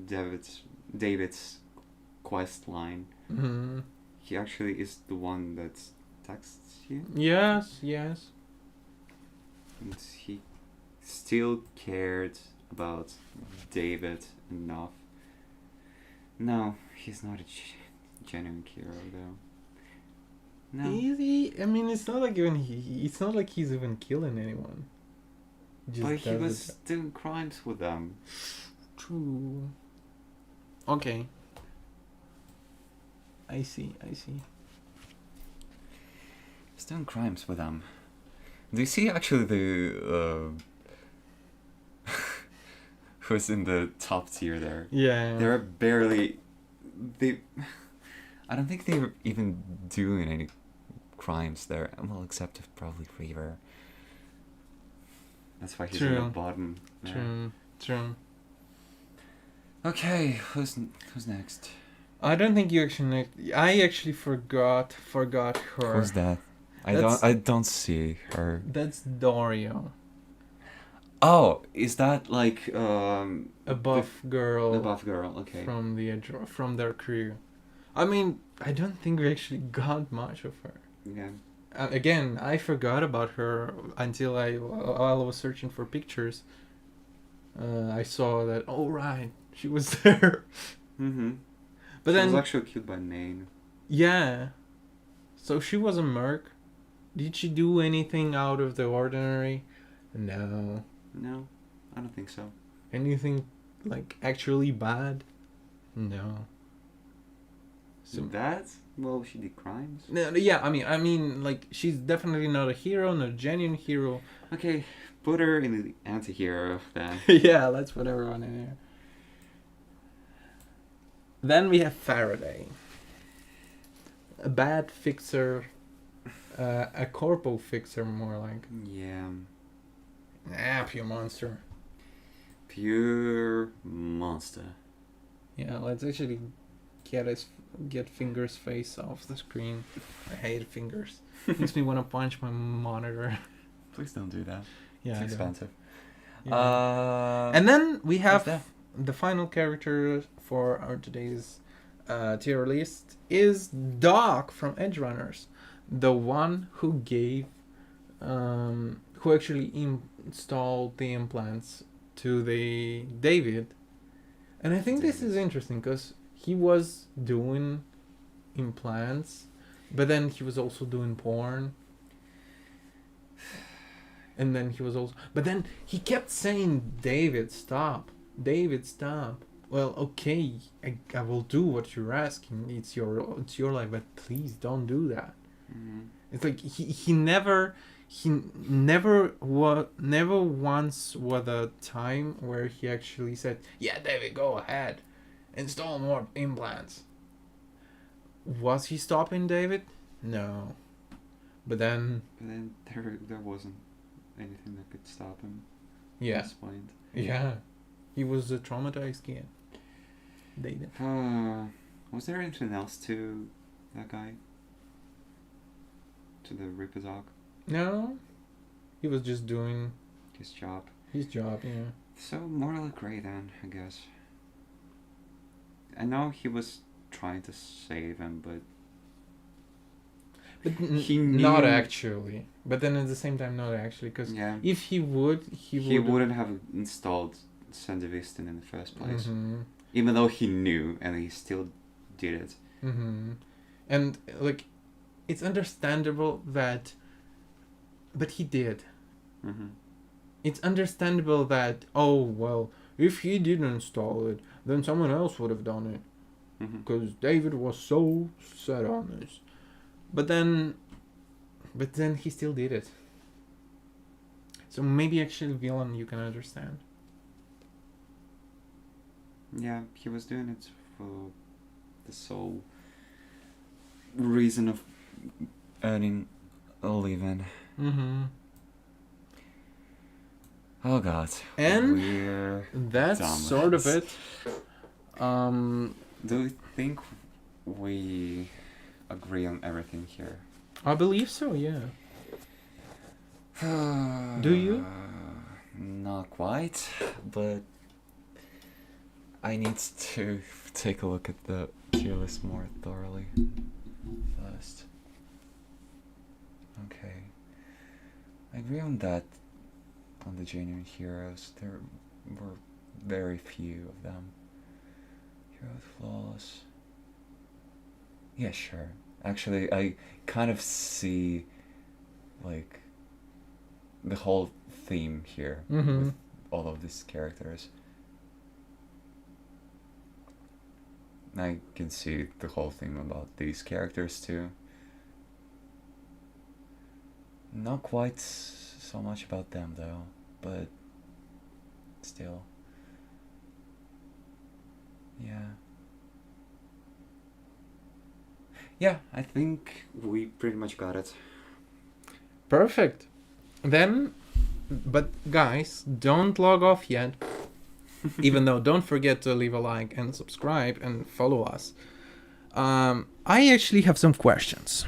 David's quest line, he actually is the one that texts you. Yes. And he still cared about David enough. No, he's not a genuine hero, though. No. Easy. I mean, it's not like it's not like he's even killing anyone. But he was doing crimes with them. True. Okay. I see. He's doing crimes with them. Do you see actually the who's in the top tier there? Yeah. They're barely. I don't think they were even doing any crimes there. Well, except of probably Reaver. That's why he's in the bottom. True. Okay, who's next? I don't think you actually. I actually forgot her. Who's that? I don't see her. That's Dario. Oh, is that like a buff girl? The buff girl, okay. From the from their crew. I mean, I don't think we actually got much of her. Yeah. Again, I forgot about her until while I was searching for pictures. I saw that. Oh right, she was there. But she was actually killed by Maine. Yeah. So she was a merc. Did she do anything out of the ordinary? No. No, I don't think so. Anything like actually bad? No. So that? Well, she did crimes. No, yeah, I mean, like, she's definitely not a hero, not a genuine hero. Okay, put her in the anti-hero then. Yeah, let's put everyone in here. Then we have Faraday. a bad fixer, a corpo fixer more like. Yeah. Pure monster. Pure monster. Yeah, let's actually get Fingers' face off the screen. I hate Fingers. Makes me want to punch my monitor. Please don't do that. Yeah, It's I know. expensive. Yeah. And then we have the final character for our today's tier list is Doc from Edgerunners, the one who gave, who actually installed the implants to the David. And I think this is interesting because he was doing implants, but then he was also doing porn. And then he was also... But then he kept saying, David, stop. David, stop. Well, okay, I will do what you're asking. It's your life, but please don't do that. Mm-hmm. It's like he never once was a time where he actually said, yeah, David, go ahead. Install more implants. Was he stopping David? No. But then there wasn't anything that could stop him. Yeah. At this point. Yeah. He was a traumatized kid. David. Was there anything else to that guy? To the Ripper Dog? No. He was just doing His job. his job, yeah. So morally grey then, I guess. I know he was trying to save him, but he knew... Not actually. But then at the same time, not actually. Because if he would, he wouldn't have installed Sandevistin in the first place. Mm-hmm. Even though he knew, and he still did it. Mm-hmm. And, like, it's understandable that... But he did. Mm-hmm. It's understandable that, oh, well, if he didn't install it, then someone else would have done it. Because David was so set on this. But then he still did it. So maybe actually villain you can understand. Yeah, he was doing it for the sole reason of earning a living. Mm-hmm. Oh god. And we're that's dumb. sort of it. Do you think we agree on everything here? I believe so, yeah. Do you? Not quite, but I need to take a look at the tier list more thoroughly first. Okay. I agree on that. On the genuine heroes, there were very few of them. Hero with flaws. Yeah, sure. Actually, I kind of see, like, the whole theme here with all of these characters. I can see the whole theme about these characters too. Not quite so much about them though, but still. Yeah, I think we pretty much got it. Perfect. Then, but guys, don't log off yet. Even though, don't forget to leave a like and subscribe and follow us. I actually have some questions.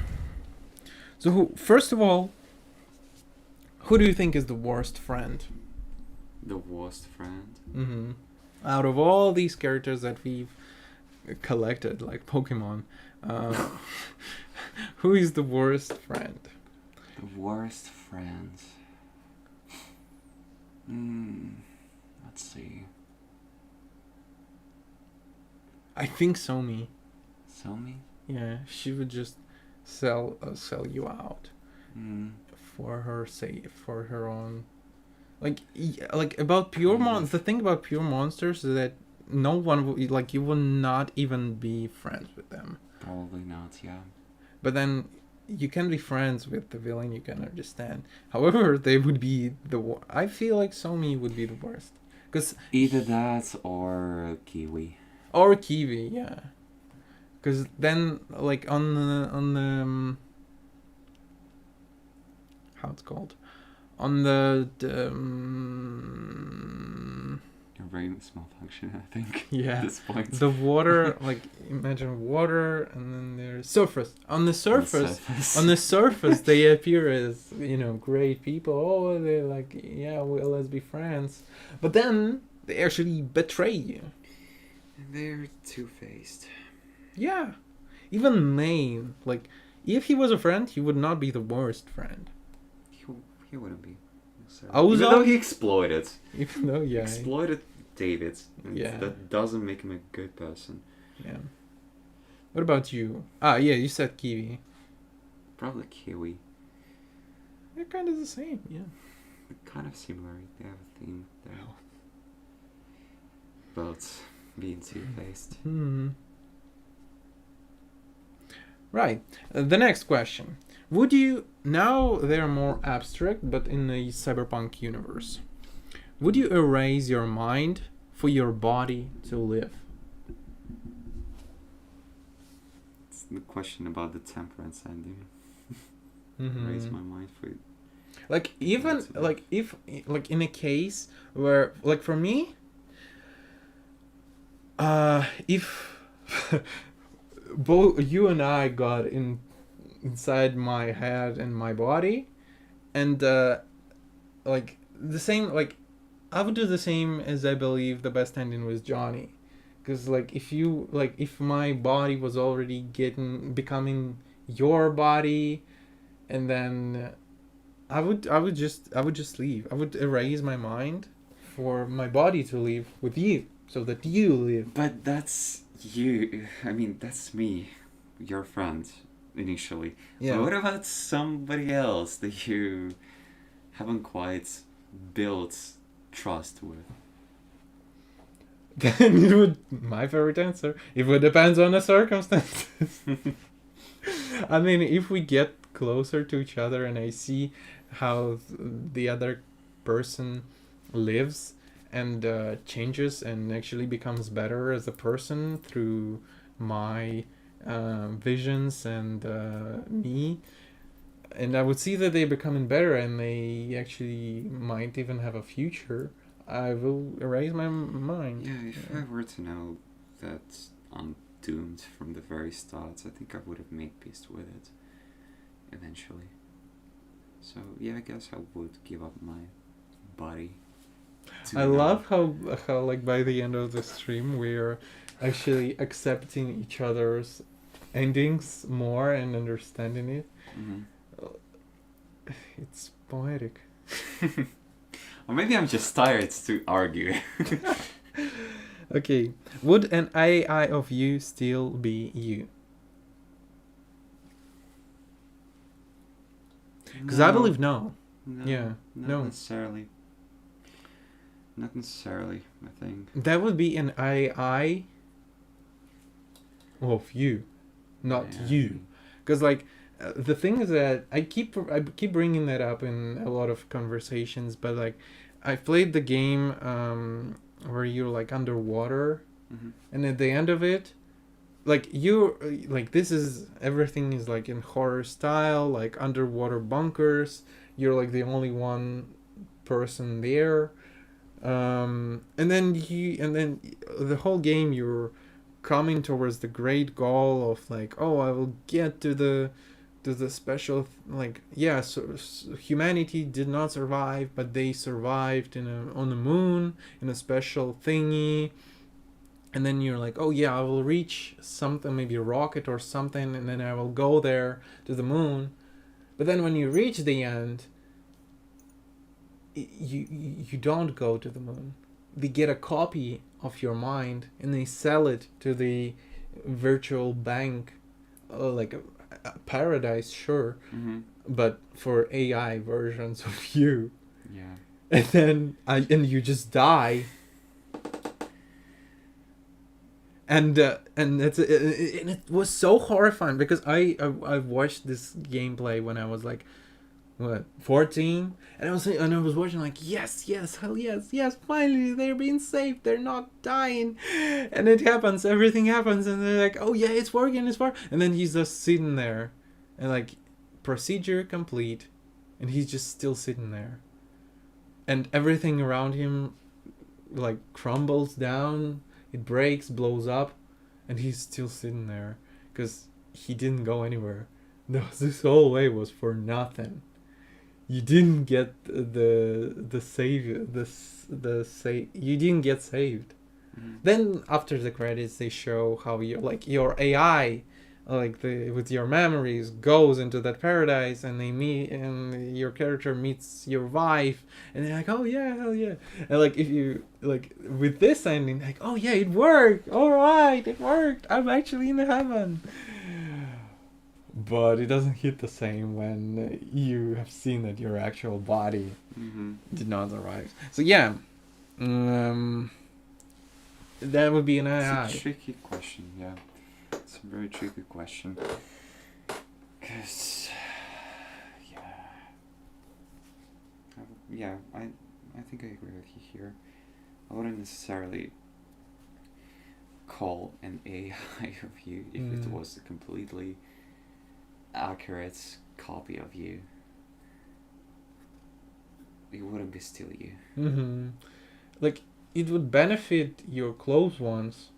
So, first of all, who do you think is the worst friend? The worst friend? Mm-hmm. Out of all these characters that we've collected, like Pokemon, who is the worst friend? The worst friend. Let's see. I think Somi. Somi? Yeah, she would just sell you out for her own. Like about pure monsters. The thing about pure monsters is that no one will, like, you will not even be friends with them. Probably not. Yeah. But then you can be friends with the villain you can understand. However, they would be I feel like Somi would be the worst. Cause either that or Kiwi. Or Kiwi, yeah. Because then, like, how it's called? On the Your brain is malfunctioning, I think. yeah, At this point. the water, like, imagine water, and then there's surface. On the surface, they appear as, great people. Oh, they're like, yeah, well, let's be friends. But then they actually betray you. They're two-faced. Yeah. Even Maine, like, if he was a friend, he would not be the worst friend. He wouldn't be. Ozone? Even though he exploited. Even though, yeah. Exploited David. And Yeah. that doesn't make him a good person. Yeah. What about you? Ah, yeah, you said kiwi. Probably Kiwi. They're kind of the same, yeah. Kind of similar. They have a theme there. About being two-faced. Right. The next question. Would you, now they're more abstract, but in the cyberpunk universe, would you erase your mind for your body to live? It's the question about the temperance ending. Mm-hmm. Raise my mind for it. Like, even, like, if, like, in a case where, like, for me, if both you and I got inside my head and my body, and like the same, like I would do the same as I believe the best ending was Johnny, because like if my body was already becoming your body, and then I would just leave. I would erase my mind for my body to live with you, so that you live. But that's you. I mean, that's me, your friend, initially. Yeah. But what about somebody else that you haven't quite built trust with? Then it would, my favorite answer, it would depend on the circumstances. I mean, if we get closer to each other and I see how the other person lives and changes and actually becomes better as a person through my visions and me, and I would see that they're becoming better and they actually might even have a future, I will erase my mind. Yeah, if I were to know that I'm doomed from the very start, I think I would have made peace with it eventually. So yeah, I guess I would give up my body. I love how like by the end of the stream we're actually accepting each other's endings more and understanding it. Mm-hmm. It's poetic. Or maybe I'm just tired to argue. Okay, would an AI of you still be you? Because I believe no. Yeah, no. Necessarily. Not necessarily, I think. That would be an AI of you, not Yeah. you. Because like the thing is that I keep bringing that up in a lot of conversations, but like I played the game where you're like underwater, Mm-hmm. and at the end of it, like you like this is everything is like in horror style, like underwater bunkers. You're like the only one person there. And then the whole game you're coming towards the great goal of like, oh, I will get to the special, like, yeah, so humanity did not survive, but they survived on the moon in a special thingy. And then you're like, oh yeah, I will reach something, maybe a rocket or something, and then I will go there to the moon. But then when you reach the end, you don't go to the moon. They get a copy of your mind and they sell it to the virtual bank, like a paradise, sure, Mm-hmm. but for AI versions of you. Yeah. And then and you just die. And it's and it was so horrifying because I watched this gameplay when I was like what, 14, and I was watching like, yes, hell yes, finally they're being saved, they're not dying, and it happens, everything happens, and they're like, oh yeah, it's working, and then he's just sitting there, and like, procedure complete, and he's just still sitting there, and everything around him like crumbles down, it breaks, blows up, and he's still sitting there because he didn't go anywhere. This whole way was for nothing. You didn't get the save, you didn't get saved. Mm-hmm. Then after the credits they show how your AI, with your memories, goes into that paradise, and and your character meets your wife, and they're like, oh yeah, hell yeah. And like, if you like with this ending, like, oh yeah, it worked, all right, it worked, I'm actually in heaven. But it doesn't hit the same when you have seen that your actual body did not arrive. So yeah, that would be an AI. It's a tricky question, yeah. It's a very tricky question. Because, I think I agree with you here. I wouldn't necessarily call an AI of you if it was a completely accurate copy of you. It wouldn't be still you. Like, it would benefit your close ones,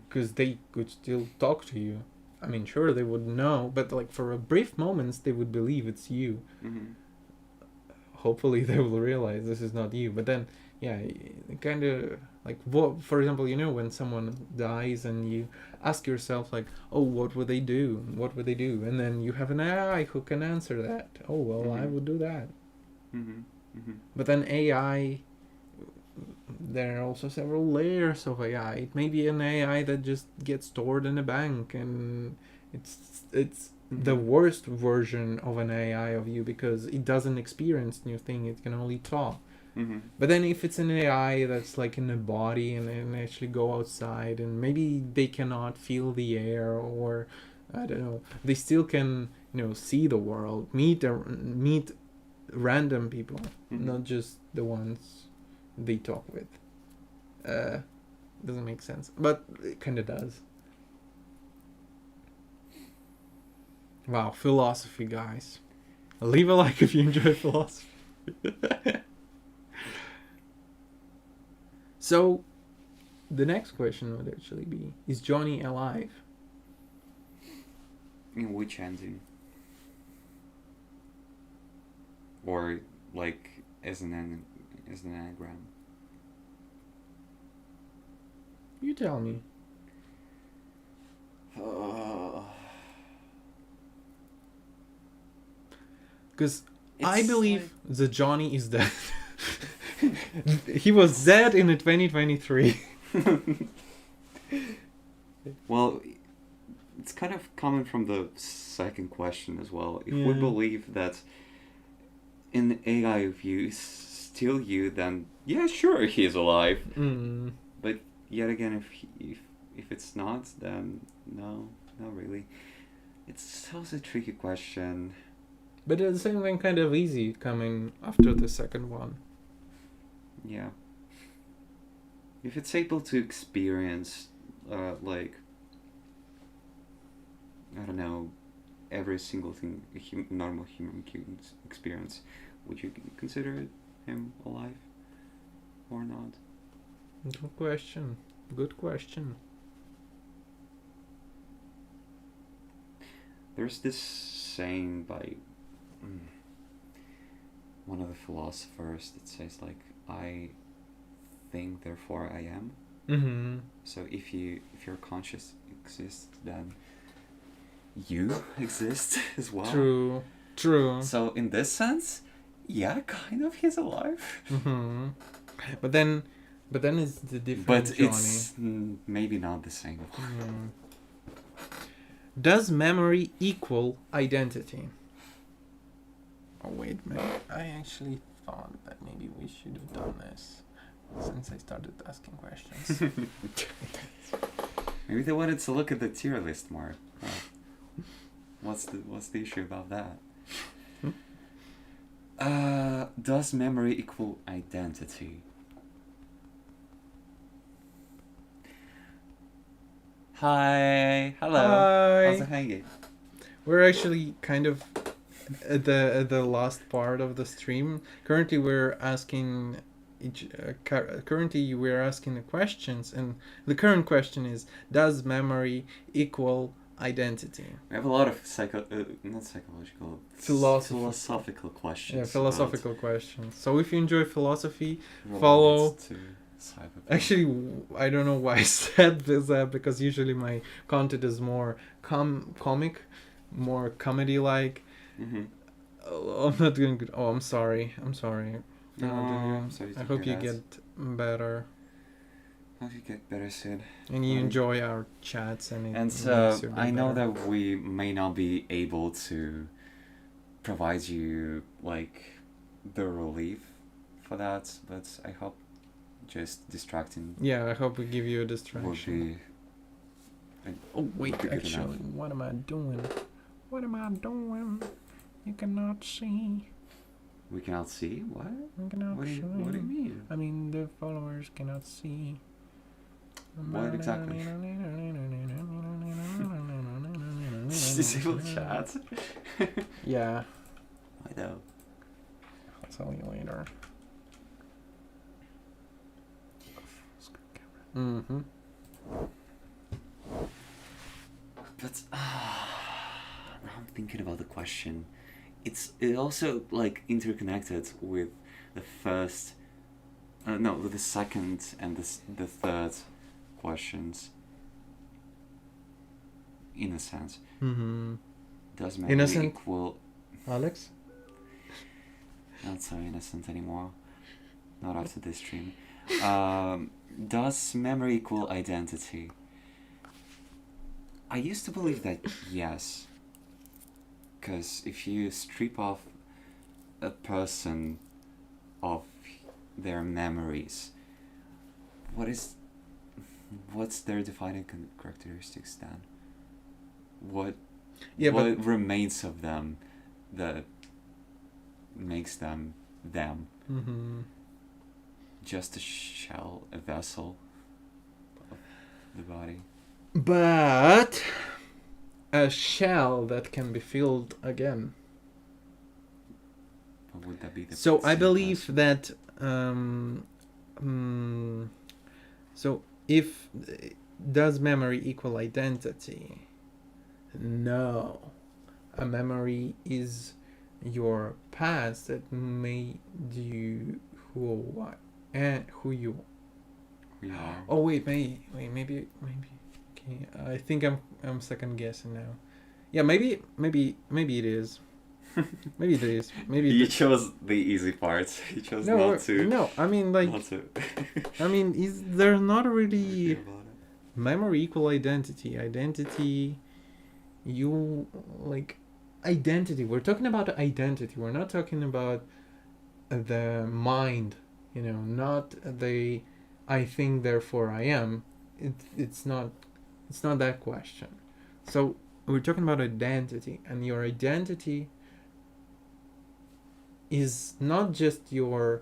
because they could still talk to you. I mean, sure, they would know, but like for a brief moments they would believe it's you. Hopefully they will realize this is not you. But then, yeah, kind of like, what, for example, when someone dies and you ask yourself like, oh, what would they do? What would they do? And then you have an AI who can answer that. Oh, well, I would do that. But then AI, there are also several layers of AI. It may be an AI that just gets stored in a bank, and it's the worst version of an AI of you because it doesn't experience new things. It can only talk. But then if it's an AI that's like in a body and actually go outside, and maybe they cannot feel the air, or I don't know, they still can see the world, meet random people, not just the ones they talk with. Doesn't make sense, but it kind of does. Wow, philosophy, guys. Leave a like if you enjoy philosophy. So, the next question would actually be, is Johnny alive? In which ending? Or, like, as an anagram? You tell me. Because I believe the Johnny is dead. He was dead in 2023. Well, it's kind of coming from the second question as well. If we believe that in AI of you is still you, then yeah, sure, he is alive. But yet again, if it's not, then no, not really. It's also a tricky question. But at the same time, kind of easy coming after the second one. Yeah. If it's able to experience, like, I don't know, every single thing a normal human can experience, would you consider him alive or not? Good question. There's this saying by one of the philosophers that says, like, I think, therefore I am. So if your conscious exists, then you exist as well. True. So in this sense, yeah, kind of, he's alive. But then it's the different Johnny. It's maybe not the same. Does memory equal identity? Oh, wait a minute. I actually thought that maybe we should have done this since I started asking questions. Maybe they wanted to look at the tier list more. What's the issue about that? Does memory equal identity? Hi, hello. How's it Hi. hanging? We're actually kind of at the last part of the stream. Currently, we're asking currently we're asking the questions, and the current question is: does memory equal identity? We have a lot of not psychological, philosophical questions. Yeah, philosophical questions. So if you enjoy philosophy, related follow. to Cyberpunk. Actually, I don't know why I said this because usually my content is more comic, more comedy-like. Mm-hmm. Oh, I'm not doing good. Oh, I'm sorry. I'm sorry. No, I'm not doing I'm good. sorry to I hope hear you that. get better Hope you get better soon. and you enjoy our chats and it And makes your day I know better. that we may not be able to provide you like the relief for that, but I hope just distracting Yeah, I hope we give you a would distraction. be. Oh wait, would be good actually, enough. what am I doing? What am I doing? You cannot see. We cannot see what? You cannot What do see. you mean? I mean, the followers cannot see. What exactly? Disable chat. Yeah, I know. I'll tell you later. Mm-hmm. But now I'm thinking about the question. It also like interconnected with the first, no, with the second and the third questions. In a sense, Mm-hmm. does memory Innocent equal? Alex? Not so innocent anymore. Not after this stream. Does memory equal identity? I used to believe that yes. Because if you strip off a person of their memories, what's their defining characteristics then? What remains of them that makes them them? Mm-hmm. Just a shell, a vessel of the body. But a shell that can be filled again. But would that be the So I same believe person? that so if does memory equal identity? No. A memory is your past that made you who you. We are. Oh wait, maybe. Okay, I think I'm second guessing now. Yeah, maybe it is. Maybe it is. Maybe You it is. chose the easy part. You chose No, not to. no. I mean, like, Not to. I mean, is there not really Argue about it. memory equal identity? Identity, you like identity. We're talking about identity. We're not talking about the mind. You know, not the I think therefore I am. It's not. It's not that question. So we're talking about identity, and your identity is not just your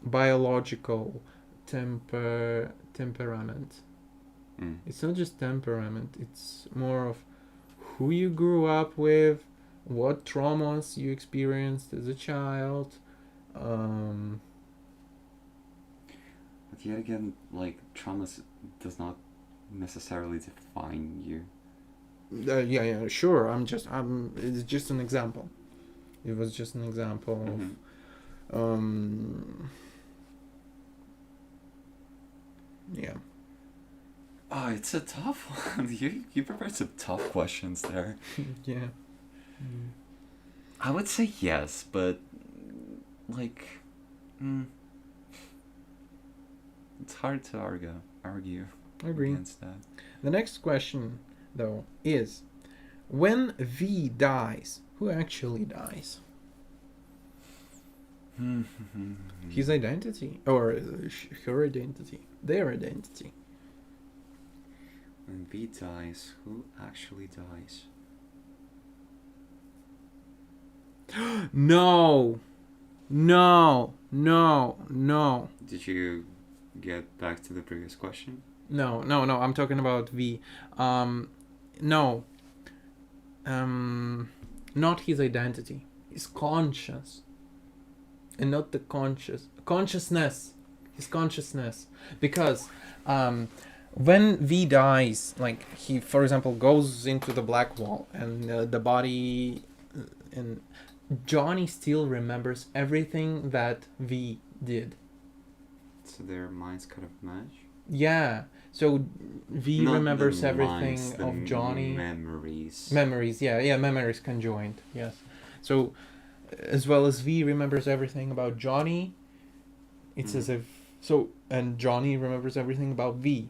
biological temperament. Mm. It's not just temperament. It's more of who you grew up with, what traumas you experienced as a child. But yet again, like trauma does not necessarily define you. Yeah, sure. It's just an example. It was just an example Mm-hmm. of. Yeah. Oh, it's a tough one. You prepared some tough questions there. Yeah. I would say yes, but like, it's hard to argue Agree. against that. The next question, though, is when V dies, who actually dies? His identity, or her identity, their identity. When V dies, who actually dies? No, no, no, no, Did you get back to the previous question? no, no, no. I'm talking about V. No. Not his identity. His conscience, and not the consciousness. His consciousness, because when V dies, like he, for example, goes into the black wall, and the body, and Johnny still remembers everything that V did. So their minds kind of match? Yeah. So V Not remembers the everything minds, the of Johnny. Memories. Memories, yeah, memories conjoined, yes. So, as well as V remembers everything about Johnny, it's as if so, and Johnny remembers everything about V.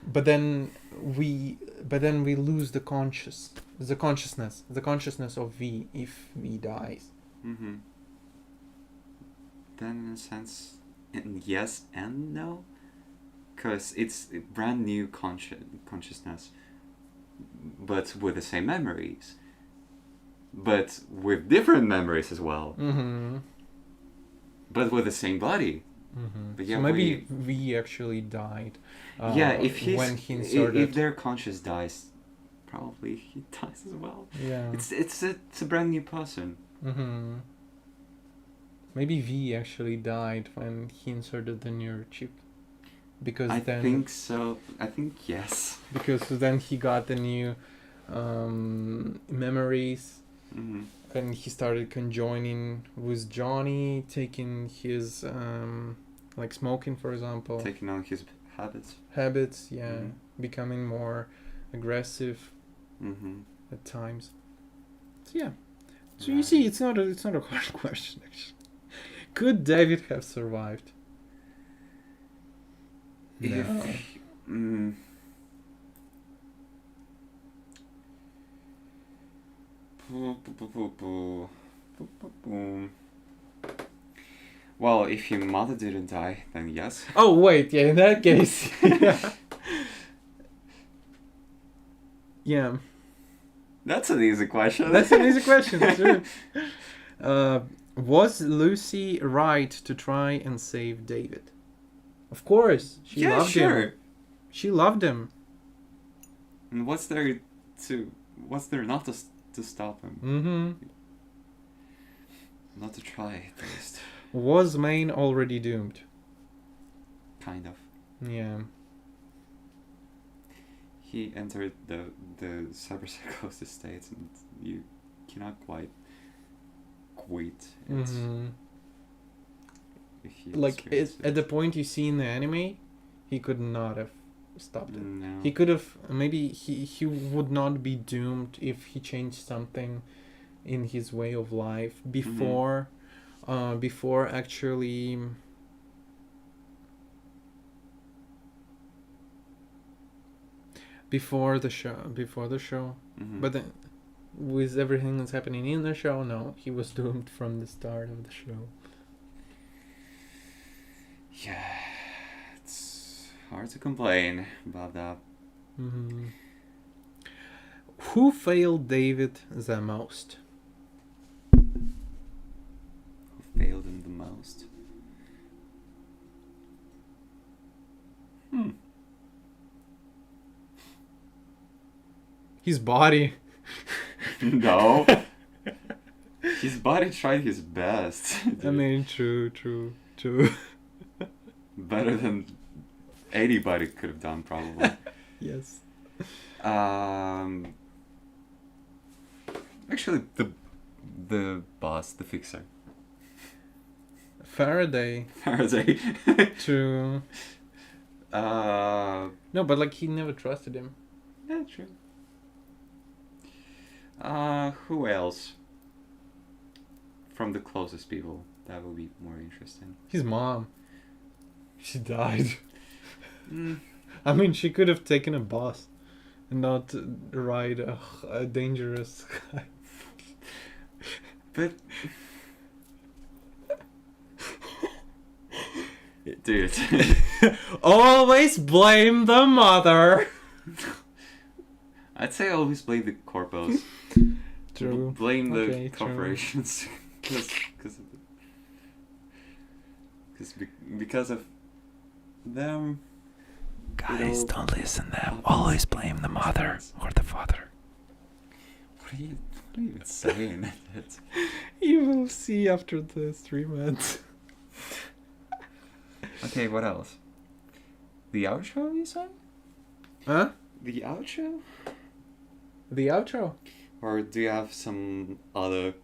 But then we lose the consciousness of V if V dies. Mm-hmm. Then in a sense, yes and no, because it's a brand new consciousness, but with the same memories, but with different memories as well, but with the same body. But yeah, So maybe V actually died. If their conscious dies, probably he dies as well. Yeah. It's a brand new person. Maybe V actually died when he inserted the neurochip. Because I then think so. I think yes. Because then he got the new memories, and he started conjoining with Johnny, taking his like smoking, for example. Taking on his habits. Habits, yeah, becoming more aggressive at times. So yeah. So you see, it's not a hard question actually. Could David have survived? Well, if your mother didn't die, then yes. Oh wait, yeah. In that case, yeah. Yeah. That's an easy question. That's an easy question. True. Was Lucy right to try and save David? Of course, she loved him. She loved him. And what's there not to stop him? Not to try, at least. Was Maine already doomed? Kind of. Yeah. He entered the cyberpsychosis state, and you cannot quite quit it. Like at the point you see in the anime, he could not have stopped it. No. He could have, maybe he would not be doomed if he changed something in his way of life before actually before the show. But then with everything that's happening in the show, no, he was doomed from the start of the show. Yeah, it's hard to complain about that. Who failed David the most? Who failed him the most? His body. No. His body tried his best. I mean, true. Better than anybody could have done, probably. Yes. Actually, the boss, the fixer. Faraday. True. No, but like he never trusted him. Yeah, true. Who else? From the closest people, that would be more interesting. His mom. She died. I mean, she could have taken a bus and not ride a dangerous guy. But... Dude. Always blame the mother. I'd say always blame the corpos. True. Blame the Okay, true. corporations. Because of them. Guys, know, don't listen to them. Always blame the mother or the father. What are you even saying? You will see after the 3 months. Okay, what else? The outro, you said? Huh? The outro? The outro? Or do you have some other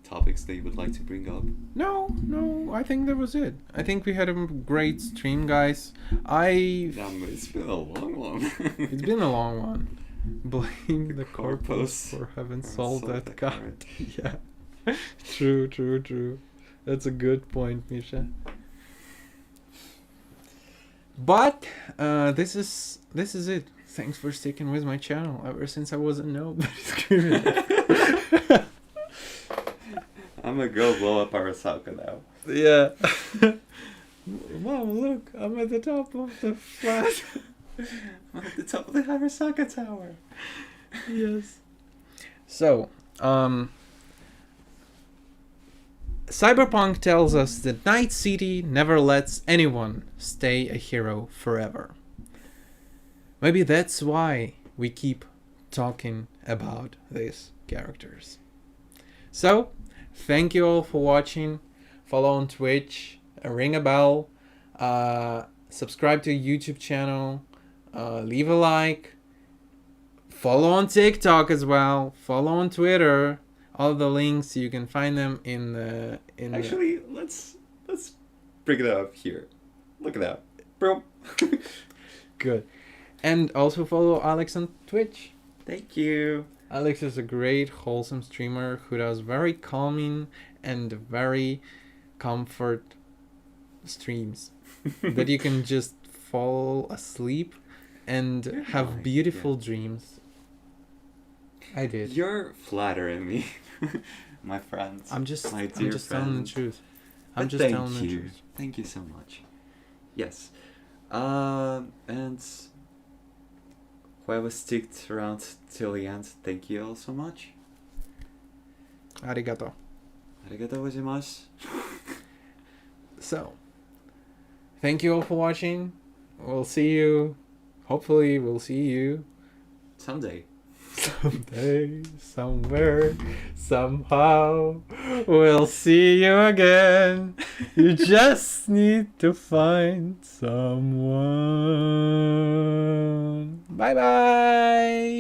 topics that you would like to bring up? No, I think that was it. I think we had a great stream, guys. It's been a long one. It's been a long one. Blame the corpos for having solved that card. Yeah. True. That's a good point, Misha. But this is it. Thanks for sticking with my channel ever since I wasn't nobody's creator. I'm gonna go blow up Arasaka now. Yeah. Mom, look, I'm at the top of the flat. I'm at the top of the Arasaka Tower. Yes. So, Cyberpunk tells us that Night City never lets anyone stay a hero forever. Maybe that's why we keep talking about these characters. So, thank you all for watching. Follow on Twitch, ring a bell, subscribe to a YouTube channel, leave a like, follow on TikTok as well, follow on Twitter. All the links, you can find them in Actually, let's bring it up here. Look at that. Bro. Good. And also follow Alex on Twitch. Thank you. Alex is a great, wholesome streamer who does very calming and very comfort streams that you can just fall asleep and have beautiful dreams. I did. You're flattering me, my friends. I'm just telling the truth. I'm just telling the truth. Thank you so much. Yes. And whoever sticked around till the end, thank you all so much. Arigato. Arigato gozaimasu. So, thank you all for watching. We'll see you. Hopefully, we'll see you Someday. someday, somewhere, somehow. We'll see you again. You just need to find someone. Bye bye.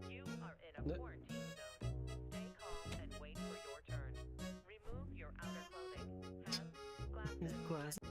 You are in a quarantine zone. Stay calm and wait for your turn. Remove your outer clothing. Hats, glasses,